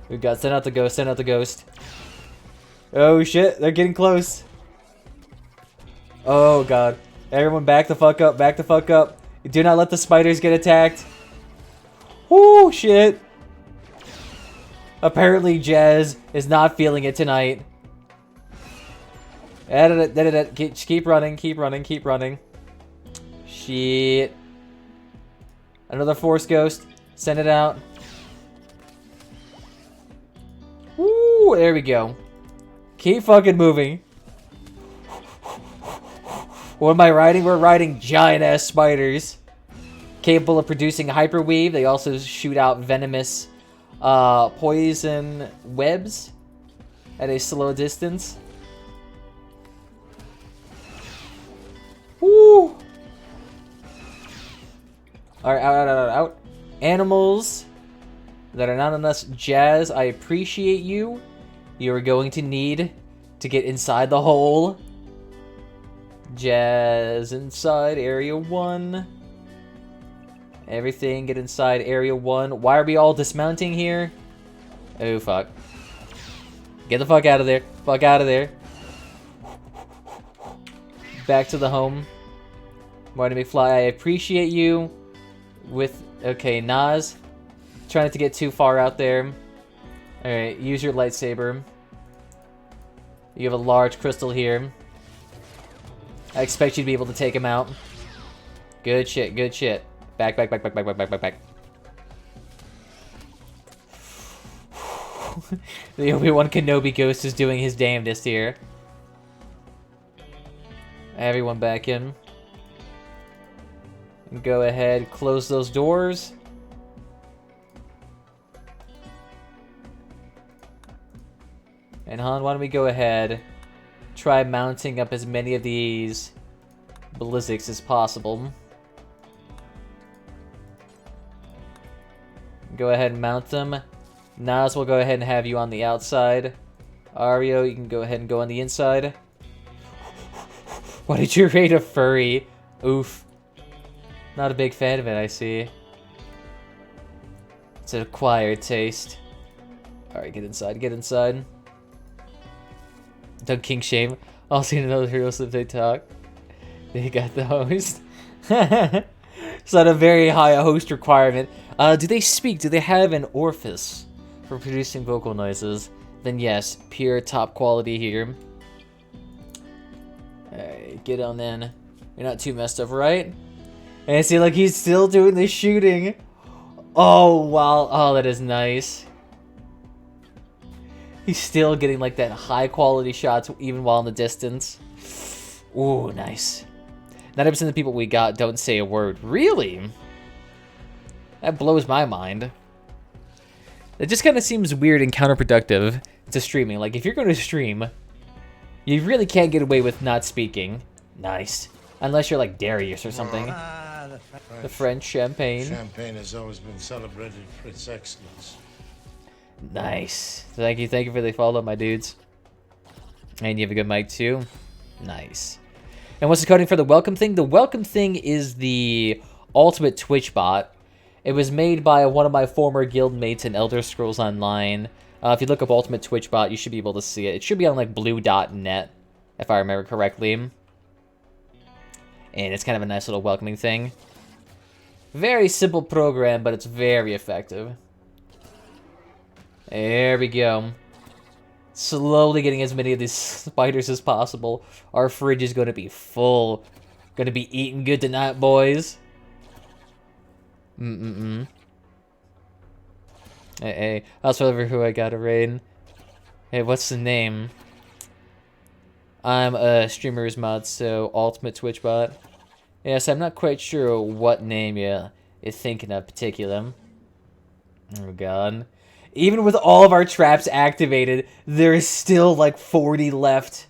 We've got send out the ghost, send out the ghost. Oh, shit, they're getting close. Oh, God. Everyone back the fuck up, back the fuck up. Do not let the spiders get attacked. Whoo, shit. Apparently, Jazz is not feeling it tonight. Keep running, keep running, keep running. Shit. Another Force Ghost. Send it out. Woo, there we go. Keep fucking moving. What am I riding? We're riding giant-ass spiders. Capable of producing hyperweave. They also shoot out venomous poison webs at a slow distance. Woo! Alright, out. Animals that are not on us. Jazz, I appreciate you. You are going to need to get inside the hole. Jazz, inside Area 1. Everything, get inside Area 1. Why are we all dismounting here? Oh, fuck. Get the fuck out of there. Fuck out of there. Back to the home. Marty McFly, I appreciate you. With, okay, Nas. Try not to get too far out there. Alright, use your lightsaber. You have a large crystal here. I expect you to be able to take him out. Good shit, good shit. Back. The Obi-Wan Kenobi ghost is doing his damnedest here. Everyone back in. Go ahead, close those doors. And Han, why don't we go ahead, try mounting up as many of these ballistics as possible. Go ahead and mount them. Nas will go ahead and have you on the outside. Ario, you can go ahead and go on the inside. Why did you rate a furry? Oof. Not a big fan of it, I see. It's an acquired taste. Alright, get inside, get inside. Doug King Shame. I'll see another heroes if they talk. They got the host. It's not a very high host requirement. Do they speak? Do they have an orifice for producing vocal noises? Then yes, pure top quality here. Alright, get on then. You're not too messed up, right? And I see, like, he's still doing the shooting. Oh, wow. Oh, that is nice. He's still getting, like, that high-quality shots even while in the distance. Ooh, nice. 90% of the people we got don't say a word. Really? That blows my mind. It just kind of seems weird and counterproductive to streaming. Like, if you're going to stream, you really can't get away with not speaking. Nice. Unless you're like Darius or something. The French champagne. Champagne has always been celebrated for its excellence. Nice. Thank you for the follow, my dudes. And you have a good mic too. Nice. And what's the coding for the welcome thing? The welcome thing is the ultimate Twitch bot. It was made by one of my former guild mates in Elder Scrolls Online. If you look up ultimate Twitch bot, you should be able to see it. It should be on like blue.net, if I remember correctly. And it's kind of a nice little welcoming thing. Very simple program, but it's very effective. There we go. Slowly getting as many of these spiders as possible. Our fridge is going to be full. Going to be eating good tonight, boys. Hey, I'll tell you who I got to raid. Hey, what's the name? I'm a streamer's mod, so ultimate Twitch bot. Yes, I'm not quite sure what name you're thinking of particular. Oh god. Even with all of our traps activated, there is still like 40 left.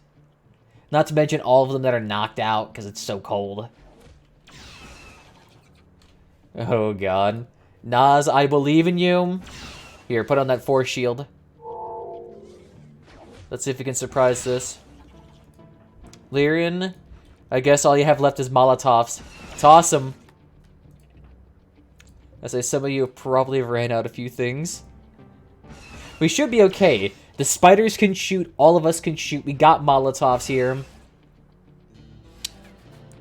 Not to mention all of them that are knocked out because it's so cold. Oh god. Nas, I believe in you. Here, put on that force shield. Let's see if we can surprise this. Lyrian, I guess all you have left is Molotovs. Toss them. I say some of you probably ran out a few things. We should be okay. The spiders can shoot. All of us can shoot. We got Molotovs here.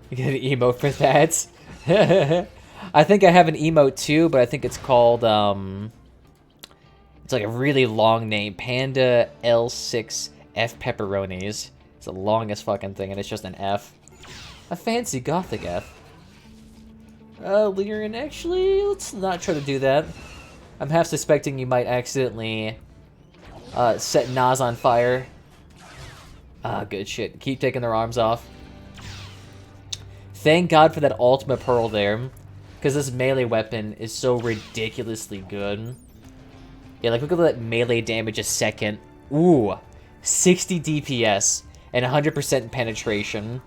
You get an emote for that. I think I have an emote too, but I think it's called, it's like a really long name. Panda L6 F Pepperonis. It's the longest fucking thing, and it's just an F. A fancy gothic F. Lyrian, actually, let's not try to do that. I'm half suspecting you might accidentally set Nas on fire. Good shit. Keep taking their arms off. Thank God for that ultimate pearl there. Because this melee weapon is so ridiculously good. Yeah, like look at that melee damage a second. Ooh. 60 DPS and 100% penetration.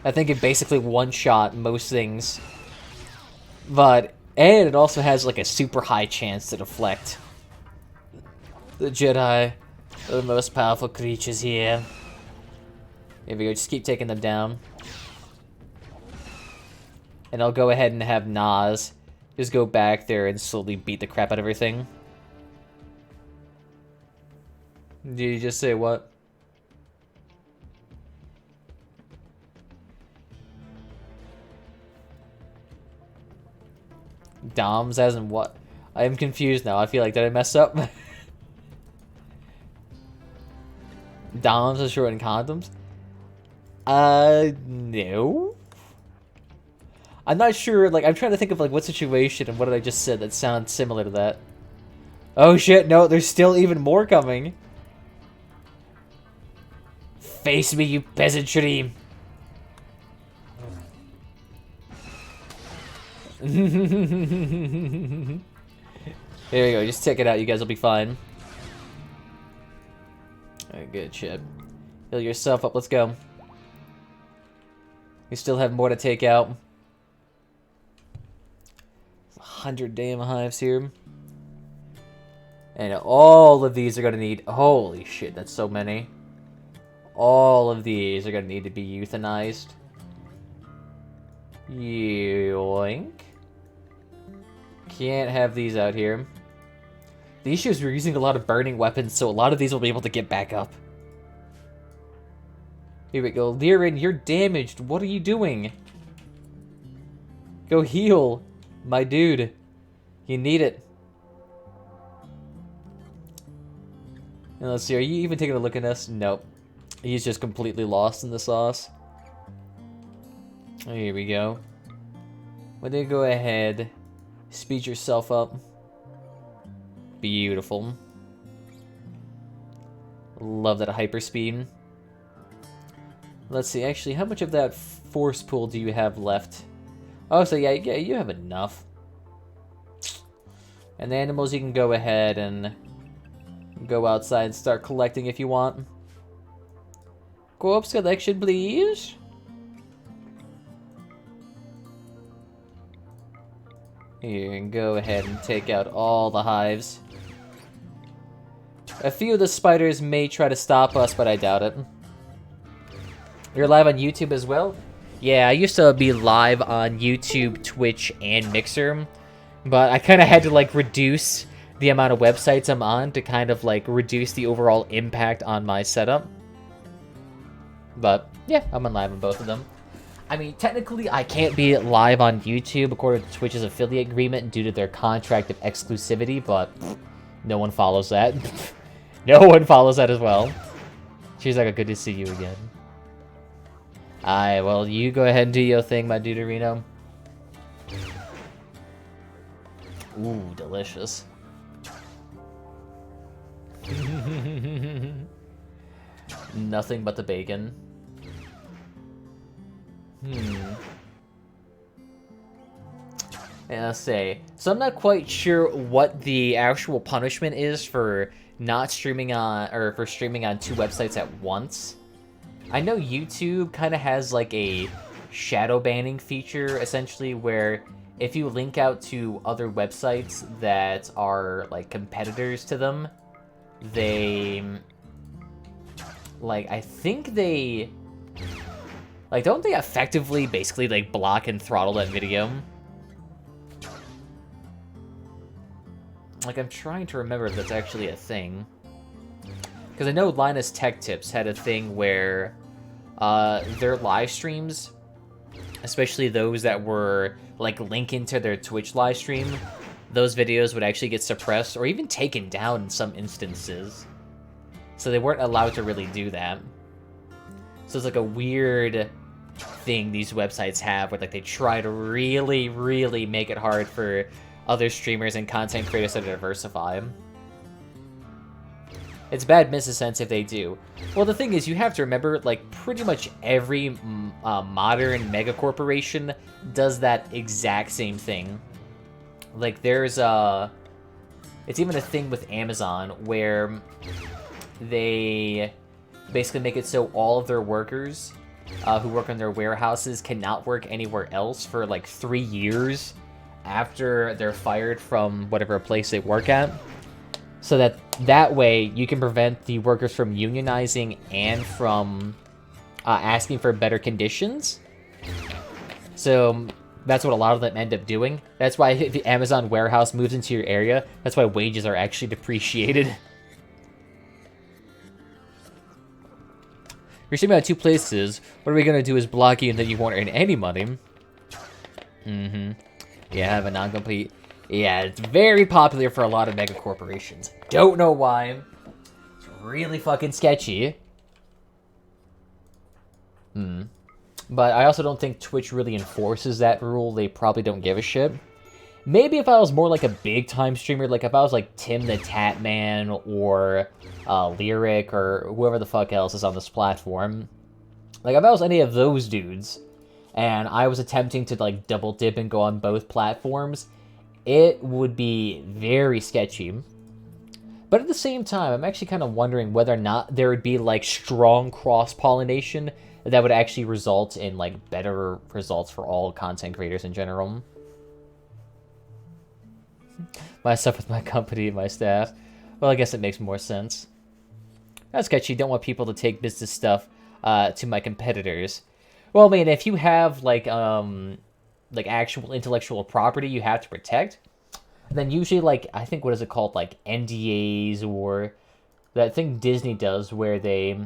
I think it basically one-shot most things. And it also has like a super high chance to deflect. The Jedi are the most powerful creatures here. Here we go, just keep taking them down. And I'll go ahead and have Nas just go back there and slowly beat the crap out of everything. Did you just say what? Doms as in what? I am confused now. I feel like, did I mess up? Doms are short in condoms? No. I'm not sure, like, I'm trying to think of, like, what situation and what did I just said that sounds similar to that. Oh shit, no, there's still even more coming. Face me, you peasantry. There you go, just check it out, you guys will be fine. Alright, good shit. Heal yourself up, let's go. We still have more to take out. 100 damn hives here. And all of these are going to need... Holy shit, that's so many. All of these are going to need to be euthanized. Yoink. Can't have these out here. The issue is we're using a lot of burning weapons, so a lot of these will be able to get back up. Here we go. Lirin, you're damaged. What are you doing? Go heal, my dude. You need it. And let's see, are you even taking a look at us? Nope. He's just completely lost in the sauce. Oh, here we go. Why don't you go ahead, speed yourself up. Beautiful. Love that hyperspeed. Let's see, actually, how much of that force pool do you have left? Oh, so yeah, you have enough. And the animals, you can go ahead and go outside and start collecting if you want. Corpse collection, please. Here, and go ahead and take out all the hives. A few of the spiders may try to stop us, but I doubt it. You're live on YouTube as well? Yeah, I used to be live on YouTube, Twitch, and Mixer, but I kind of had to, like, reduce the amount of websites I'm on to kind of, like, reduce the overall impact on my setup. But, yeah, I'm on live on both of them. I mean, technically, I can't be live on YouTube according to Twitch's affiliate agreement due to their contract of exclusivity, but no one follows that. No one follows that as well. She's like, good to see you again. Alright, well, you go ahead and do your thing, my dude Reno. Ooh, delicious. Nothing but the bacon. And let's say, so I'm not quite sure what the actual punishment is for not streaming on, or for streaming on 2 websites at once. I know YouTube kind of has like a shadow banning feature, essentially, where if you link out to other websites that are like competitors to them, they, like, I think they, like, don't they effectively basically like block and throttle that video? Like, I'm trying to remember if that's actually a thing. Because I know Linus Tech Tips had a thing where their live streams, especially those that were, like, linking to their Twitch live stream, those videos would actually get suppressed or even taken down in some instances. So they weren't allowed to really do that. So it's like a weird thing these websites have where, like, they try to really, really make it hard for other streamers and content creators to diversify. It's bad business sense if they do. Well, the thing is, you have to remember, like, pretty much every modern mega corporation does that exact same thing. Like, there's it's even a thing with Amazon where they basically make it so all of their workers who work in their warehouses cannot work anywhere else for, like, 3 years after they're fired from whatever place they work at. So that way you can prevent the workers from unionizing and from asking for better conditions. So that's what a lot of them end up doing. That's why if the Amazon warehouse moves into your area, that's why wages are actually depreciated. You're streaming at 2 places. What are we going to do is block you and then you won't earn any money. Yeah, have a non-complete. Yeah, it's very popular for a lot of mega corporations. Don't know why. It's really fucking sketchy. But I also don't think Twitch really enforces that rule. They probably don't give a shit. Maybe if I was more like a big-time streamer, like if I was like Tim the Tatman or Lyric or whoever the fuck else is on this platform. Like if I was any of those dudes and I was attempting to like double dip and go on both platforms, it would be very sketchy. But at the same time, I'm actually kind of wondering whether or not there would be like strong cross-pollination that would actually result in like better results for all content creators in general. My stuff with my company and my staff. Well, I guess it makes more sense. That's sketchy. Don't want people to take business stuff to my competitors. Well, I mean, if you have like actual intellectual property you have to protect, then usually like I think what is it called, like NDAs, or that thing Disney does where they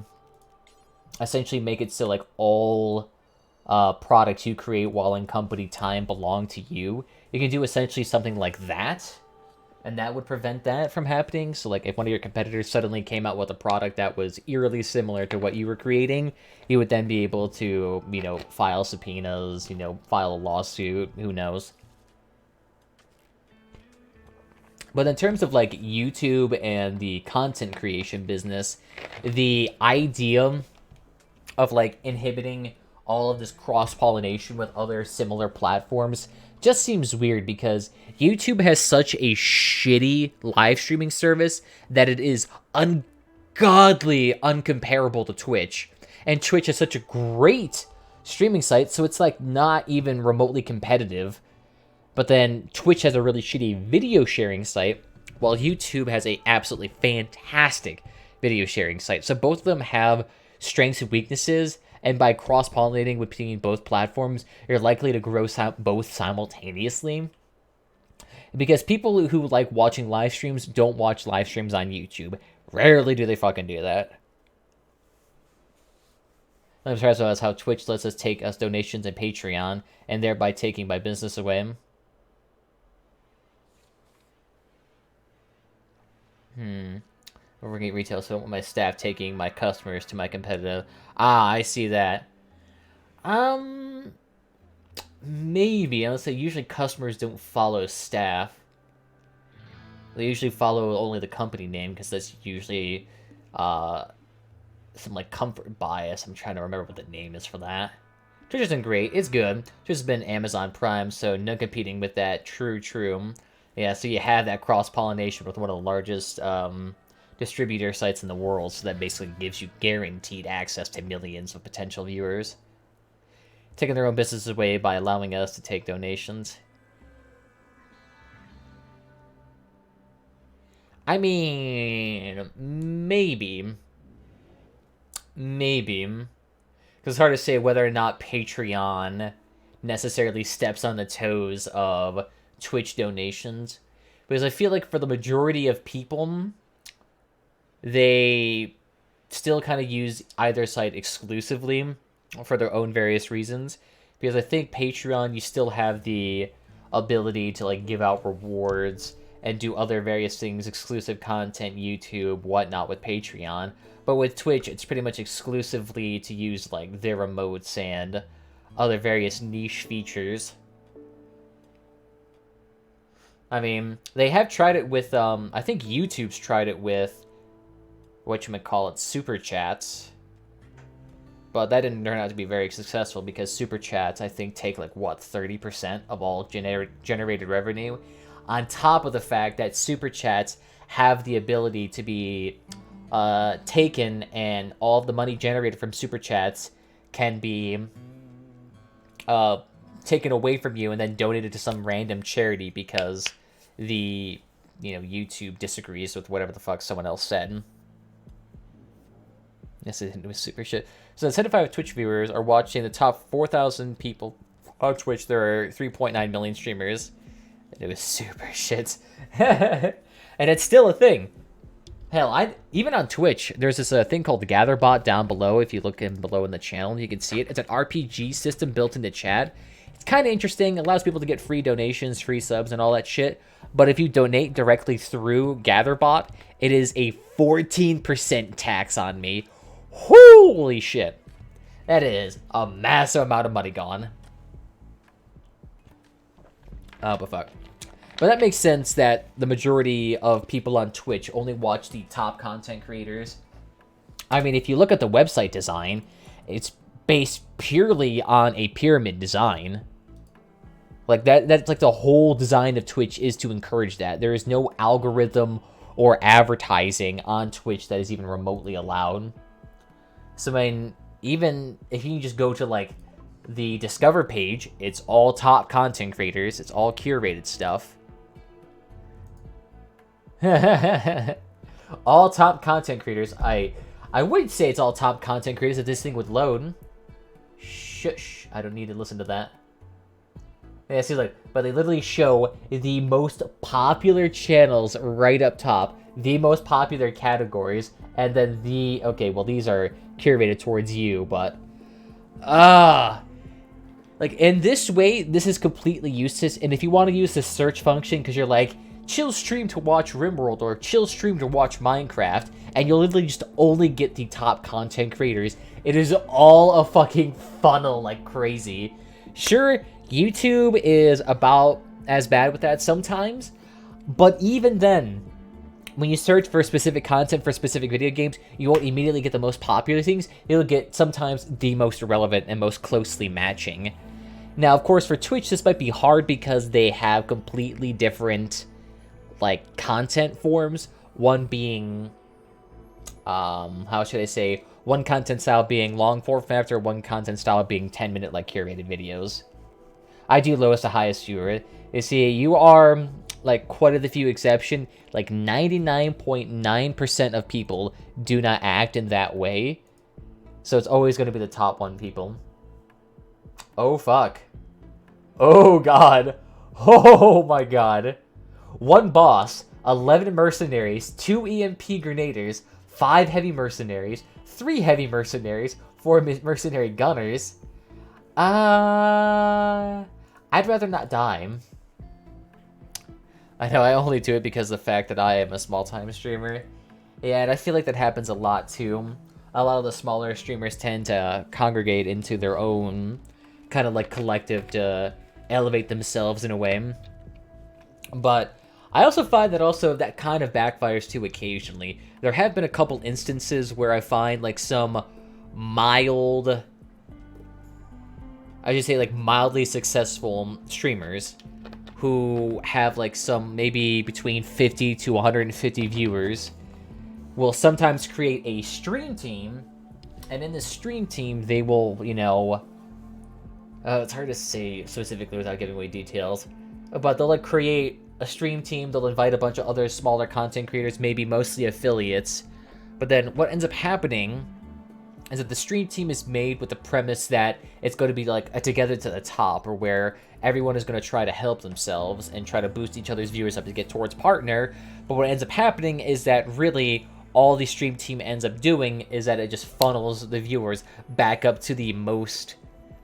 essentially make it so like all products you create while in company time belong to you. You can do essentially something like that, and that would prevent that from happening. So like if one of your competitors suddenly came out with a product that was eerily similar to what you were creating, you would then be able to, you know, file subpoenas, you know, file a lawsuit, who knows. But in terms of like YouTube and the content creation business, the idea of like inhibiting all of this cross-pollination with other similar platforms just seems weird, because YouTube has such a shitty live streaming service that it is ungodly uncomparable to Twitch. And Twitch has such a great streaming site, so it's like not even remotely competitive. But then Twitch has a really shitty video sharing site, while YouTube has a absolutely fantastic video sharing site. So both of them have strengths and weaknesses, and by cross-pollinating between both platforms, you're likely to grow both simultaneously. Because people who like watching live streams don't watch live streams on YouTube. Rarely do they fucking do that. I'm surprised about how Twitch lets us take us donations and Patreon, and thereby taking my business away. Working at retail, so I don't want my staff taking my customers to my competitive. Ah, I see that. Maybe. I would say usually customers don't follow staff. They usually follow only the company name, because that's usually some like comfort bias. I'm trying to remember what the name is for that. Twitch isn't great. It's good. Twitch has been Amazon Prime, so no competing with that. True. Yeah, so you have that cross-pollination with one of the largest distributor sites in the world, so that basically gives you guaranteed access to millions of potential viewers. Taking their own business away by allowing us to take donations. I mean, maybe. Because it's hard to say whether or not Patreon necessarily steps on the toes of Twitch donations. Because I feel like for the majority of people, they still kind of use either site exclusively for their own various reasons. Because I think Patreon, you still have the ability to like give out rewards and do other various things, exclusive content, YouTube, whatnot with Patreon. But with Twitch, it's pretty much exclusively to use like their emotes and other various niche features. I mean, they have tried it with, I think YouTube's tried it with, whatchamacallit, Super Chats. But that didn't turn out to be very successful, because Super Chats, I think, take, like, what, 30% of all generated revenue? On top of the fact that Super Chats have the ability to be taken, and all of the money generated from Super Chats can be taken away from you and then donated to some random charity because the, YouTube disagrees with whatever the fuck someone else said. Yes, it was super shit. So 75 Twitch viewers are watching the top 4,000 people on Twitch. There are 3.9 million streamers. And it was super shit. And it's still a thing. Hell, even on Twitch, there's this thing called the GatherBot down below. If you look below in the channel, you can see it. It's an RPG system built into chat. It's kind of interesting. It allows people to get free donations, free subs, and all that shit. But if you donate directly through GatherBot, it is a 14% tax on me. Holy shit. That is a massive amount of money gone. But fuck. But that makes sense that the majority of people on Twitch only watch the top content creators. I mean, if you look at the website design, it's based purely on a pyramid design. Like, that's like the whole design of Twitch is to encourage that. There is no algorithm or advertising on Twitch that is even remotely allowed. So, I mean, even if you just go to, like, the Discover page, it's all top content creators. It's all curated stuff. All top content creators. I wouldn't say it's all top content creators if this thing would load. Shush. I don't need to listen to that. Yeah, see, like, but they literally show the most popular channels right up top, the most popular categories, and then the, okay, well, these are curated towards you, but, like, in this way, this is completely useless, and if you want to use the search function, because you're like, chill stream to watch rimworld, or chill stream to watch Minecraft, and you'll literally just only get the top content creators, it is all a fucking funnel like crazy. Sure, YouTube is about as bad with that sometimes, but even then, when you search for specific content for specific video games, you won't immediately get the most popular things. You'll get sometimes the most relevant and most closely matching. Now, of course, for Twitch, this might be hard because they have completely different, like, content forms. One being, how should I say, one content style being long form factor, one content style being 10-minute, like, curated videos. I do lowest to highest viewer. You see, you are, like, quite a few exception. Like, 99.9% of people do not act in that way. So it's always going to be the top 1 people. Oh, fuck. Oh, God. Oh, my God. 1 boss, 11 mercenaries, 2 EMP grenadiers, 5 heavy mercenaries, 3 heavy mercenaries, 4 mercenary gunners. I'd rather not die. I know I only do it because of the fact that I am a small-time streamer. Yeah, and I feel like that happens a lot, too. A lot of the smaller streamers tend to congregate into their own kind of, like, collective to elevate themselves in a way. But I also find that that kind of backfires, too, occasionally. There have been a couple instances where I find, like, some mild... I should say, like, mildly successful streamers who have, like, some maybe between 50 to 150 viewers will sometimes create a stream team, and in this stream team, they will, you know, it's hard to say specifically without giving away details, but they'll, like, create a stream team, they'll invite a bunch of other smaller content creators, maybe mostly affiliates, but then what ends up happening is that the stream team is made with the premise that it's going to be like a together to the top, or where everyone is going to try to help themselves and try to boost each other's viewers up to get towards partner. But what ends up happening is that really all the stream team ends up doing is that it just funnels the viewers back up to the most,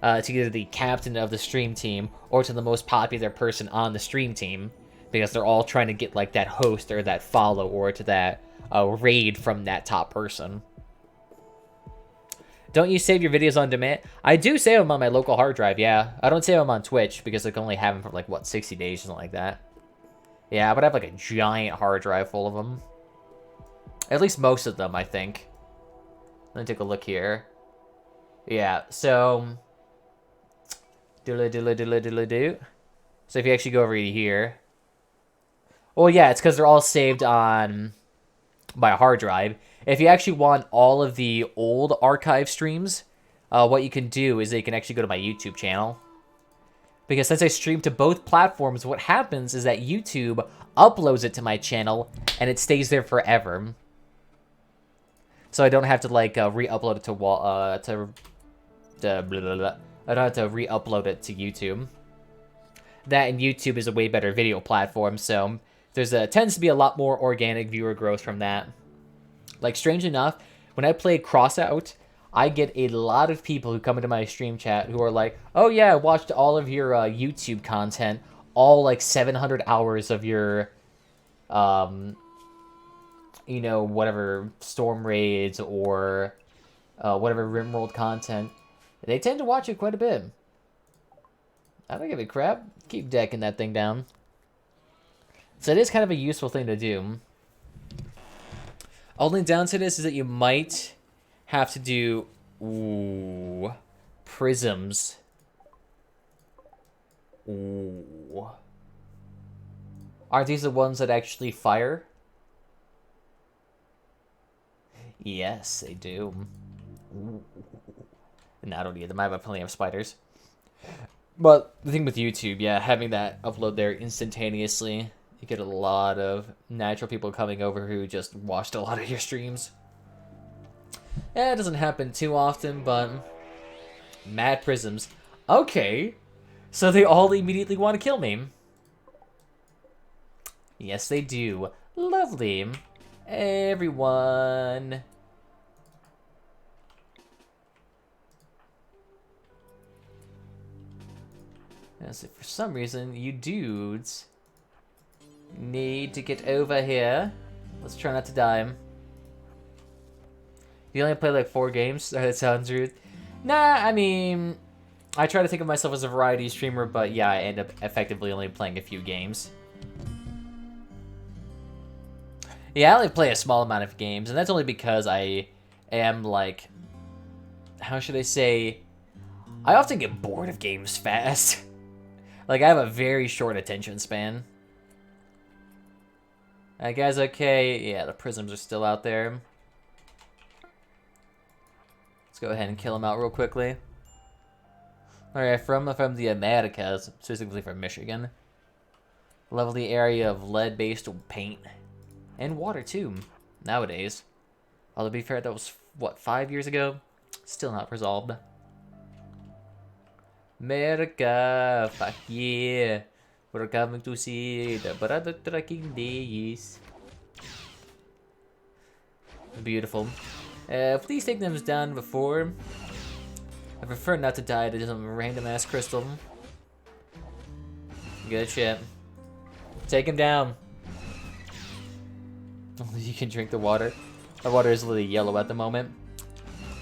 to either the captain of the stream team or to the most popular person on the stream team, because they're all trying to get like that host or that follow or to that raid from that top person. Don't you save your videos on demand? I do save them on my local hard drive, yeah. I don't save them on Twitch because I can only have them for like, what, 60 days or something like that. Yeah, but I have like a giant hard drive full of them. At least most of them, I think. Let me take a look here. Yeah, so... So if you actually go over here... Well, yeah, it's because they're all saved on my hard drive. If you actually want all of the old archive streams, what you can do is that you can actually go to my YouTube channel. Because since I stream to both platforms, what happens is that YouTube uploads it to my channel, and it stays there forever. So I don't have to, like, re-upload it I don't have to re-upload it to YouTube. That and YouTube is a way better video platform, so tends to be a lot more organic viewer growth from that. Like, strange enough, when I play Crossout, I get a lot of people who come into my stream chat who are like, oh yeah, I watched all of your YouTube content, all like 700 hours of your, you know, whatever, Storm Raids or whatever RimWorld content. They tend to watch it quite a bit. I don't give a crap. Keep decking that thing down. So it is kind of a useful thing to do. Only downside is that you might have to do prisms. Ooh. Are these the ones that actually fire? Yes, they do. Ooh. No, I don't need them. I have plenty of spiders. But the thing with YouTube, yeah, having that upload there instantaneously, you get a lot of natural people coming over who just watched a lot of your streams. Yeah, it doesn't happen too often, but mad prisms. Okay, so they all immediately want to kill me. Yes, they do. Lovely. Everyone. So for some reason, you dudes need to get over here. Let's try not to die. You only play like 4 games? That sounds rude. Nah, I mean, I try to think of myself as a variety streamer, but yeah, I end up effectively only playing a few games. Yeah, I only play a small amount of games, and that's only because I am like, how should I say, I often get bored of games fast. Like, I have a very short attention span. That guy's okay. Yeah, the prisms are still out there. Let's go ahead and kill him out real quickly. Alright, from the Americas, specifically from Michigan. Lovely area of lead-based paint. And water, too, nowadays. Although, to be fair, that was, what, 5 years ago? Still not resolved. America, fuck yeah. We're coming to see the brother trucking days. Beautiful. Please take them down before. I prefer not to die to some random ass crystal. Good shit. Take him down. You can drink the water. The water is literally yellow at the moment.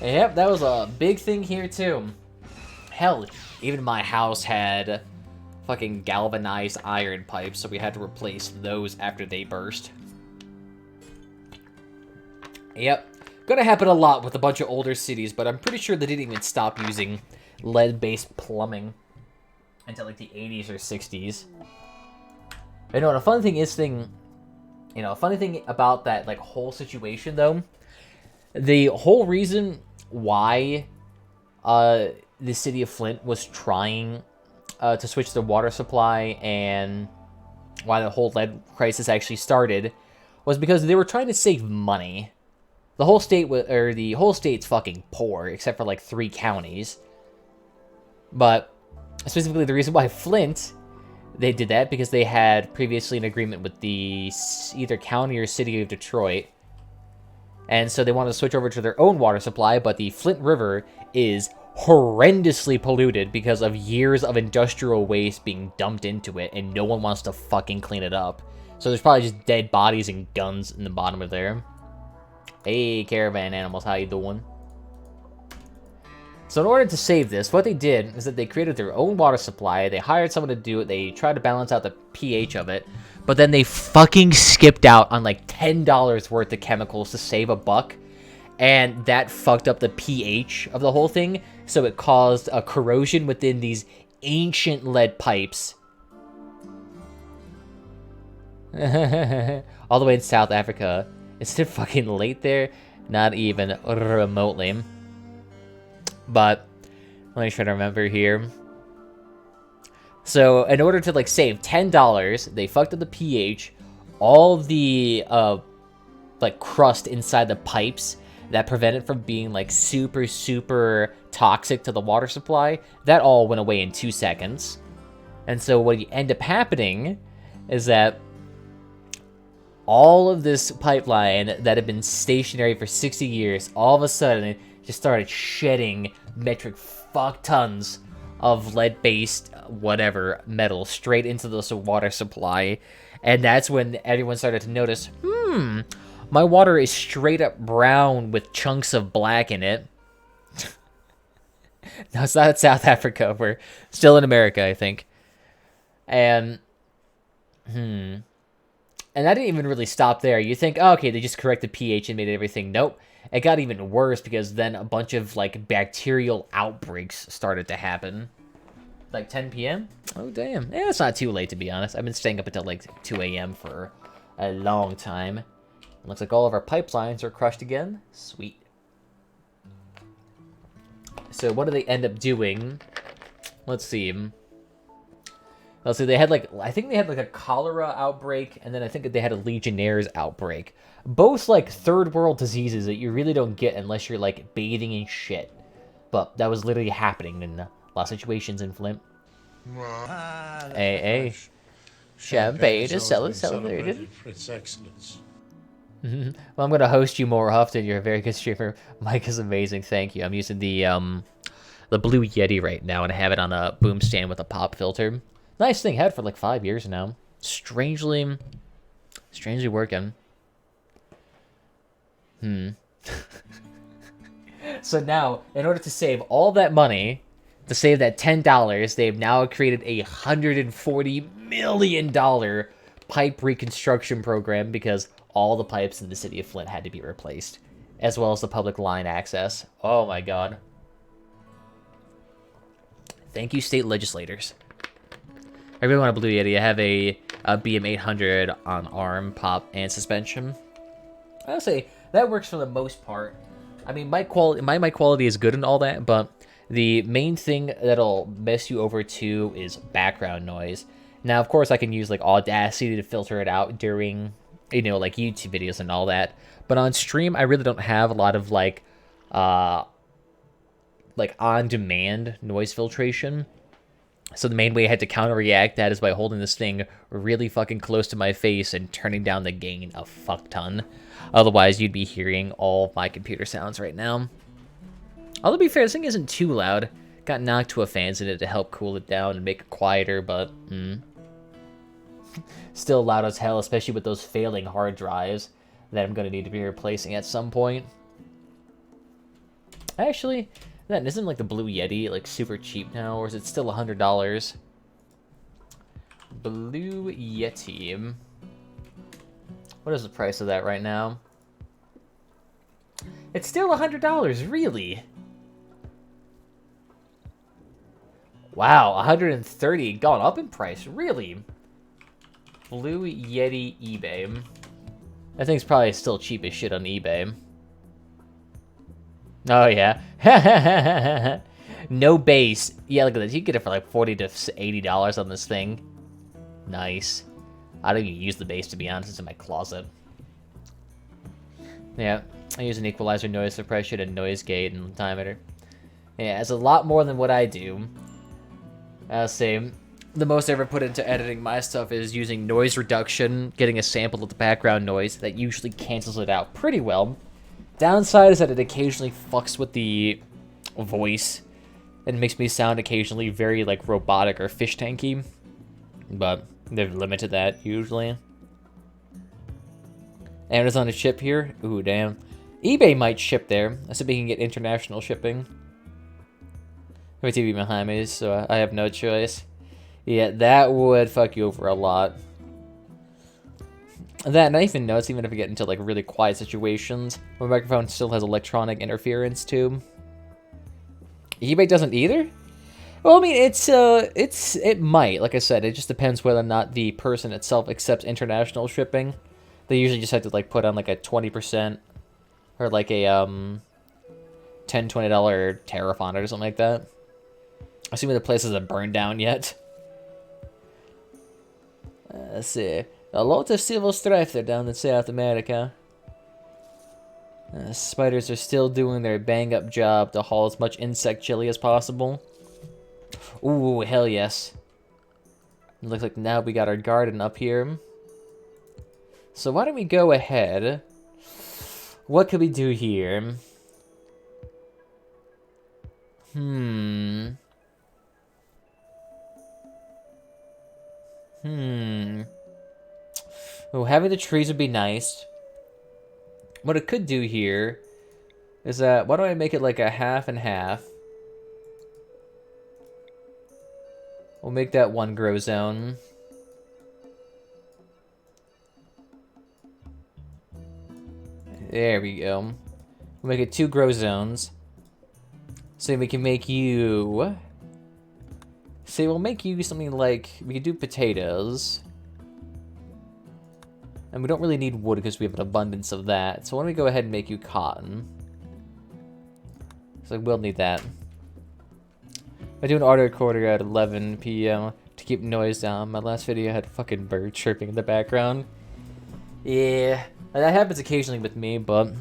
Yep, that was a big thing here too. Hell, even my house had fucking galvanized iron pipes, so we had to replace those after they burst. Yep. Gonna happen a lot with a bunch of older cities, but I'm pretty sure they didn't even stop using lead-based plumbing until like the 80s or 60s. But you know, the funny thing is a funny thing about that like whole situation though, the whole reason why the city of Flint was trying to switch the water supply and why the whole lead crisis actually started was because they were trying to save money. The whole state the whole state's fucking poor except for like 3 counties. But specifically the reason why Flint, they did that because they had previously an agreement with the either county or city of Detroit. And so they wanted to switch over to their own water supply, but the Flint River is horrendously polluted because of years of industrial waste being dumped into it, and no one wants to fucking clean it up. So there's probably just dead bodies and guns in the bottom of there. Hey, caravan animals, how you doing? So in order to save this, what they did is that they created their own water supply, they hired someone to do it, they tried to balance out the pH of it, but then they fucking skipped out on like $10 worth of chemicals to save a buck. And that fucked up the pH of the whole thing, so it caused a corrosion within these ancient lead pipes. All the way in South Africa. Is it fucking late there? Not even remotely. But let me try to remember here. So in order to like save $10, they fucked up the pH. All the like crust inside the pipes that prevented from being like super toxic to the water supply, that all went away in 2 seconds. And so what ended up happening is that all of this pipeline that had been stationary for 60 years, all of a sudden just started shedding metric fuck tons of lead-based whatever metal straight into the water supply. And that's when everyone started to notice, my water is straight up brown with chunks of black in it. No, it's not South Africa. We're still in America, I think. And, and that didn't even really stop there. You think, oh, okay, they just corrected pH and made everything. Nope. It got even worse because then a bunch of, like, bacterial outbreaks started to happen. Like 10 p.m.? Oh, damn. Yeah, it's not too late, to be honest. I've been staying up until, like, 2 a.m. for a long time. It looks like all of our pipelines are crushed again. Sweet. So what do they end up doing? Let's see. They had like, I think they had like a cholera outbreak, and then I think they had a Legionnaire's outbreak. Both like third world diseases that you really don't get unless you're like bathing in shit. But that was literally happening in a lot of situations in Flint. Hey. Champagne is celebrated for its excellence. Well, I'm going to host you more often. You're a very good streamer. Mike is amazing. Thank you. I'm using the Blue Yeti right now, and I have it on a boom stand with a pop filter. Nice thing. Had it for like 5 years now. Strangely working. So now, in order to save all that money, to save that $10, they've now created a $140 million pipe reconstruction program because all the pipes in the city of Flint had to be replaced, as well as the public line access. Oh my god. Thank you, state legislators. I really want a Blue Yeti. I have a BM800 on arm, pop, and suspension. I'll say that works for the most part. I mean, my mic quality is good and all that, but the main thing that'll mess you over too is background noise. Now, of course, I can use like Audacity to filter it out during, you know, like YouTube videos and all that. But on stream, I really don't have a lot of like on-demand noise filtration. So the main way I had to counteract that is by holding this thing really fucking close to my face and turning down the gain a fuck ton. Otherwise, you'd be hearing all of my computer sounds right now. Although, to be fair, this thing isn't too loud. Got Noctua fans in it to help cool it down and make it quieter, but still loud as hell, especially with those failing hard drives that I'm going to need to be replacing at some point. Actually, that isn't like the Blue Yeti like super cheap now, or is it still $100? Blue Yeti. What is the price of that right now? It's still $100, really? Wow, 130, gone up in price, really? Blue Yeti eBay. That thing's probably still cheap as shit on eBay. Oh, yeah. No base. Yeah, look at this. You can get it for like $40 to $80 on this thing. Nice. I don't even use the base, to be honest. It's in my closet. Yeah, I use an equalizer, noise suppression, and noise gate and limiter. Yeah, it's a lot more than what I do. I'll say the most I ever put into editing my stuff is using noise reduction, getting a sample of the background noise that usually cancels it out pretty well. Downside is that it occasionally fucks with the voice and makes me sound occasionally very like robotic or fish tanky, but they're limited to that usually. Amazon to ship here? Ooh, damn. eBay might ship there. I said we can get international shipping. My TV behind me, so I have no choice. Yeah, that would fuck you over a lot. That, and I even notice, even if I get into like really quiet situations, my microphone still has electronic interference too. eBay doesn't either? Well, I mean, it might. Like I said, it just depends whether or not the person itself accepts international shipping. They usually just have to like put on like a 20% or like a $10, $20 tariff on it or something like that. Assuming the place hasn't burned down yet. Let's see. A lot of civil strife there down in South America. Spiders are still doing their bang-up job to haul as much insect chili as possible. Ooh, hell yes. It looks like now we got our garden up here. So why don't we go ahead? What could we do here? Oh, having the trees would be nice. What it could do here is that, why don't I make it like a half and half? We'll make that 1 grow zone. There we go. We'll make it 2 grow zones. So we can make you... Say, we'll make you something like... We could do potatoes. And we don't really need wood because we have an abundance of that. So why don't we go ahead and make you cotton. So we'll need that. I do an auto recorder at 11 p.m. to keep noise down. My last video had fucking bird chirping in the background. Yeah, that happens occasionally with me, but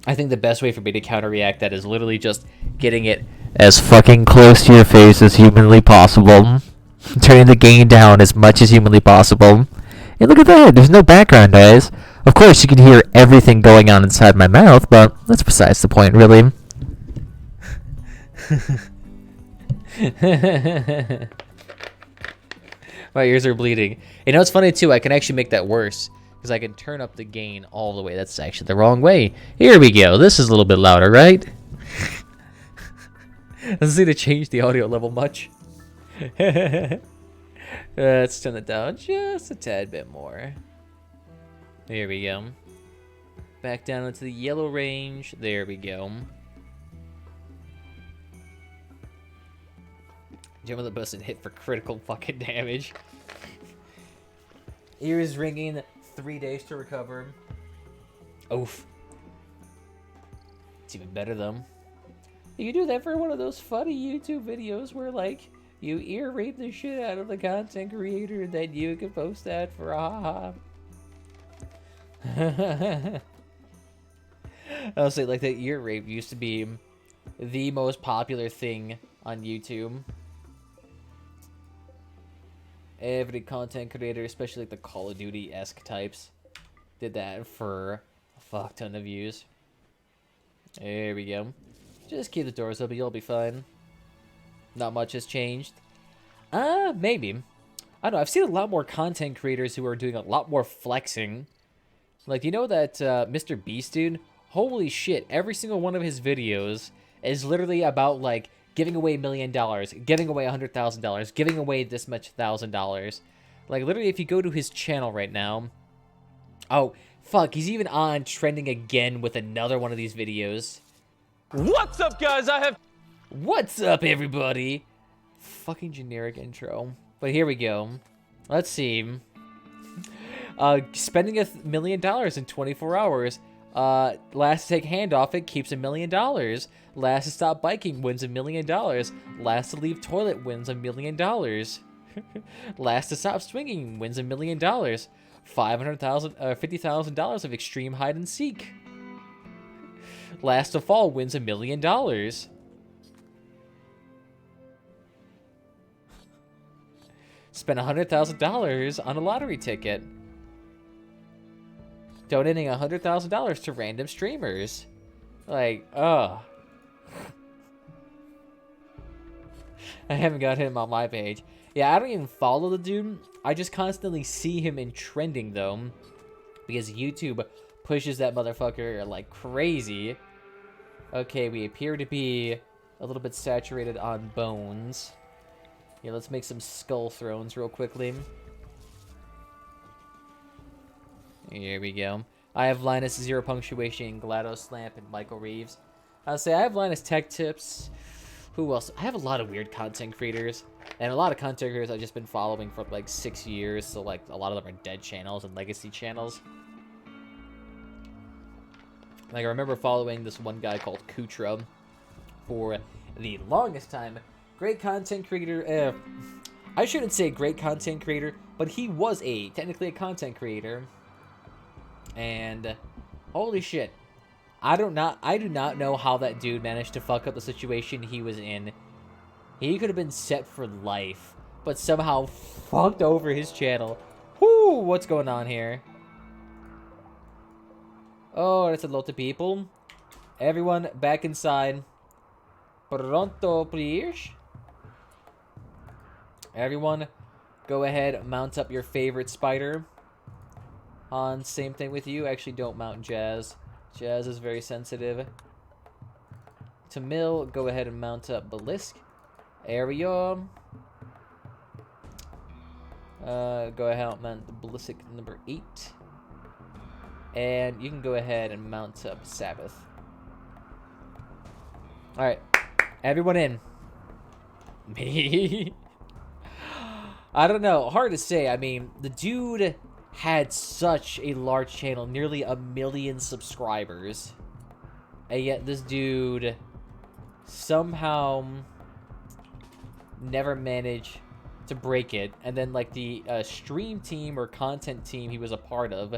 I think the best way for me to counteract that is literally just getting it as fucking close to your face as humanly possible. Turning the gain down as much as humanly possible. And look at that, there's no background noise. Of course, you can hear everything going on inside my mouth, but that's besides the point, really. My ears are bleeding. You know, it's funny too, I can actually make that worse. Because I can turn up the gain all the way. That's actually the wrong way. Here we go. This is a little bit louder, right? Doesn't seem to change the audio level much. Let's turn it down just a tad bit more. There we go. Back down into the yellow range. There we go. Jump on the bus and hit for critical fucking damage. Ears ringing, 3 days to recover. Oof. It's even better though. You can do that for one of those funny YouTube videos where like you ear rape the shit out of the content creator and then you can post that for a haha. I'll say like that ear rape used to be the most popular thing on YouTube. Every content creator, especially like the Call of Duty-esque types, did that for a fuck ton of views. There we go. Just keep the doors open, you'll be fine. Not much has changed. Maybe. I don't know, I've seen a lot more content creators who are doing a lot more flexing. Like, you know that Mr. Beast dude? Holy shit, every single one of his videos is literally about, like, giving away $1 million, giving away $100,000, giving away this much $1,000. Like, literally, if you go to his channel right now... Oh, fuck, he's even on trending again with another one of these videos. What's up, guys? What's up, everybody? Fucking generic intro. But here we go. Let's see. Spending $1 million in 24 hours. Last to take hand off it keeps $1 million. Last to stop biking wins $1 million. Last to leave toilet wins $1 million. Last to stop swinging wins $1 million. $50,000 of extreme hide and seek. Last to fall wins $1 million. Spent $100,000 on a lottery ticket. Donating $100,000 to random streamers. Like, ugh. I haven't got him on my page. Yeah, I don't even follow the dude. I just constantly see him in trending, though. Because YouTube pushes that motherfucker like crazy. Okay, we appear to be a little bit saturated on bones. Yeah, let's make some skull thrones real quickly. Here we go. I have Linus, Zero Punctuation, GLaDOS Slamp, and Michael Reeves. I'll say I have Linus Tech Tips. Who else? I have a lot of weird content creators. And a lot of content creators I've just been following for like 6 years. So like a lot of them are dead channels and legacy channels. Like I remember following this one guy called Kutra for the longest time. Great content creator. I shouldn't say great content creator, but he was technically a content creator. And holy shit, I do not know how that dude managed to fuck up the situation he was in. He could have been set for life, but somehow fucked over his channel. Whoo, what's going on here? Oh, that's a lot of people. Everyone back inside. Pronto, please. Everyone, go ahead, mount up your favorite spider. Han, same thing with you. Actually, don't mount Jazz. Jazz is very sensitive. Tamil, go ahead and mount up Belisk. Ariel. Go ahead and mount the ballistic number 8. And you can go ahead and mount up Sabbath. Alright. Everyone in. Me? I don't know. Hard to say. I mean, the dude had such a large channel. Nearly 1 million subscribers. And yet this dude somehow never managed to break it. And then, like, the stream team or content team he was a part of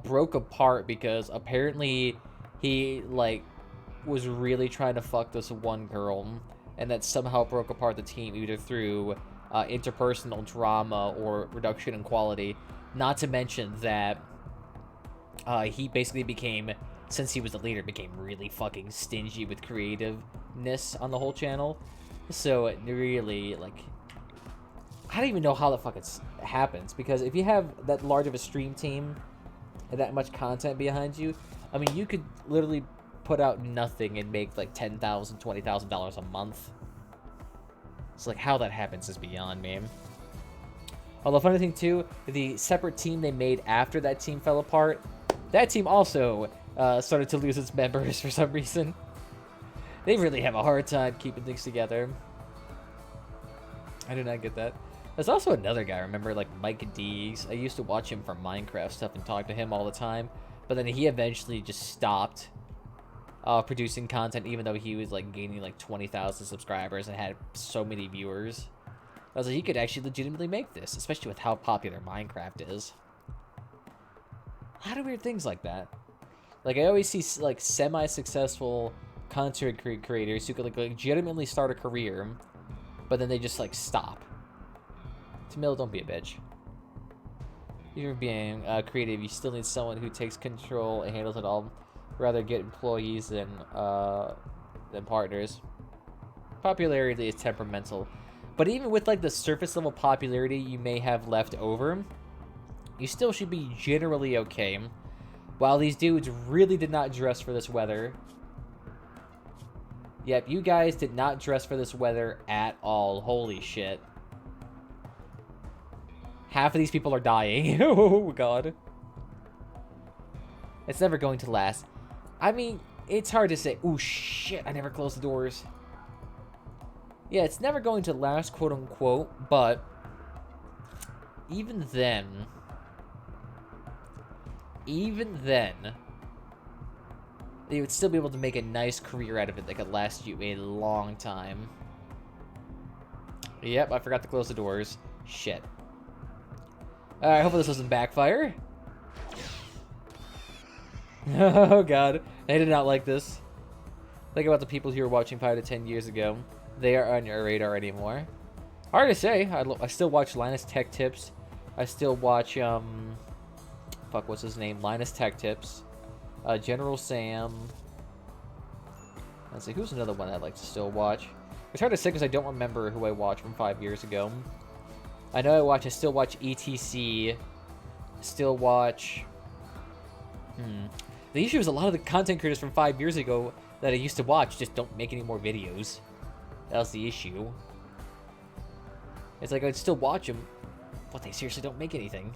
broke apart because apparently he, like, was really trying to fuck this one girl, and that somehow broke apart the team either through interpersonal drama or reduction in quality. Not to mention that he basically became, since he was the leader, became really fucking stingy with creativeness on the whole channel. So it really, like, I don't even know how the fuck it happens, because if you have that large of a stream team and that much content behind you, I mean, you could literally put out nothing and make like $10,000, $20,000 a month. It's like, how that happens is beyond me. Although, funny thing too, the separate team they made after that team fell apart, that team also started to lose its members for some reason. They really have a hard time keeping things together. I do not get that. There's also another guy, remember, like Mike Dees. I used to watch him for Minecraft stuff and talk to him all the time, but then he eventually just stopped producing content, even though he was like gaining like 20,000 subscribers and had so many viewers. I was like, he could actually legitimately make this, especially with how popular Minecraft is. A lot of weird things like that. Like, I always see like semi-successful content creators who could like legitimately start a career, but then they just like stop. Tamil, don't be a bitch. You're being creative. You still need someone who takes control and handles it all. Rather get employees than partners. Popularity is temperamental, but even with like the surface level popularity you may have left over, you still should be generally okay. While these dudes really did not dress for this weather. Yep, you guys did not dress for this weather at all. Holy shit. Half of these people are dying. Oh, God. It's never going to last. I mean, it's hard to say. Oh, shit. I never closed the doors. Yeah, it's never going to last, quote unquote. But even then, they would still be able to make a nice career out of it that could last you a long time. Yep, I forgot to close the doors. Shit. Alright, hopefully this doesn't backfire. Oh god, I did not like this. Think about the people who were watching 5 to 10 years ago. They are on your radar anymore. Hard to say. I still watch Linus Tech Tips. I still watch, fuck, what's his name? Linus Tech Tips. General Sam. Let's see, who's another one I'd like to still watch? It's hard to say because I don't remember who I watched from 5 years ago. I know I still watch ETC. Still watch... The issue is a lot of the content creators from 5 years ago that I used to watch just don't make any more videos. That was the issue. It's like I'd still watch them, but they seriously don't make anything.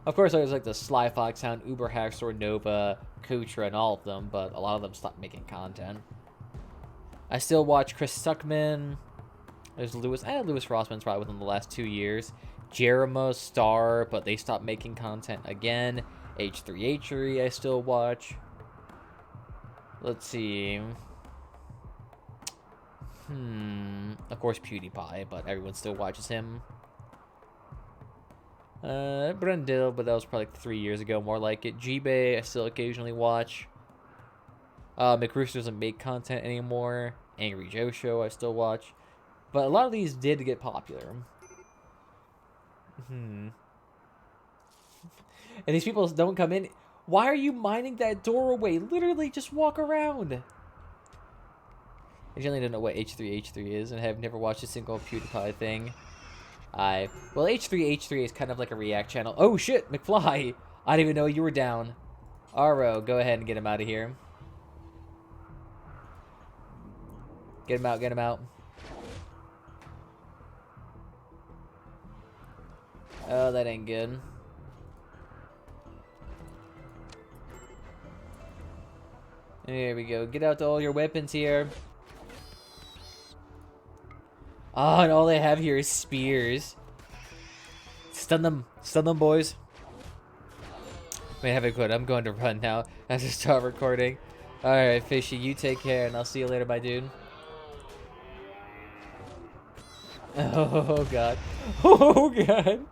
Of course, I was like the Sly Foxhound, Uber Hacksaw, Nova, Kutra, and all of them, but a lot of them stopped making content. I still watch Chris Stuckman. There's Lewis. Lewis Rossman's probably within the last 2 years. Jerema, Star, but they stopped making content again. H3H3 I still watch. Let's see. Of course PewDiePie, but everyone still watches him. Brendil, but that was probably like 3 years ago, more like it. G-Bay I still occasionally watch. McRooster doesn't make content anymore. Angry Joe Show I still watch. But a lot of these did get popular. And these people don't come in. Why are you mining that doorway? Literally, just walk around. I generally don't know what H3H3 is, and have never watched a single PewDiePie thing. Well, H3H3 is kind of like a React channel. Oh shit, McFly! I didn't even know you were down. Aro, go ahead and get him out of here. Get him out, get him out. Oh, that ain't good. There we go. Get out all your weapons here. Oh, and all they have here is spears. Stun them, boys. Wait, have a quit. I'm going to run now. I have to start recording. Alright, Fishy, you take care, and I'll see you later, my dude. Oh, God. Oh, God.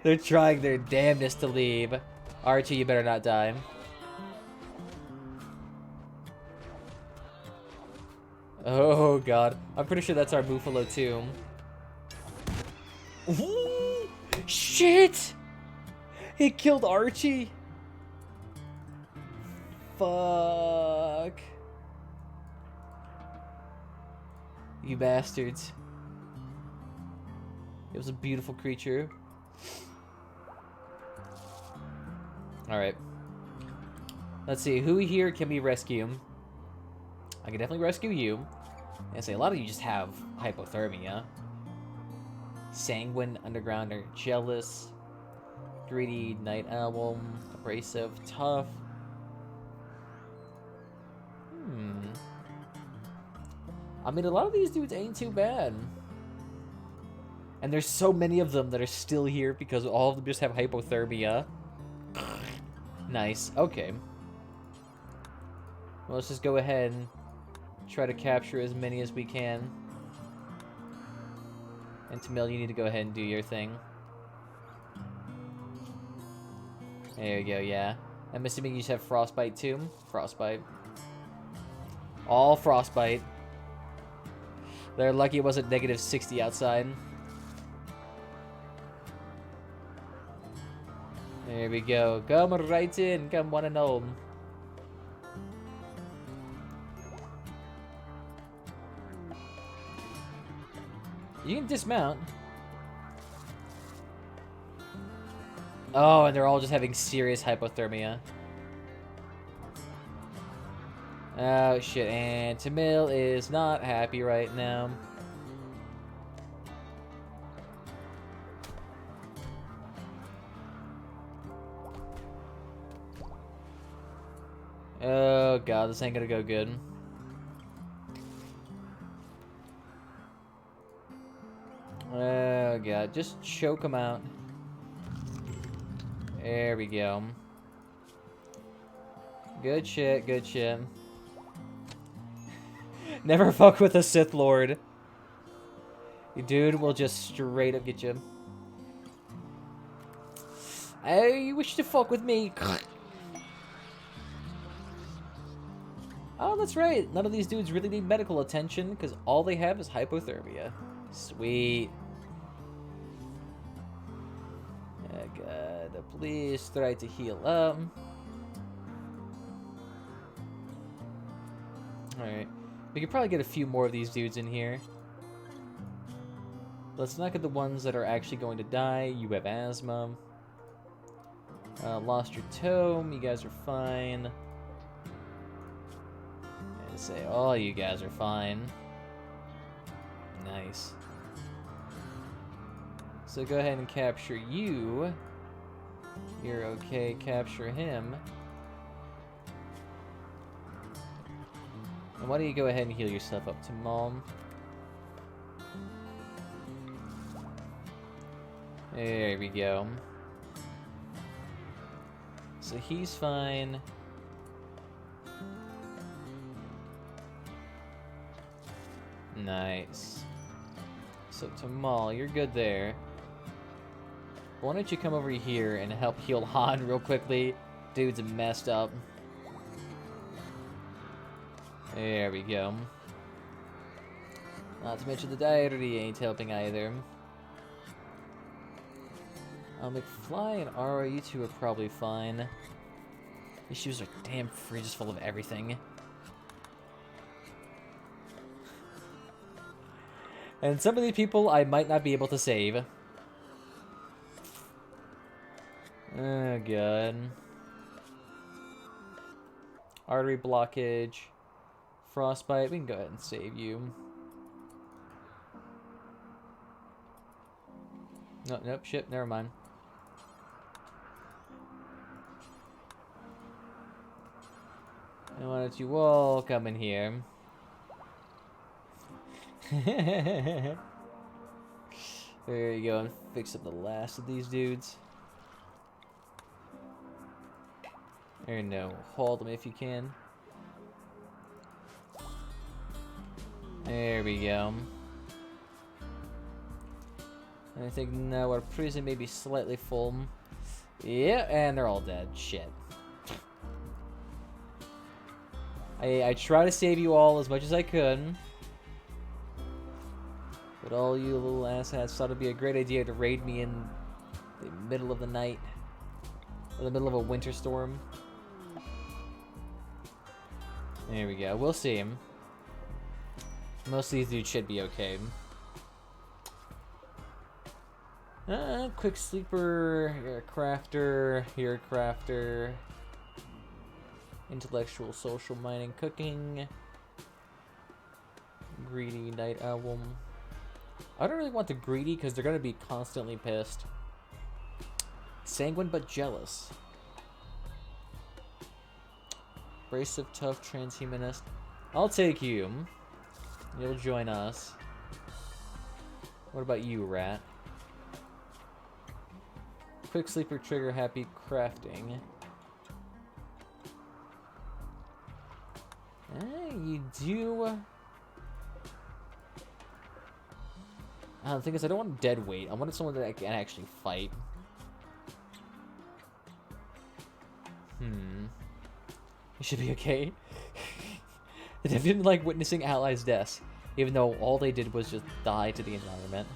They're trying their damnedest to leave. Archie, you better not die. Oh, God. I'm pretty sure that's our Buffalo, too. Ooh, shit! He killed Archie! Fuck. You bastards. It was a beautiful creature. Alright. Let's see, who here can we rescue? I can definitely rescue you. And say a lot of you just have hypothermia. Sanguine, Underground, or Jealous. Greedy, Night Owl, Abrasive, Tough. I mean, a lot of these dudes ain't too bad. And there's so many of them that are still here because all of them just have hypothermia. Nice. Okay. Well, let's just go ahead and try to capture as many as we can. And Tamil, you need to go ahead and do your thing. There you go, yeah. I'm assuming you just have Frostbite too? Frostbite. All Frostbite. They're lucky it wasn't negative 60 outside. There we go. Come right in. Come one and all. You can dismount. Oh, and they're all just having serious hypothermia. Oh, shit. And Tamil is not happy right now. Oh, God. This ain't gonna go good. Oh, God. Just choke him out. There we go. Good shit, good shit. Never fuck with a Sith Lord. Dude will just straight up get you. Oh, you wish to fuck with me? Oh, that's right. None of these dudes really need medical attention because all they have is hypothermia. Sweet. Oh, God. Please try to heal up. Alright. We could probably get a few more of these dudes in here. Let's not get the ones that are actually going to die. You have asthma. Lost your toe. You guys are fine. And say, oh, you guys are fine. Nice. So go ahead and capture you. You're okay. Capture him. And why don't you go ahead and heal yourself up to Mom? There we go. So he's fine. Nice. So Tamal, you're good there. Why don't you come over here and help heal Han real quickly? Dude's messed up. There we go. Not to mention the diary ain't helping either. McFly and Ara, you two are probably fine. These shoes are damn fridges full of everything. And some of these people I might not be able to save. Oh, God. Artery blockage. Frostbite. We can go ahead and save you. No, nope, shit, never mind. I wanted you all come in here. There you go, and fix up the last of these dudes. There you go, hold them if you can. There we go. And I think now our prison may be slightly full. Yeah, and they're all dead. Shit. I try to save you all as much as I could. But all you little asshats thought it'd be a great idea to raid me in the middle of the night. Or the middle of a winter storm. There we go. We'll see him. Most of these dudes should be okay. Quick sleeper, you're a crafter, you're a crafter. Intellectual, social, mining, cooking. Greedy, night owl. I don't really want the greedy because they're going to be constantly pissed. Sanguine but jealous. Abrasive, tough, transhumanist. I'll take you. You'll join us. What about you, rat? Quick sleeper, trigger, happy, crafting. You do... the thing is, I don't want dead weight. I wanted someone that can actually fight. You should be okay. I didn't like witnessing allies' deaths, even though all they did was just die to the environment.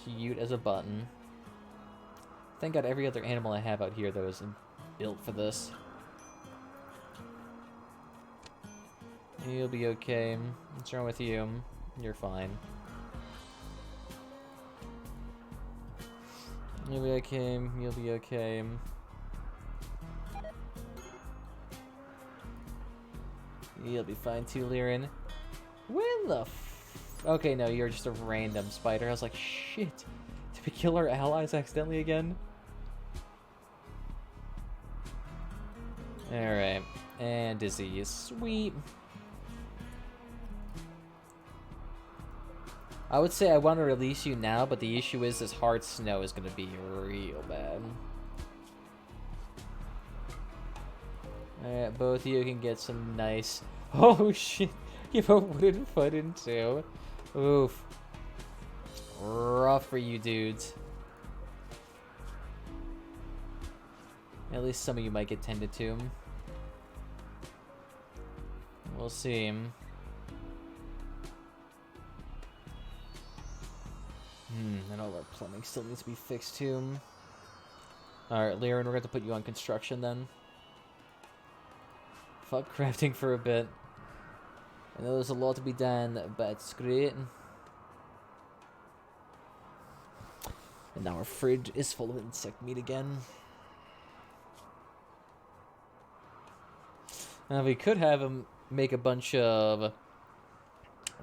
Cute as a button. Thank God every other animal I have out here, though, is built for this. You'll be okay. What's wrong with you? You're fine. You'll be okay. You'll be okay. You'll be fine too, Liren. When the okay, no, you're just a random spider. I was like, shit. Did we kill our allies accidentally again? Alright. And disease. Sweet. I would say I want to release you now, but the issue is this hard snow is going to be real bad. Alright, both of you can get some nice... Oh shit! You have a wooden footing too. Oof. Rough for you dudes. At least some of you might get tended to. We'll see. And all our plumbing still needs to be fixed too. Alright, Liren, we're going to have to put you on construction then. Fuck crafting for a bit. I know there's a lot to be done, but it's great. And now our fridge is full of insect meat again. We could have him make a bunch of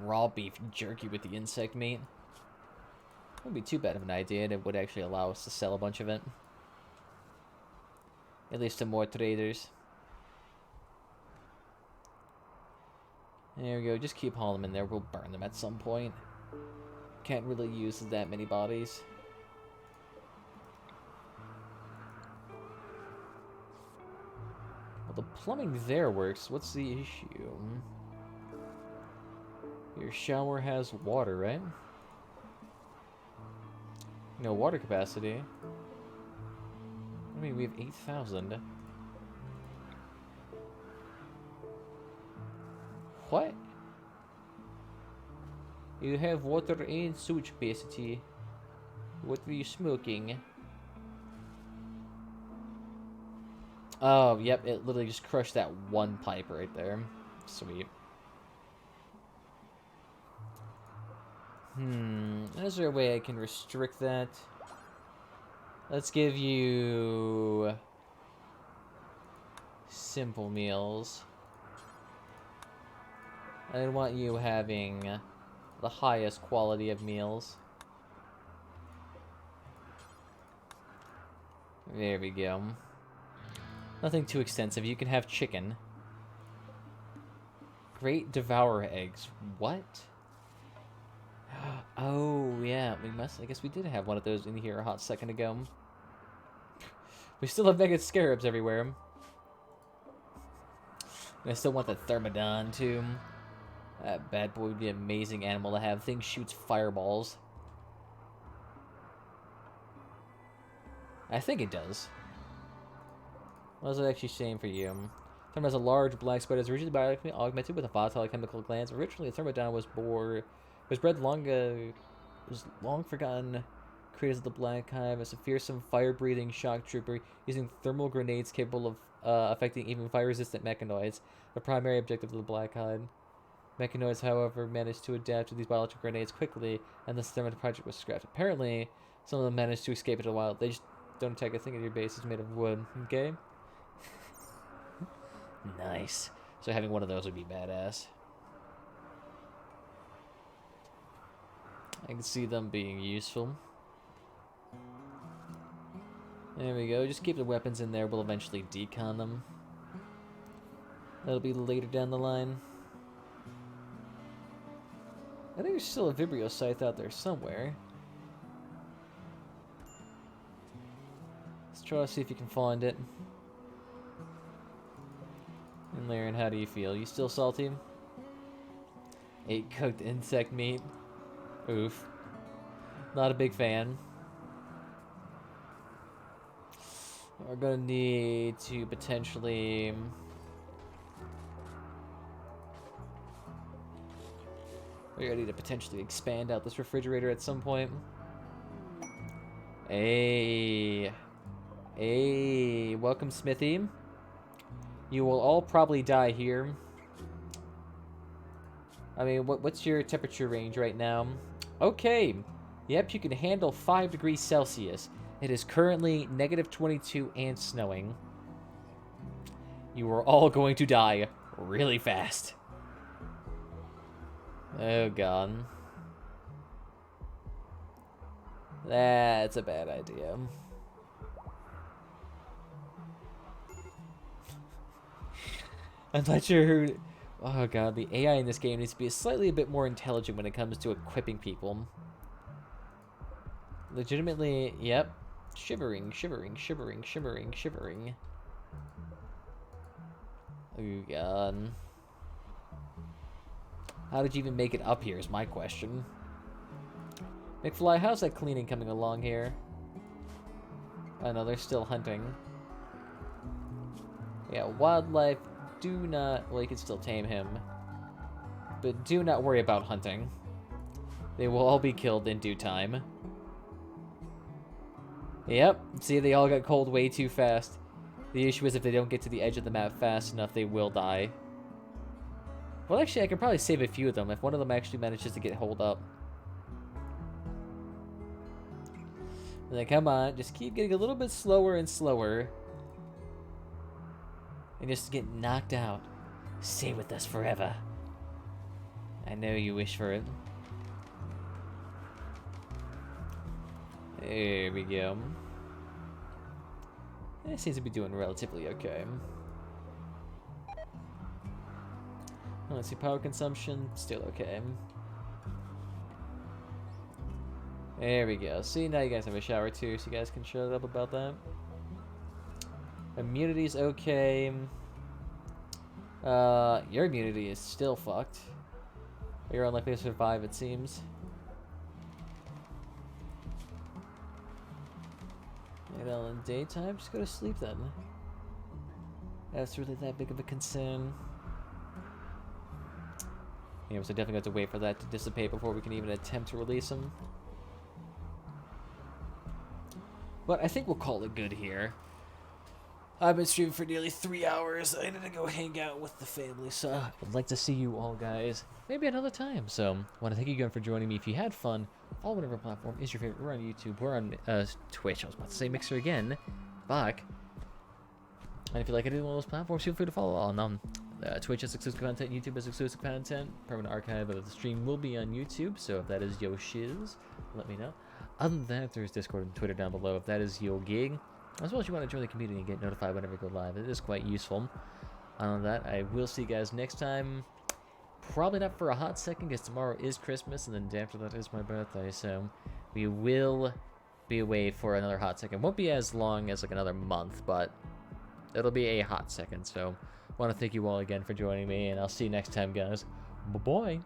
raw beef jerky with the insect meat. Wouldn't be too bad of an idea, and it would actually allow us to sell a bunch of it. At least to more traders. There we go, just keep hauling them in there, we'll burn them at some point. Can't really use that many bodies. Well, the plumbing there works, what's the issue? Your shower has water, right? No water capacity. I mean, we have 8,000. What? You have water and sewage capacity. What are you smoking? Oh, yep, it literally just crushed that one pipe right there. Sweet. Is there a way I can restrict that? Let's give you simple meals. I want you having the highest quality of meals. There we go. Nothing too extensive. You can have chicken. Great devourer eggs. What? Oh, yeah. We must... I guess we did have one of those in here a hot second ago. We still have mega scarabs everywhere. And I still want the Thermodon, too. That bad boy would be an amazing animal to have. Thing shoots fireballs. I think it does. What was it actually saying for you? Thermodon has a large black spider. It's originally biologically augmented with a volatile chemical glands. Originally, a Thermodon was bred was long forgotten. Created as the Black Hive as a fearsome fire-breathing shock trooper using thermal grenades capable of affecting even fire-resistant mechanoids. The primary objective of the Black Hive. Mechanoids, however, managed to adapt to these biological grenades quickly, and the Thermodon project was scrapped. Apparently, some of them managed to escape into the wild. They just don't attack a thing in your base. It's made of wood. Okay. Nice. So having one of those would be badass. I can see them being useful. There we go. Just keep the weapons in there. We'll eventually decon them. That'll be later down the line. I think there's still a Vibrio scythe out there somewhere. Let's try to see if you can find it. And Laren, how do you feel? You still salty? Ate cooked insect meat. Oof. Not a big fan. We're gonna need to potentially... We're gonna need to potentially expand out this refrigerator at some point. Hey. Hey. Welcome, Smithy. You will all probably die here. I mean, what's your temperature range right now? Okay. Yep, you can handle 5 degrees Celsius. It is currently -22 and snowing. You are all going to die really fast. Oh, God. That's a bad idea. I'm not sure who... Oh, God. The AI in this game needs to be slightly a bit more intelligent when it comes to equipping people. Legitimately, yep. Shivering, shivering, shivering, shivering, shivering. Oh, God. How did you even make it up here is my question. McFly, how's that cleaning coming along here? Oh, no, they're still hunting. Yeah, wildlife, do not... Well, you can still tame him. But do not worry about hunting. They will all be killed in due time. Yep, see, they all got cold way too fast. The issue is if they don't get to the edge of the map fast enough, they will die. Well, actually, I can probably save a few of them if one of them actually manages to get holed up. And then, come on, just keep getting a little bit slower and slower. And just get knocked out. Stay with us forever. I know you wish for it. There we go. It seems to be doing relatively okay. Let's see, power consumption, still okay. There we go. See, now you guys have a shower too, so you guys can shut up about that. Immunity's okay. Your immunity is still fucked. You're unlikely to survive, it seems. And in daytime, just go to sleep then. That's really that big of a concern. Yeah, so definitely have to wait for that to dissipate before we can even attempt to release them. But I think we'll call it good here. I've been streaming for nearly 3 hours. I need to go hang out with the family, so I'd like to see you all guys maybe another time. So I want to thank you again for joining me. If you had fun, follow whatever platform is your favorite. We're on YouTube. We're on Twitch. I was about to say Mixer again. Fuck. And if you like any one of those platforms, feel free to follow on Twitch has exclusive content, YouTube has exclusive content. Permanent archive of the stream will be on YouTube, so if that is yo shiz, let me know. Other than that, there's Discord and Twitter down below. If that is your gig, As well as you want to join the community and get notified whenever we go live. It is quite useful. On that, I will see you guys next time. Probably not for a hot second, because tomorrow is Christmas, and then the day after that is my birthday, so we will be away for another hot second. Won't be as long as like another month, but it'll be a hot second, so I want to thank you all again for joining me, and I'll see you next time, guys. Bye-bye.